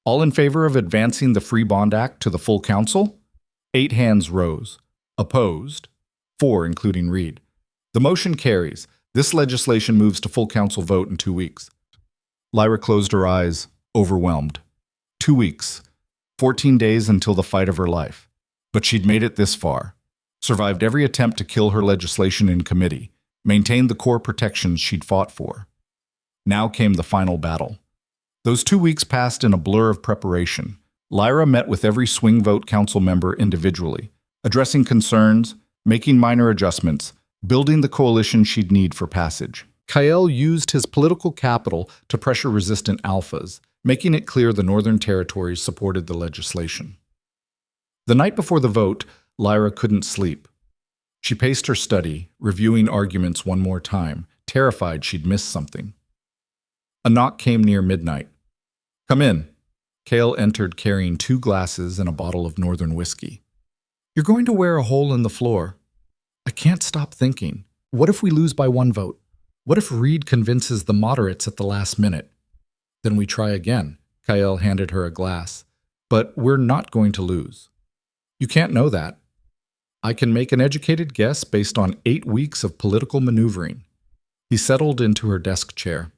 All in favor of advancing the Free Bond Act to the full council? 8 hands rose. Opposed? 4, including Reed. The motion carries. This legislation moves to full council vote in 2 weeks. Lyra closed her eyes, overwhelmed. 2 weeks, 14 days until the fight of her life. But she'd made it this far, survived every attempt to kill her legislation in committee, maintained the core protections she'd fought for. Now came the final battle. Those 2 weeks passed in a blur of preparation. Lyra met with every swing vote council member individually, addressing concerns, making minor adjustments, building the coalition she'd need for passage. Kyle used his political capital to pressure resistant alphas, making it clear the Northern Territories supported the legislation. The night before the vote, Lyra couldn't sleep. She paced her study, reviewing arguments one more time, terrified she'd missed something. A knock came near midnight. "Come in." Cale entered carrying 2 glasses and a bottle of Northern whiskey. "You're going to wear a hole in the floor." "I can't stop thinking. What if we lose by 1 vote? What if Reed convinces the moderates at the last minute?" "Then we try again." Kyle handed her a glass. "But we're not going to lose." "You can't know that." "I can make an educated guess based on 8 weeks of political maneuvering." He settled into her desk chair.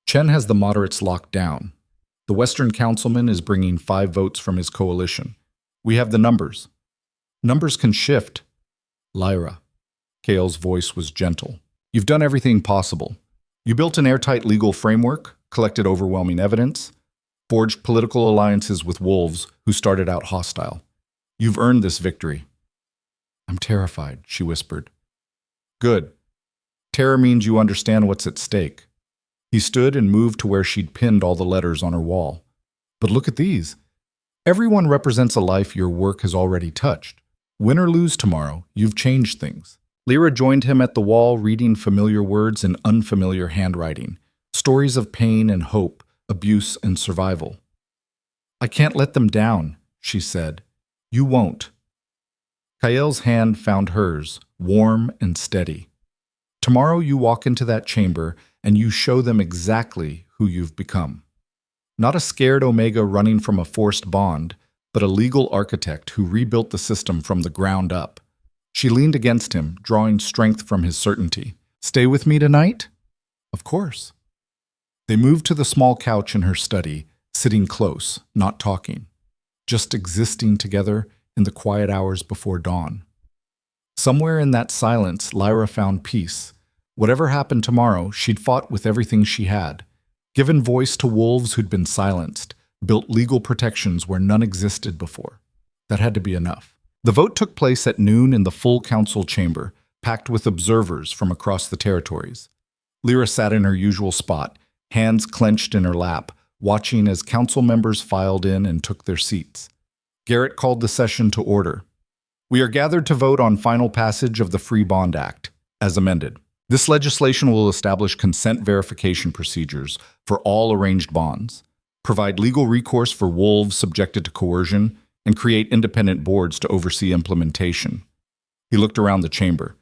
"Chen has the moderates locked down. The Western councilman is bringing 5 votes from his coalition. We have the numbers." "Numbers can shift." "Lyra." Cale's voice was gentle. "You've done everything possible. You built an airtight legal framework, collected overwhelming evidence, forged political alliances with wolves who started out hostile. You've earned this victory." "I'm terrified," she whispered. "Good. Terror means you understand what's at stake." He stood and moved to where she'd pinned all the letters on her wall. "But look at these. Everyone represents a life your work has already touched. Win or lose tomorrow, you've changed things." Lyra joined him at the wall, reading familiar words in unfamiliar handwriting, stories of pain and hope, abuse and survival. "I can't let them down," she said. "You won't." Kael's hand found hers, warm and steady. "Tomorrow you walk into that chamber and you show them exactly who you've become. Not a scared Omega running from a forced bond, but a legal architect who rebuilt the system from the ground up." She leaned against him, drawing strength from his certainty. "Stay with me tonight?" "Of course." They moved to the small couch in her study, sitting close, not talking, just existing together in the quiet hours before dawn. Somewhere in that silence, Lyra found peace. Whatever happened tomorrow, she'd fought with everything she had, given voice to wolves who'd been silenced, built legal protections where none existed before. That had to be enough. The vote took place at noon in the full council chamber, packed with observers from across the territories. Lyra sat in her usual spot, hands clenched in her lap, watching as council members filed in and took their seats. Garrett called the session to order. "We are gathered to vote on final passage of the Free Bond Act, as amended. This legislation will establish consent verification procedures for all arranged bonds, provide legal recourse for wolves subjected to coercion, and create independent boards to oversee implementation." He looked around the chamber.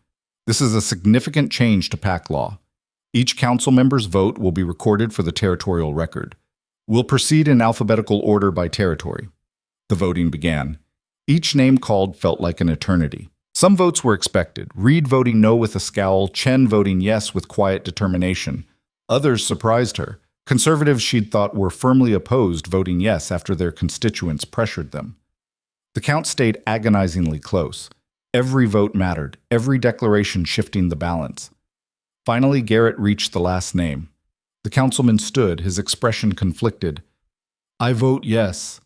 "This is a significant change to PAC law. Each council member's vote will be recorded for the territorial record. We'll proceed in alphabetical order by territory." The voting began. Each name called felt like an eternity. Some votes were expected, Reed voting no with a scowl, Chen voting yes with quiet determination. Others surprised her. Conservatives she'd thought were firmly opposed voting yes after their constituents pressured them. The count stayed agonizingly close. Every vote mattered, every declaration shifting the balance. Finally, Garrett reached the last name. The councilman stood, his expression conflicted. "I vote yes.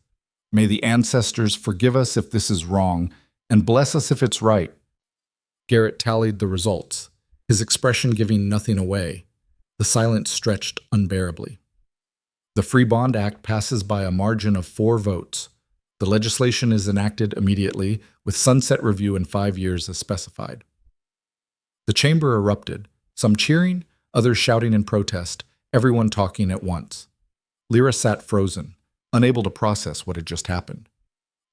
May the ancestors forgive us if this is wrong, and bless us if it's right." Garrett tallied the results, his expression giving nothing away. The silence stretched unbearably. "The Free Bond Act passes by a margin of 4 votes. The legislation is enacted immediately, with sunset review in 5 years as specified." The chamber erupted, some cheering, others shouting in protest, everyone talking at once. Lyra sat frozen, unable to process what had just happened.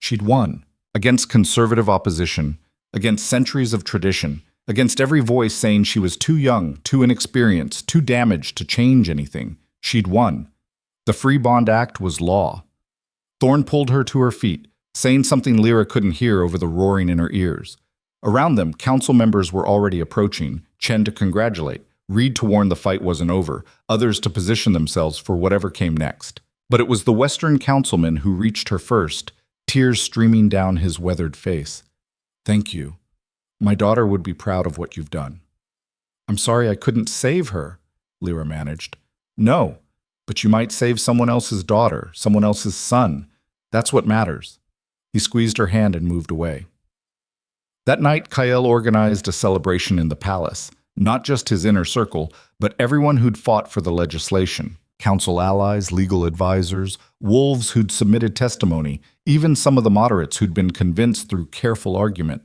She'd won, against conservative opposition, against centuries of tradition, against every voice saying she was too young, too inexperienced, too damaged to change anything. She'd won. The Free Bond Act was law. Thorne pulled her to her feet, saying something Lyra couldn't hear over the roaring in her ears. Around them, council members were already approaching, Chen to congratulate, Reed to warn the fight wasn't over, others to position themselves for whatever came next. But it was the Western councilman who reached her first, tears streaming down his weathered face. "Thank you. My daughter would be proud of what you've done." "I'm sorry I couldn't save her," Lyra managed. "No, but you might save someone else's daughter, someone else's son. That's what matters." He squeezed her hand and moved away. That night, Kyle organized a celebration in the palace. Not just his inner circle, but everyone who'd fought for the legislation. Council allies, legal advisors, wolves who'd submitted testimony, even some of the moderates who'd been convinced through careful argument.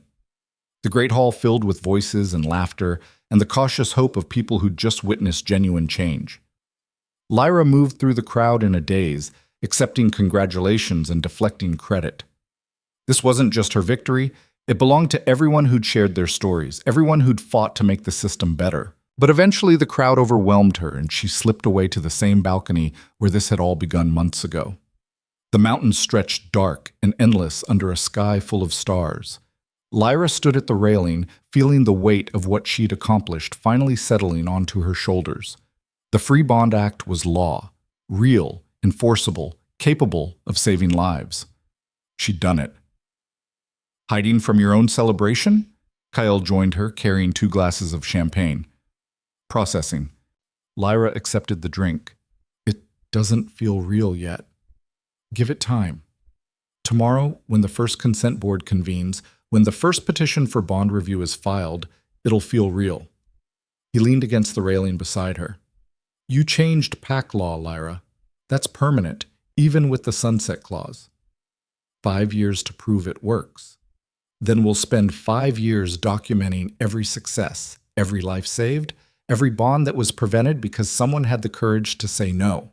The great hall filled with voices and laughter, and the cautious hope of people who'd just witnessed genuine change. Lyra moved through the crowd in a daze, accepting congratulations and deflecting credit. This wasn't just her victory, it belonged to everyone who'd shared their stories, everyone who'd fought to make the system better. But eventually the crowd overwhelmed her, and she slipped away to the same balcony where this had all begun months ago. The mountains stretched dark and endless under a sky full of stars. Lyra stood at the railing, feeling the weight of what she'd accomplished finally settling onto her shoulders. The Free Bond Act was law, real, enforceable, capable of saving lives. She'd done it. "Hiding from your own celebration?" Kyle joined her, carrying 2 glasses of champagne. Processing. Lyra accepted the drink. "It doesn't feel real yet. Give it time. Tomorrow, when the first consent board convenes, when the first petition for bond review is filed, it'll feel real." He leaned against the railing beside her. "You changed PAC law, Lyra. That's permanent, even with the sunset clause. 5 years to prove it works. Then we'll spend 5 years documenting every success, every life saved, every bond that was prevented because someone had the courage to say no."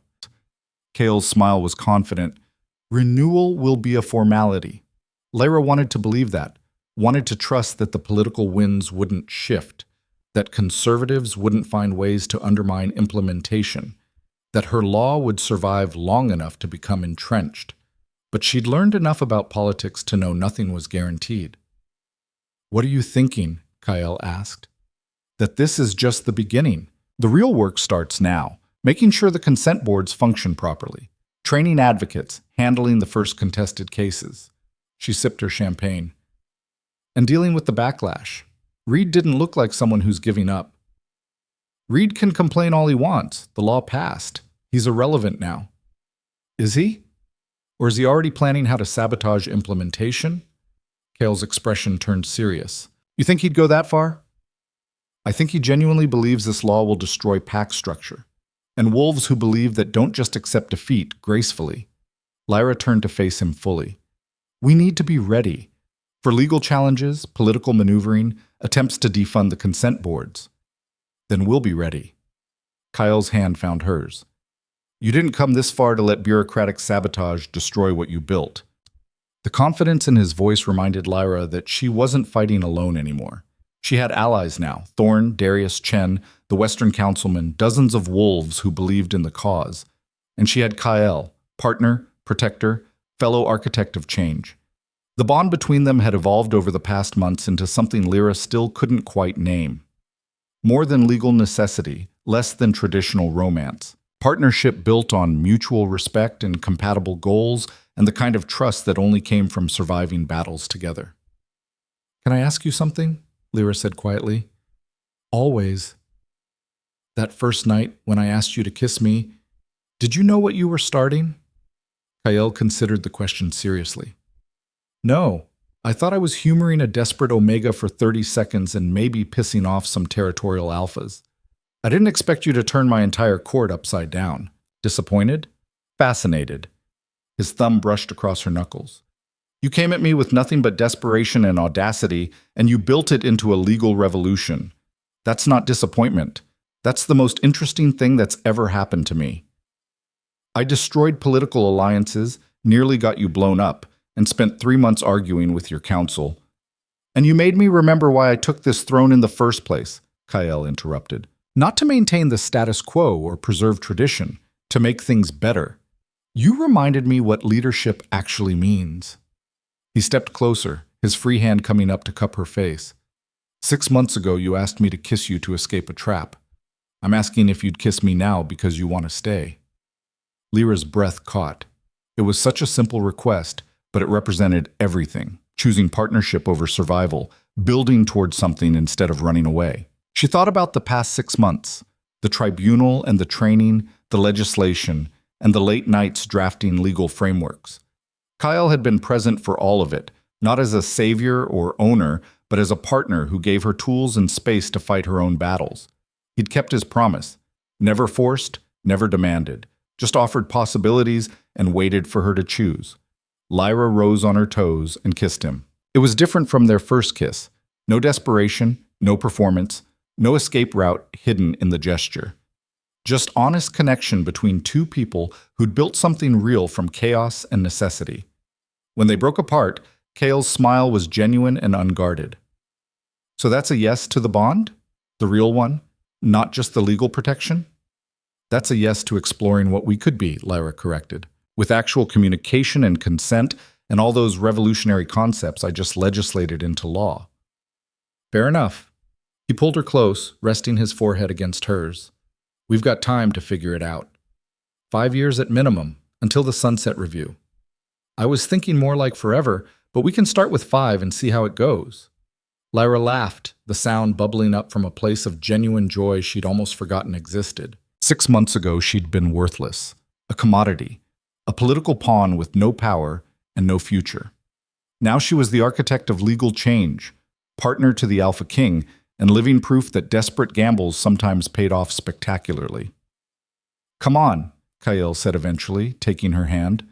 Kale's smile was confident. "Renewal will be a formality." Lyra wanted to believe that, wanted to trust that the political winds wouldn't shift, that conservatives wouldn't find ways to undermine implementation, that her law would survive long enough to become entrenched. But she'd learned enough about politics to know nothing was guaranteed. "What are you thinking?" Kyle asked. "That this is just the beginning. The real work starts now, making sure the consent boards function properly, training advocates, handling the first contested cases." She sipped her champagne. "And dealing with the backlash. Reed didn't look like someone who's giving up. Reed can complain all he wants. The law passed. He's irrelevant now." "Is he? Or is he already planning how to sabotage implementation?" Kale's expression turned serious. "You think he'd go that far?" "I think he genuinely believes this law will destroy PAC structure. And wolves who believe that don't just accept defeat gracefully." Lyra turned to face him fully. "We need to be ready. For legal challenges, political maneuvering, attempts to defund the consent boards. Then we'll be ready." Kyle's hand found hers. "You didn't come this far to let bureaucratic sabotage destroy what you built." The confidence in his voice reminded Lyra that she wasn't fighting alone anymore. She had allies now: Thorne, Darius, Chen, the Western councilman, dozens of wolves who believed in the cause. And she had Kyle, partner, protector, fellow architect of change. The bond between them had evolved over the past months into something Lyra still couldn't quite name. More than legal necessity, less than traditional romance. Partnership built on mutual respect and compatible goals, and the kind of trust that only came from surviving battles together. "Can I ask you something?" Lyra said quietly. "Always. That first night when I asked you to kiss me, did you know what you were starting?" Kyle considered the question seriously. "No. I thought I was humoring a desperate Omega for 30 seconds and maybe pissing off some territorial alphas. I didn't expect you to turn my entire court upside down. Disappointed? Fascinated." His thumb brushed across her knuckles. "You came at me with nothing but desperation and audacity, and you built it into a legal revolution. That's not disappointment. That's the most interesting thing that's ever happened to me. I destroyed political alliances, nearly got you blown up, and spent 3 months arguing with your council. And you made me remember why I took this throne in the first place," Kyle interrupted. "Not to maintain the status quo or preserve tradition, to make things better. You reminded me what leadership actually means." He stepped closer, his free hand coming up to cup her face. 6 months ago, you asked me to kiss you to escape a trap. I'm asking if you'd kiss me now because you want to stay. Lyra's breath caught. It was such a simple request, but it represented everything. Choosing partnership over survival, building towards something instead of running away. She thought about the past 6 months, the tribunal and the training, the legislation, and the late nights drafting legal frameworks. Kyle had been present for all of it, not as a savior or owner, but as a partner who gave her tools and space to fight her own battles. He'd kept his promise, never forced, never demanded, just offered possibilities and waited for her to choose. Lyra rose on her toes and kissed him. It was different from their first kiss. No desperation, no performance, no escape route hidden in the gesture. Just honest connection between two people who'd built something real from chaos and necessity. When they broke apart, Kale's smile was genuine and unguarded. So that's a yes to the bond? The real one? Not just the legal protection? That's a yes to exploring what we could be, Lyra corrected. With actual communication and consent and all those revolutionary concepts I just legislated into law. Fair enough. He pulled her close, resting his forehead against hers. We've got time to figure it out. 5 years at minimum, until the sunset review. I was thinking more like forever, but we can start with 5 and see how it goes. Lyra laughed, the sound bubbling up from a place of genuine joy she'd almost forgotten existed. 6 months ago, she'd been worthless, a commodity, a political pawn with no power and no future. Now she was the architect of legal change, partner to the Alpha King, and living proof that desperate gambles sometimes paid off spectacularly. Come on, Kyle said eventually, taking her hand.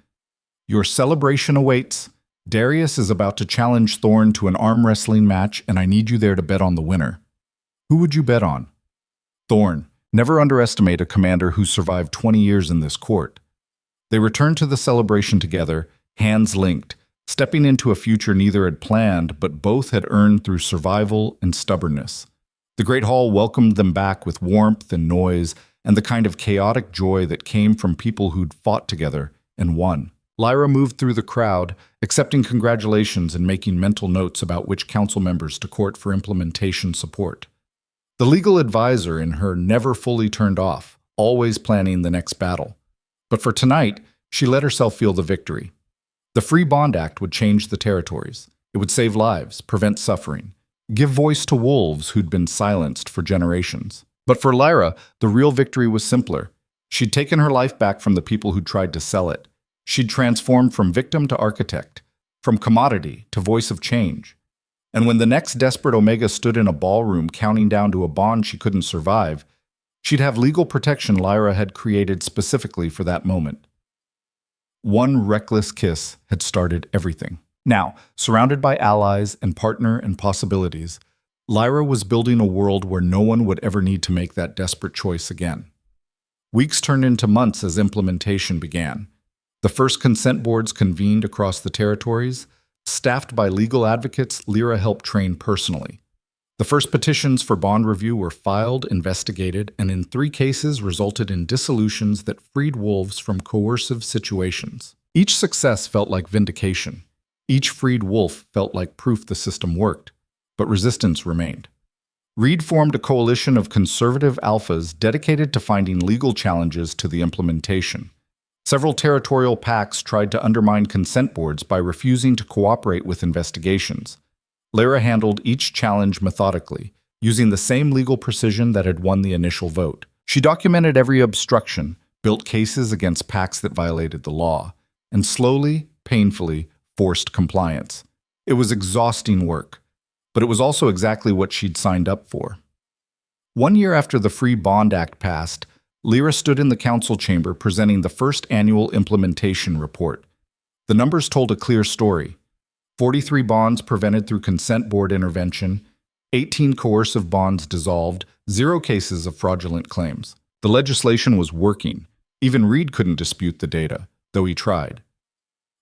Your celebration awaits. Darius is about to challenge Thorn to an arm wrestling match, and I need you there to bet on the winner. Who would you bet on? Thorn. Never underestimate a commander who survived 20 years in this court. They returned to the celebration together, hands linked, stepping into a future neither had planned, but both had earned through survival and stubbornness. The Great Hall welcomed them back with warmth and noise, and the kind of chaotic joy that came from people who'd fought together and won. Lyra moved through the crowd, accepting congratulations and making mental notes about which council members to court for implementation support. The legal advisor in her never fully turned off, always planning the next battle. But for tonight, she let herself feel the victory. The Free Bond Act would change the territories. It would save lives, prevent suffering, give voice to wolves who'd been silenced for generations. But for Lyra, the real victory was simpler. She'd taken her life back from the people who'd tried to sell it. She'd transformed from victim to architect, from commodity to voice of change. And when the next desperate Omega stood in a ballroom counting down to a bond she couldn't survive, she'd have legal protection Lyra had created specifically for that moment. One reckless kiss had started everything. Now, surrounded by allies and partner and possibilities, Lyra was building a world where no one would ever need to make that desperate choice again. Weeks turned into months as implementation began. The first consent boards convened across the territories. Staffed by legal advocates, Lyra helped train personally. The first petitions for bond review were filed, investigated, and in 3 cases resulted in dissolutions that freed wolves from coercive situations. Each success felt like vindication. Each freed wolf felt like proof the system worked, but resistance remained. Reed formed a coalition of conservative alphas dedicated to finding legal challenges to the implementation. Several territorial pacts tried to undermine consent boards by refusing to cooperate with investigations. Lyra handled each challenge methodically, using the same legal precision that had won the initial vote. She documented every obstruction, built cases against pacts that violated the law, and slowly, painfully, forced compliance. It was exhausting work, but it was also exactly what she'd signed up for. 1 year after the Free Bond Act passed, Lyra stood in the council chamber presenting the first annual implementation report. The numbers told a clear story. 43 bonds prevented through consent board intervention, 18 coercive bonds dissolved, 0 cases of fraudulent claims. The legislation was working. Even Reed couldn't dispute the data, though he tried.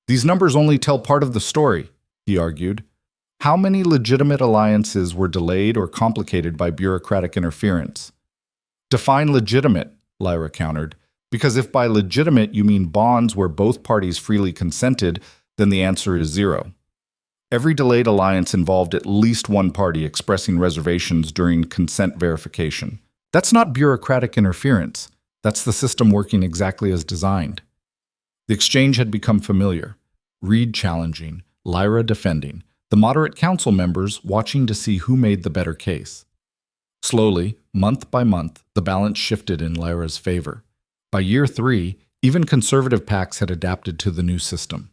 These numbers only tell part of the story, he argued. How many legitimate alliances were delayed or complicated by bureaucratic interference? Define legitimate, Lyra countered, because if by legitimate you mean bonds where both parties freely consented, then the answer is 0. Every delayed alliance involved at least one party expressing reservations during consent verification. That's not bureaucratic interference. That's the system working exactly as designed. The exchange had become familiar. Reed challenging, Lyra defending, the moderate council members watching to see who made the better case. Slowly, month by month, the balance shifted in Lyra's favor. By year 3, even conservative PACs had adapted to the new system.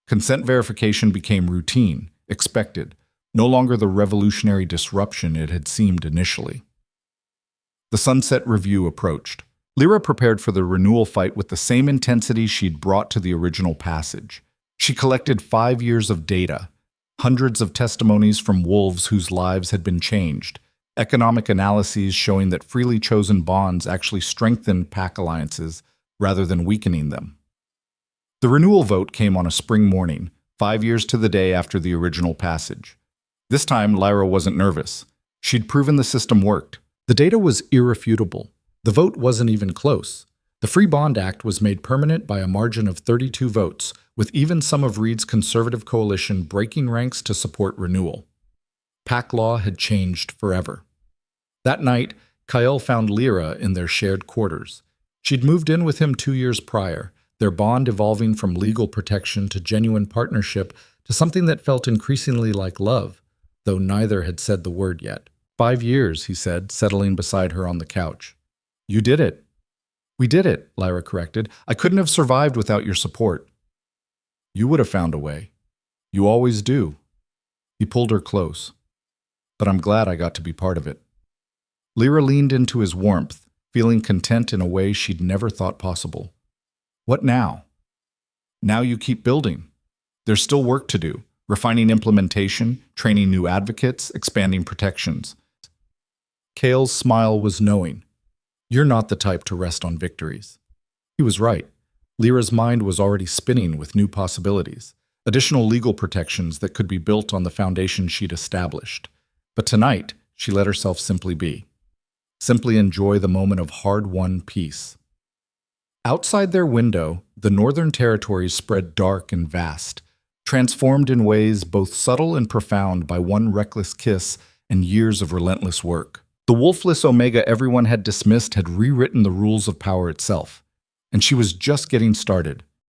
Consent verification became routine, expected, no longer the revolutionary disruption it had seemed initially. The Sunset Review approached. Lyra prepared for the renewal fight with the same intensity she'd brought to the original passage. She collected 5 years of data, hundreds of testimonies from wolves whose lives had been changed, economic analyses showing that freely chosen bonds actually strengthened PAC alliances rather than weakening them. The renewal vote came on a spring morning, 5 years to the day after the original passage. This time, Lyra wasn't nervous. She'd proven the system worked. The data was irrefutable. The vote wasn't even close. The Free Bond Act was made permanent by a margin of 32 votes, with even some of Reed's conservative coalition breaking ranks to support renewal. PAC law had changed forever. That night, Kyle found Lyra in their shared quarters. She'd moved in with him 2 years prior, their bond evolving from legal protection to genuine partnership to something that felt increasingly like love, though neither had said the word yet. 5 years, he said, settling beside her on the couch. You did it. We did it, Lyra corrected. I couldn't have survived without your support. You would have found a way. You always do. He pulled her close. But I'm glad I got to be part of it. Lyra leaned into his warmth, feeling content in a way she'd never thought possible. What now? Now you keep building. There's still work to do, refining implementation, training new advocates, expanding protections. Cale's smile was knowing. You're not the type to rest on victories. He was right. Lyra's mind was already spinning with new possibilities, additional legal protections that could be built on the foundation she'd established. But tonight, she let herself simply be. Simply enjoy the moment of hard-won peace. Outside their window, the Northern Territories spread dark and vast, transformed in ways both subtle and profound by one reckless kiss and years of relentless work. The wolfless Omega everyone had dismissed had rewritten the rules of power itself, and she was just getting started.